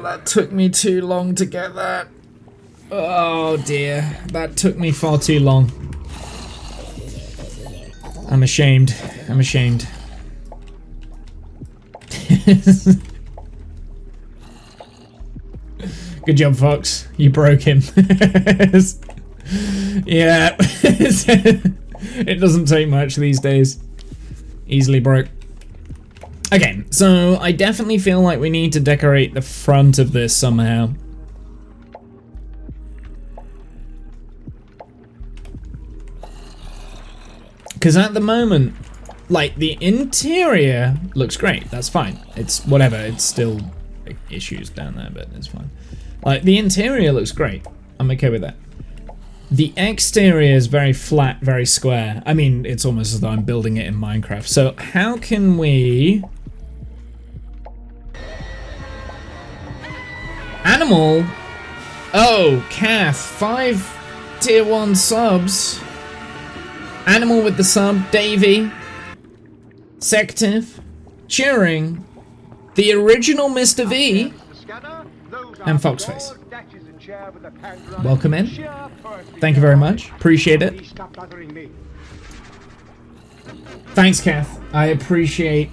that took me too long to get that. Oh dear, that took me far too long. I'm ashamed. I'm ashamed. Good job, Fox. You broke him. Yeah. It doesn't take much these days. Easily broke. Okay, so I definitely feel like we need to decorate the front of this somehow. Because at the moment, Like, the interior looks great. That's fine. It's whatever. It's still issues down there, but it's fine. Like, the interior looks great. I'm okay with that. The exterior is very flat, very square. I mean, it's almost as though I'm building it in Minecraft. So how can we... Animal? Oh, Kath, 5 tier 1 subs. Animal with the sub, Davey. Sective. Cheering. The original Mr. V. And Foxface. Welcome in. Thank you very much. Appreciate it. Thanks, Kath. I appreciate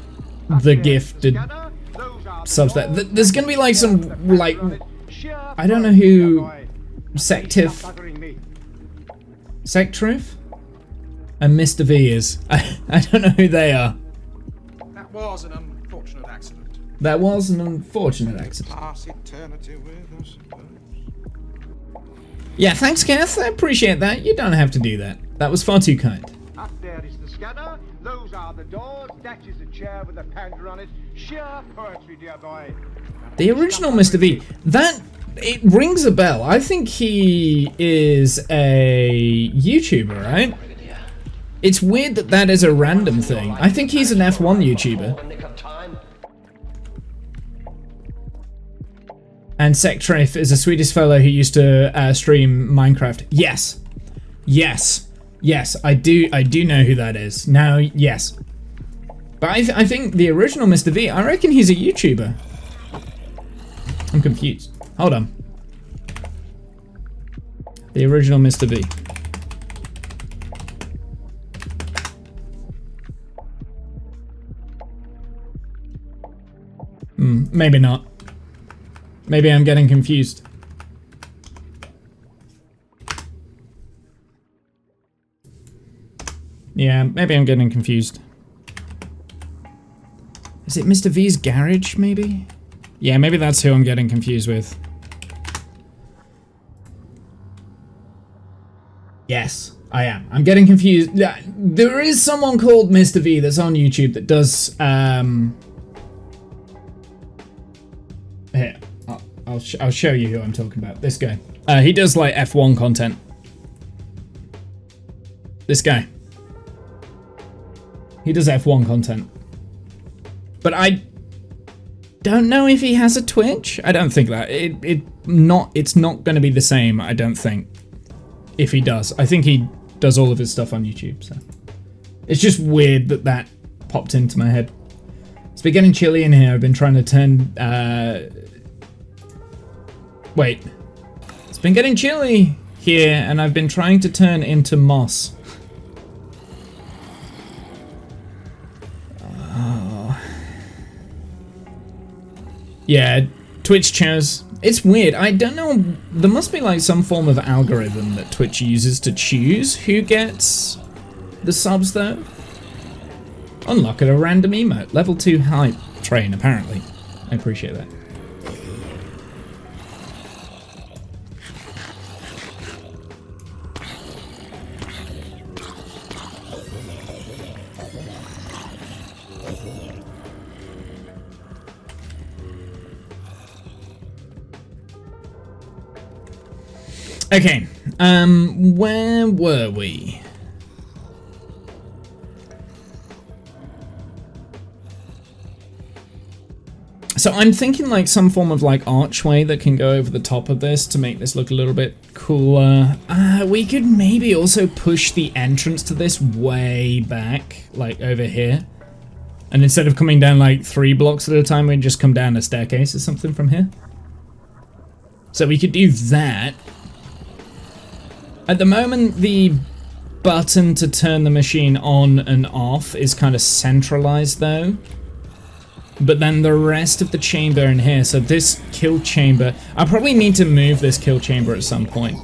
the gifted subs. There's gonna be like some, like, I don't know who Sective and Mr. V is. I don't know who they are. That was an unfortunate accident. That was an unfortunate accident. Pass eternity with us. Yeah, thanks, Kath. I appreciate that. You don't have to do that. That was far too kind. Up there is the scanner. Those are the doors. That is a chair with a panda on it. Sheer poetry, dear boy. The original Mr. V. That, it rings a bell. I think he is a YouTuber, right? It's weird that that is a random thing. I think he's an F1 YouTuber. And Sectref is a Swedish fellow who used to stream Minecraft. Yes. Yes. Yes, I do know who that is. Now, yes. But I think the original Mr. V, I reckon he's a YouTuber. I'm confused. Hold on. The original Mr. V. Maybe not. Maybe I'm getting confused. Yeah, maybe I'm getting confused. Is it Mr. V's garage, maybe? Yeah, maybe that's who I'm getting confused with. Yes, I am. I'm getting confused. There is someone called Mr. V that's on YouTube that does, Here, I'll show you who I'm talking about. This guy. He does like F1 content. This guy. He does F1 content. But I don't know if he has a Twitch. I don't think that. It's not going to be the same, I don't think. If he does. I think he does all of his stuff on YouTube, so. It's just weird that that popped into my head. It's been getting chilly in here. I've been trying to turn, wait. It's been getting chilly here, and I've been trying to turn into moss. Oh. Yeah, Twitch chose. It's weird. I don't know. There must be like some form of algorithm that Twitch uses to choose who gets the subs, though. Unlock at a random emote. Level 2 hype train, apparently. I appreciate that. Okay, where were we? So I'm thinking like some form of like archway that can go over the top of this to make this look a little bit cooler. We could maybe also push the entrance to this way back, like over here. And instead of coming down like 3 blocks at a time, we'd just come down a staircase or something from here. So we could do that. At the moment, the button to turn the machine on and off is kind of centralized though. But then the rest of the chamber in here, so this kill chamber, I'll probably need to move this kill chamber at some point.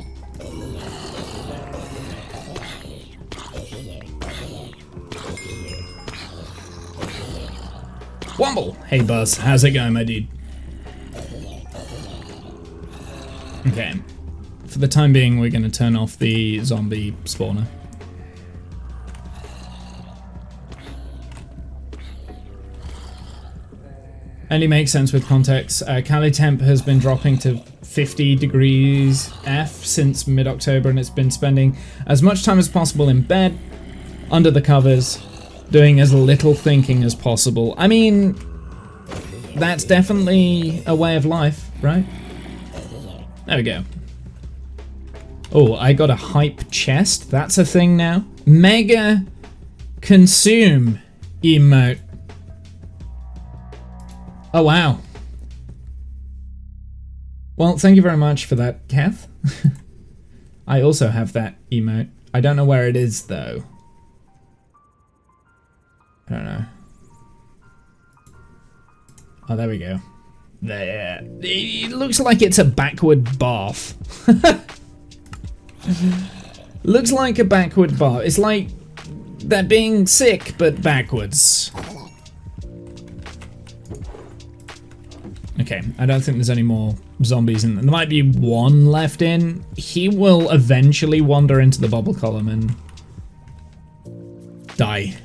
Womble! Hey Buzz, how's it going, my dude? Okay. For the time being, we're going to turn off the zombie spawner. Only makes sense with context. Cali temp has been dropping to 50 degrees F since mid-October, and it's been spending as much time as possible in bed, under the covers, doing as little thinking as possible. I mean, that's definitely a way of life, right? There we go. Oh, I got a hype chest. That's a thing now. Mega consume emote. Oh, wow. Well, thank you very much for that, Kath. I also have that emote. I don't know where it is, though. I don't know. Oh, there we go. There. It looks like it's a backward bath. Looks like a backward bath. It's like they're being sick, but backwards. Okay, I don't think there's any more zombies in there. There might be one left in. He will eventually wander into the bubble column and die.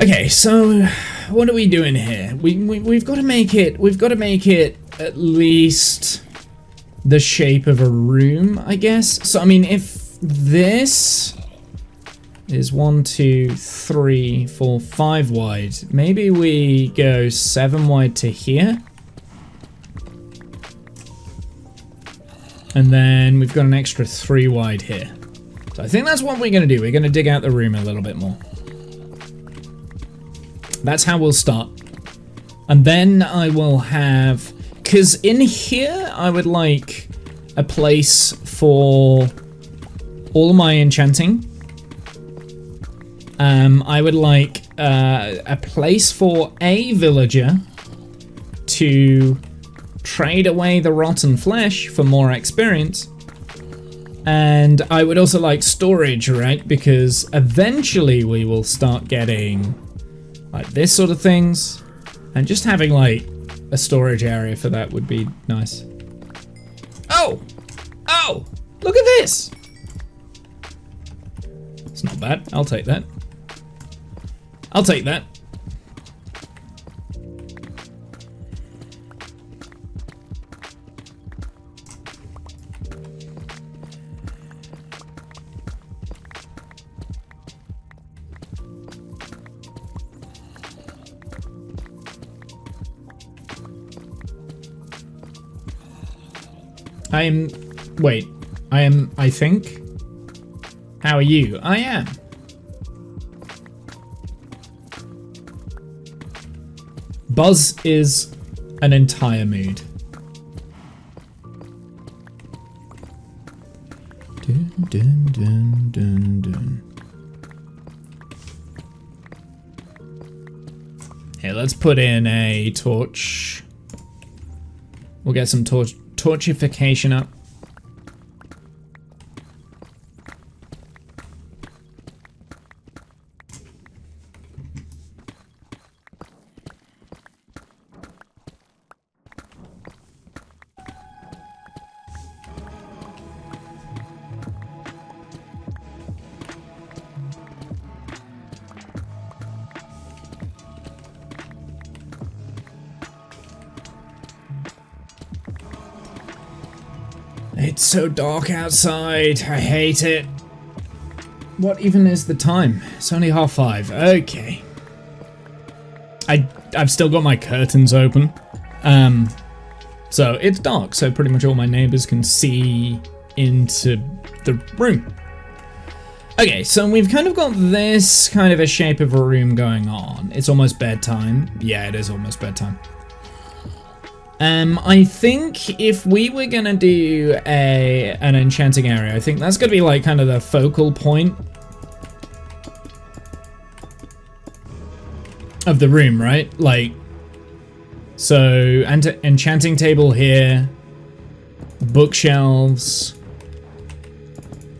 Okay, so what are we doing here? We've got to make it. We've got to make it at least the shape of a room, I guess. So I mean, if this is 1, 2, 3, 4, 5 wide, maybe we go 7 wide to here, and then we've got an extra 3 wide here. So I think that's what we're gonna do. We're gonna dig out the room a little bit more. That's how we'll start. And then I will have, because in here I would like a place for all of my enchanting. I would like a place for a villager to trade away the rotten flesh for more experience. And I would also like storage, right? Because eventually we will start getting like this sort of things. And just having like a storage area for that would be nice. Oh! Oh! Look at this! It's not bad. I'll take that. I'll take that. I think. How are you? I am. Buzz is an entire mood. Dun, dun, dun, dun, dun. Here, let's put in a torch. We'll get some torchification up. It's so dark outside. I hate it. What even is the time? It's only 5:30. Okay. I've still got my curtains open. So it's dark, so pretty much all my neighbors can see into the room. Okay, so we've kind of got this kind of a shape of a room going on. It's almost bedtime. Yeah, it is almost bedtime. I think if we were gonna do an enchanting area, I think that's gonna be like kind of the focal point of the room, right? Like, so enchanting table here, bookshelves,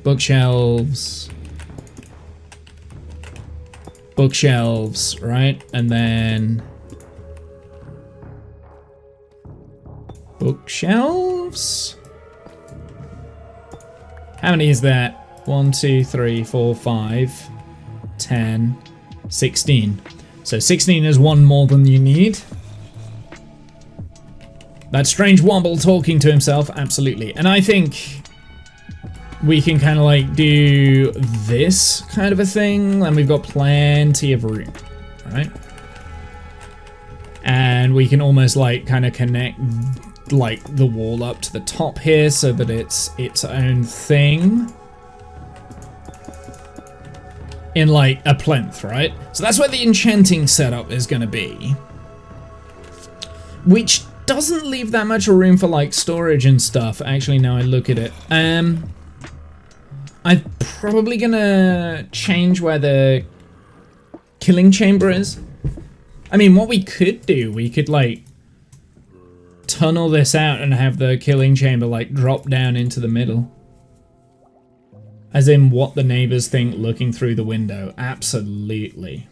bookshelves, bookshelves, right? And then bookshelves? How many is that? 1, 2, 3, 4, 5, 10, 16. So 16 is one more than you need. That strange womble talking to himself, absolutely. And I think we can kind of like do this kind of a thing, and we've got plenty of room, right? And we can almost like kind of connect like the wall up to the top here so that it's its own thing in like a plinth, right? So that's where the enchanting setup is going to be, which doesn't leave that much room for like storage and stuff. Actually, now I look at it, I'm probably gonna change where the killing chamber is. I mean, what we could do, we could like tunnel this out and have the killing chamber like drop down into the middle. As in what the neighbors think looking through the window. Absolutely.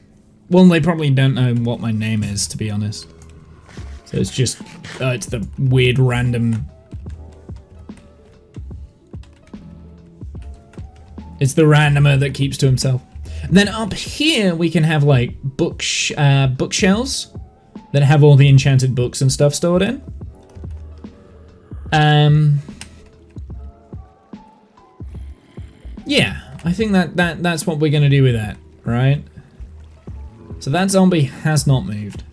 Well, they probably don't know what my name is, to be honest. So it's just, it's the weird random... It's the randomer that keeps to himself. And then up here we can have like bookshelves that have all the enchanted books and stuff stored in. Yeah, I think that's what we're gonna do with that, right? So that zombie has not moved.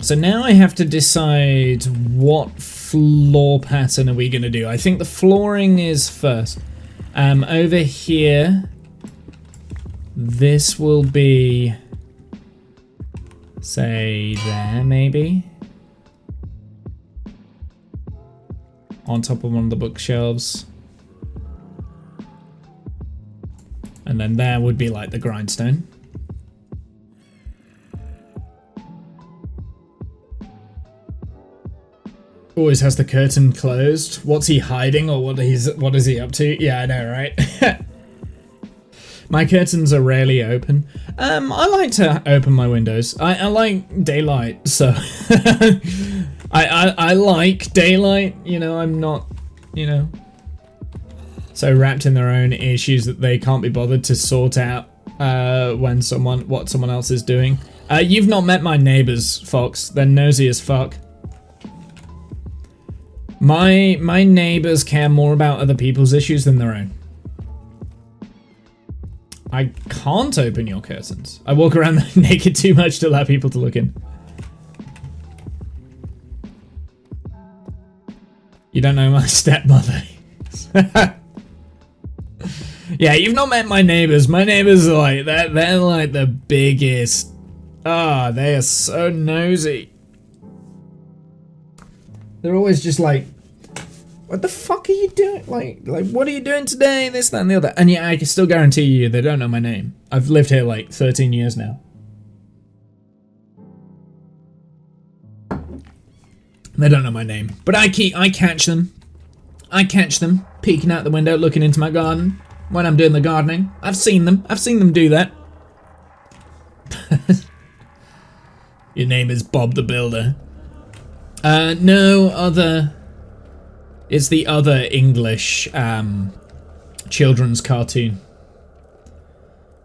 So now I have to decide what floor pattern are we gonna do. I think the flooring is first. Over here, this will be, say, there maybe? On top of one of the bookshelves. And then there would be like the grindstone. Always has the curtain closed. What's he hiding, or what is he up to? Yeah, I know, right? My curtains are rarely open. I like to open my windows. I like daylight, so I like daylight. You know, I'm not, you know, so wrapped in their own issues that they can't be bothered to sort out what someone else is doing. You've not met my neighbors, Fox. They're nosy as fuck. My neighbors care more about other people's issues than their own. I can't open your curtains. I walk around naked too much to allow people to look in. You don't know my stepmother. Yeah, you've not met my neighbors. My neighbors are like, they're like the biggest. Ah, they are so nosy. They're always just like, what the fuck are you doing? Like, what are you doing today? This, that, and the other. And yeah, I can still guarantee you they don't know my name. I've lived here like 13 years now. They don't know my name. But I catch them. I catch them peeking out the window, looking into my garden when I'm doing the gardening. I've seen them. I've seen them do that. Your name is Bob the Builder. No other. It's the other English children's cartoon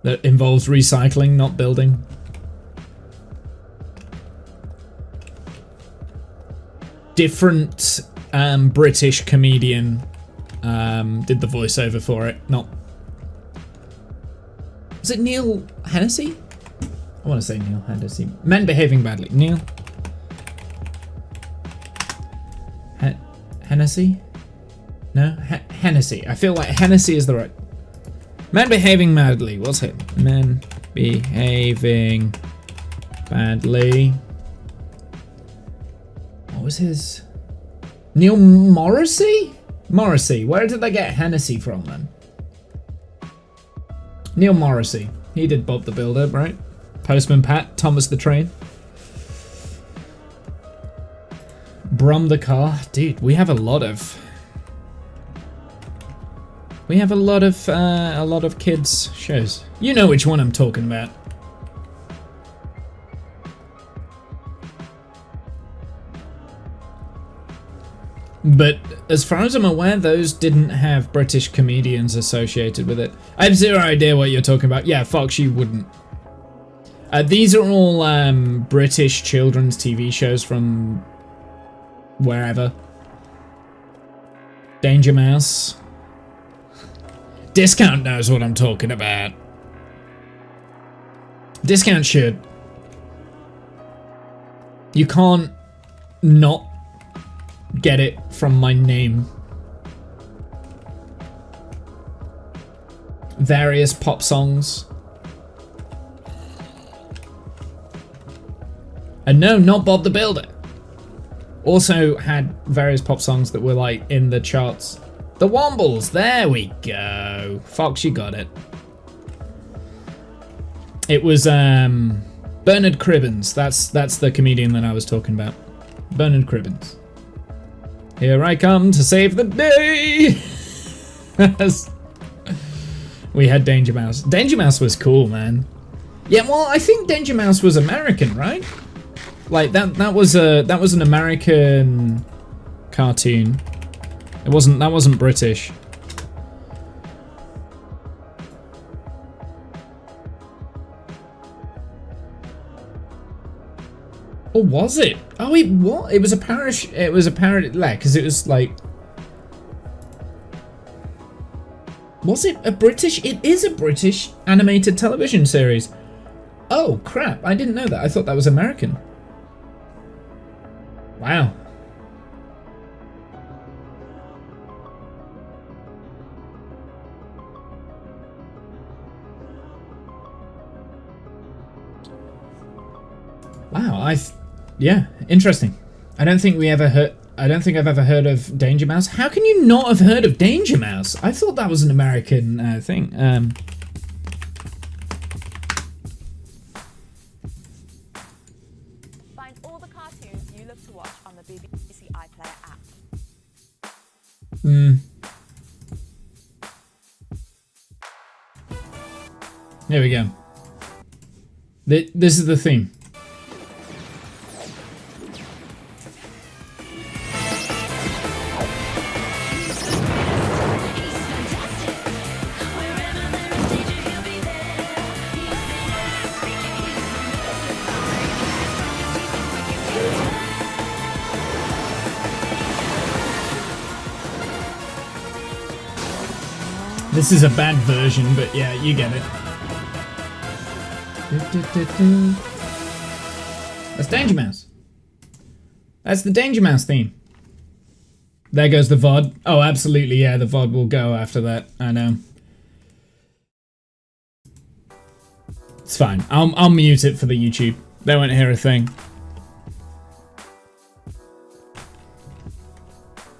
that involves recycling, not building. Different British comedian did the voiceover for it. Not. Is it Neil Hennessy? I want to say Neil Hennessy. Men Behaving Badly. Neil. Hennessy? No? Hennessy. I feel like Hennessy is the right. Men Behaving Badly. What's it? Men Behaving Badly. What was his? Neil Morrissey? Morrissey. Where did they get Hennessy from then? Neil Morrissey. He did Bob the Builder, right? Postman Pat. Thomas the Train. Brum the Car. Dude, we have a lot of kids shows. You know which one I'm talking about. But as far as I'm aware, those didn't have British comedians associated with it. I have zero idea what you're talking about. Yeah, Fox, you wouldn't. These are all British children's TV shows from wherever. Danger Mouse. Discount knows what I'm talking about. Discount should. You can't not get it from my name. Various pop songs. And no, not Bob the Builder. Also had various pop songs that were like in the charts. The Wombles, there we go. Fox, you got it. It was Bernard Cribbins. That's the comedian that I was talking about. Bernard Cribbins. Here I come to save the day. We had Danger Mouse. Danger Mouse was cool, man. Yeah, well, I think Danger Mouse was American, right? Like that was an American cartoon. That wasn't British. Or was it? Oh, what? It was a parody. It was a parody, like, because it was like. Was it a British? It is a British animated television series. Oh crap! I didn't know that. I thought that was American. Wow. Wow, yeah, interesting. I don't think I've ever heard of Danger Mouse. How can you not have heard of Danger Mouse? I thought that was an American thing. Find all the cartoons you love to watch on the BBC iPlayer app. There we go. This is the theme. This is a bad version, but yeah, you get it. That's Danger Mouse. That's the Danger Mouse theme. There goes the VOD. Oh, absolutely, yeah, the VOD will go after that. I know. It's fine. I'll mute it for the YouTube. They won't hear a thing.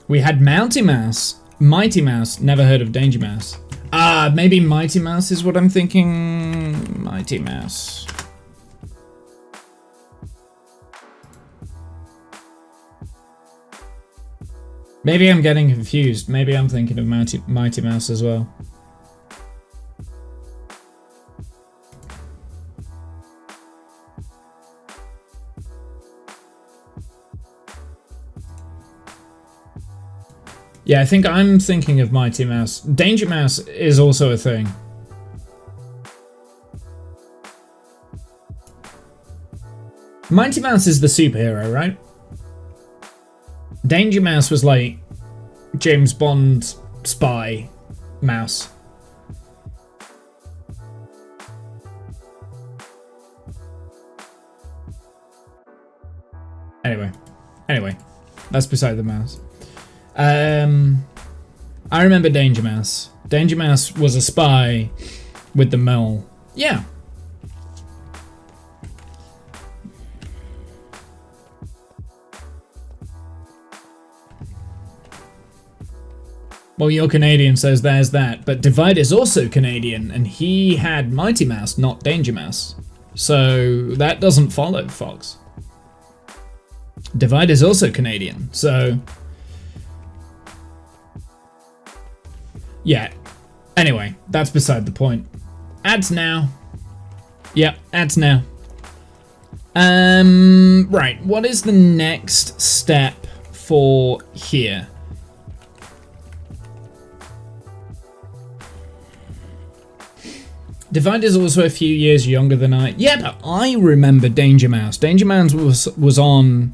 We had Mounty Mouse. Mighty Mouse. Never heard of Danger Mouse. Maybe Mighty Mouse is what I'm thinking. Mighty Mouse. Maybe I'm getting confused. Maybe I'm thinking of Mighty Mouse as well. Yeah, I think I'm thinking of Mighty Mouse. Danger Mouse is also a thing. Mighty Mouse is the superhero, right? Danger Mouse was like James Bond spy mouse. Anyway, that's beside the mouse. I remember Danger Mouse. Danger Mouse was a spy with the mole. Yeah. Well, you're Canadian, says there's that. But Divide is also Canadian, and he had Mighty Mouse, not Danger Mouse. So that doesn't follow, Fox. Divide is also Canadian, so... Yeah. Anyway, that's beside the point. Ads now. Yep, ads now. Right, what is the next step for here. Divide is also a few years younger than I. Yeah, but I remember Danger Mouse. Danger Mouse was on.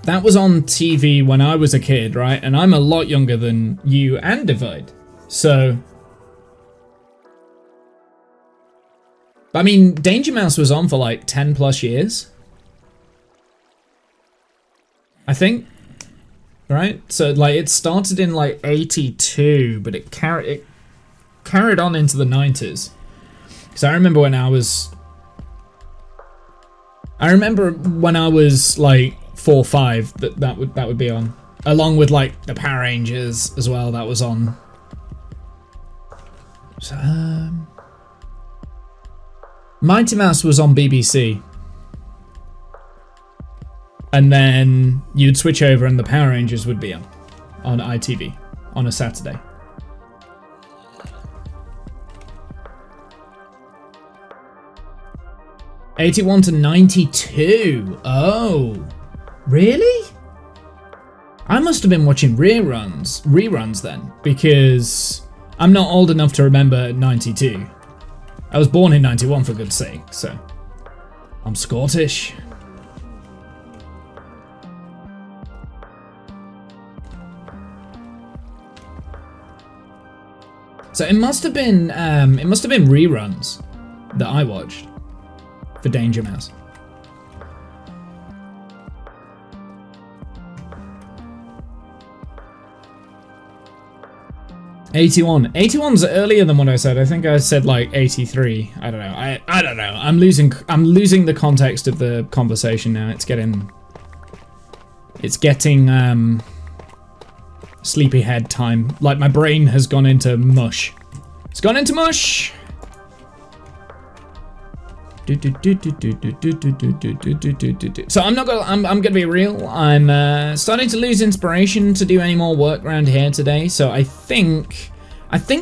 That was on TV when I was a kid, right? And I'm a lot younger than you and Divide. So. I mean, Danger Mouse was on for like 10 plus years. I think. Right? So, like, it started in like 82, but it carried on into the 90s. Because I remember when I was like 4 or 5 that would be on, along with like the Power Rangers as well. That was on. So, Mighty Mouse was on BBC, and then you'd switch over and the Power Rangers would be on ITV on a Saturday. '81 to '92. Oh, really? I must have been watching reruns then, because I'm not old enough to remember '92. I was born in '91, for good's sake, so I'm Scottish. So it must have been reruns that I watched for Danger Mouse. 81. 81's earlier than what I said. I think I said like 83. I don't know. I don't know. I'm losing the context of the conversation now. It's getting sleepyhead time. Like my brain has gone into mush. It's gone into mush. So I'm gonna be real. I'm starting to lose inspiration to do any more work around here today. So I think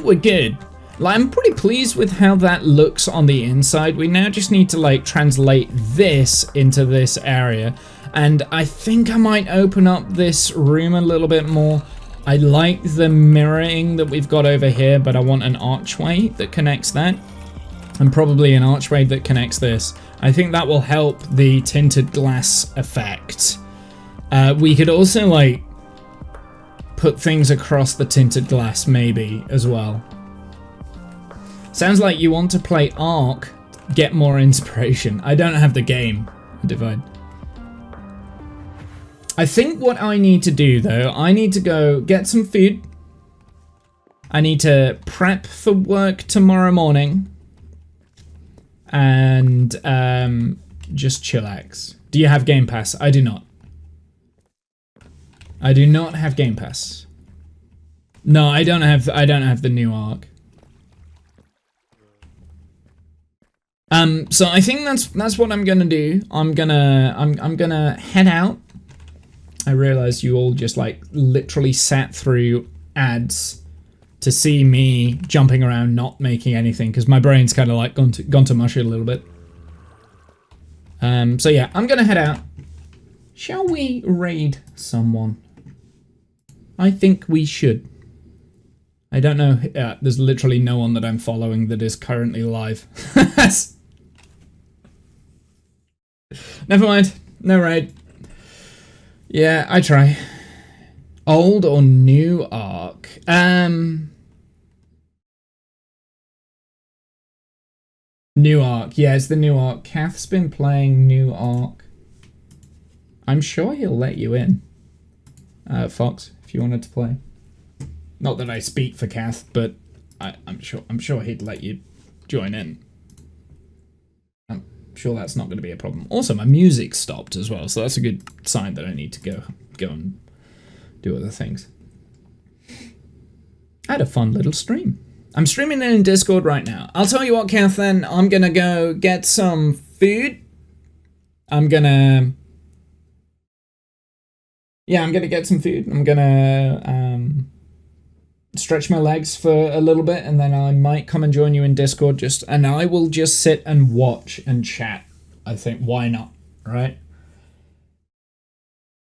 we're good. Like, I'm pretty pleased with how that looks on the inside. We now just need to like translate this into this area, and I think I might open up this room a little bit more. I like the mirroring that we've got over here, but I want an archway that connects that. And probably an archway that connects this. I think that will help the tinted glass effect. We could also like put things across the tinted glass maybe as well. Sounds like you want to play Ark, get more inspiration. I don't have the game, Divide. I think what I need to do though, I need to go get some food. I need to prep for work tomorrow morning. And just chillax. Do you have Game Pass? I do not. I do not have Game Pass. No, I don't have the new Ark. So I think that's what I'm gonna do. I'm gonna head out. I realized you all just like literally sat through ads to see me jumping around not making anything, because my brain's kind of like gone to mush it a little bit. So yeah, I'm gonna head out. Shall we raid someone? I think we should. I don't know, there's literally no one that I'm following that is currently live. Never mind, no raid. Yeah, I try. Old or new Ark? New Ark. Yeah, it's the new Ark. Kath's been playing new Ark. I'm sure he'll let you in. Fox, if you wanted to play. Not that I speak for Kath, but I'm sure he'd let you join in. I'm sure that's not going to be a problem. Also, my music stopped as well, so that's a good sign that I need to go and do other things. I had a fun little stream. I'm streaming in Discord right now. I'll tell you what, Kath, then. I'm gonna go get some food. I'm gonna get some food. I'm gonna stretch my legs for a little bit, and then I might come and join you in Discord, and I will just sit and watch and chat. I think, why not, right?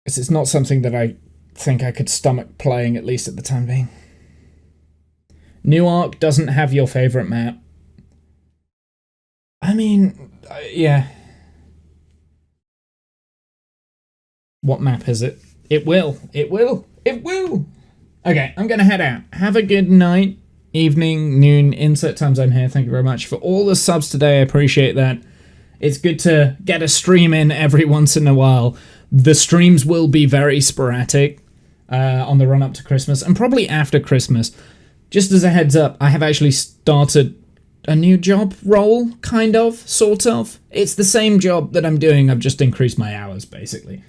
It's not something that I think I could stomach playing, at least at the time being. Newark doesn't have your favorite map. I mean, yeah. What map is it? It will. It will. It will. Okay, I'm going to head out. Have a good night, evening, noon, insert time zone here. Thank you very much for all the subs today. I appreciate that. It's good to get a stream in every once in a while. The streams will be very sporadic on the run up to Christmas and probably after Christmas. Just as a heads up, I have actually started a new job role, kind of, sort of. It's the same job that I'm doing, I've just increased my hours, basically.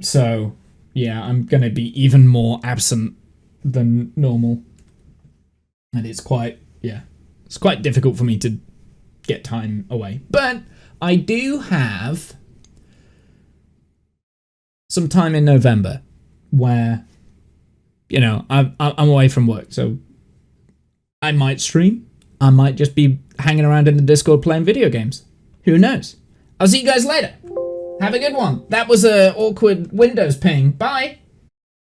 So, yeah, I'm going to be even more absent than normal. And it's quite difficult for me to get time away. But I do have some time in November where, you know, I'm away from work, so I might stream. I might just be hanging around in the Discord playing video games. Who knows? I'll see you guys later. Have a good one. That was a awkward Windows ping. Bye.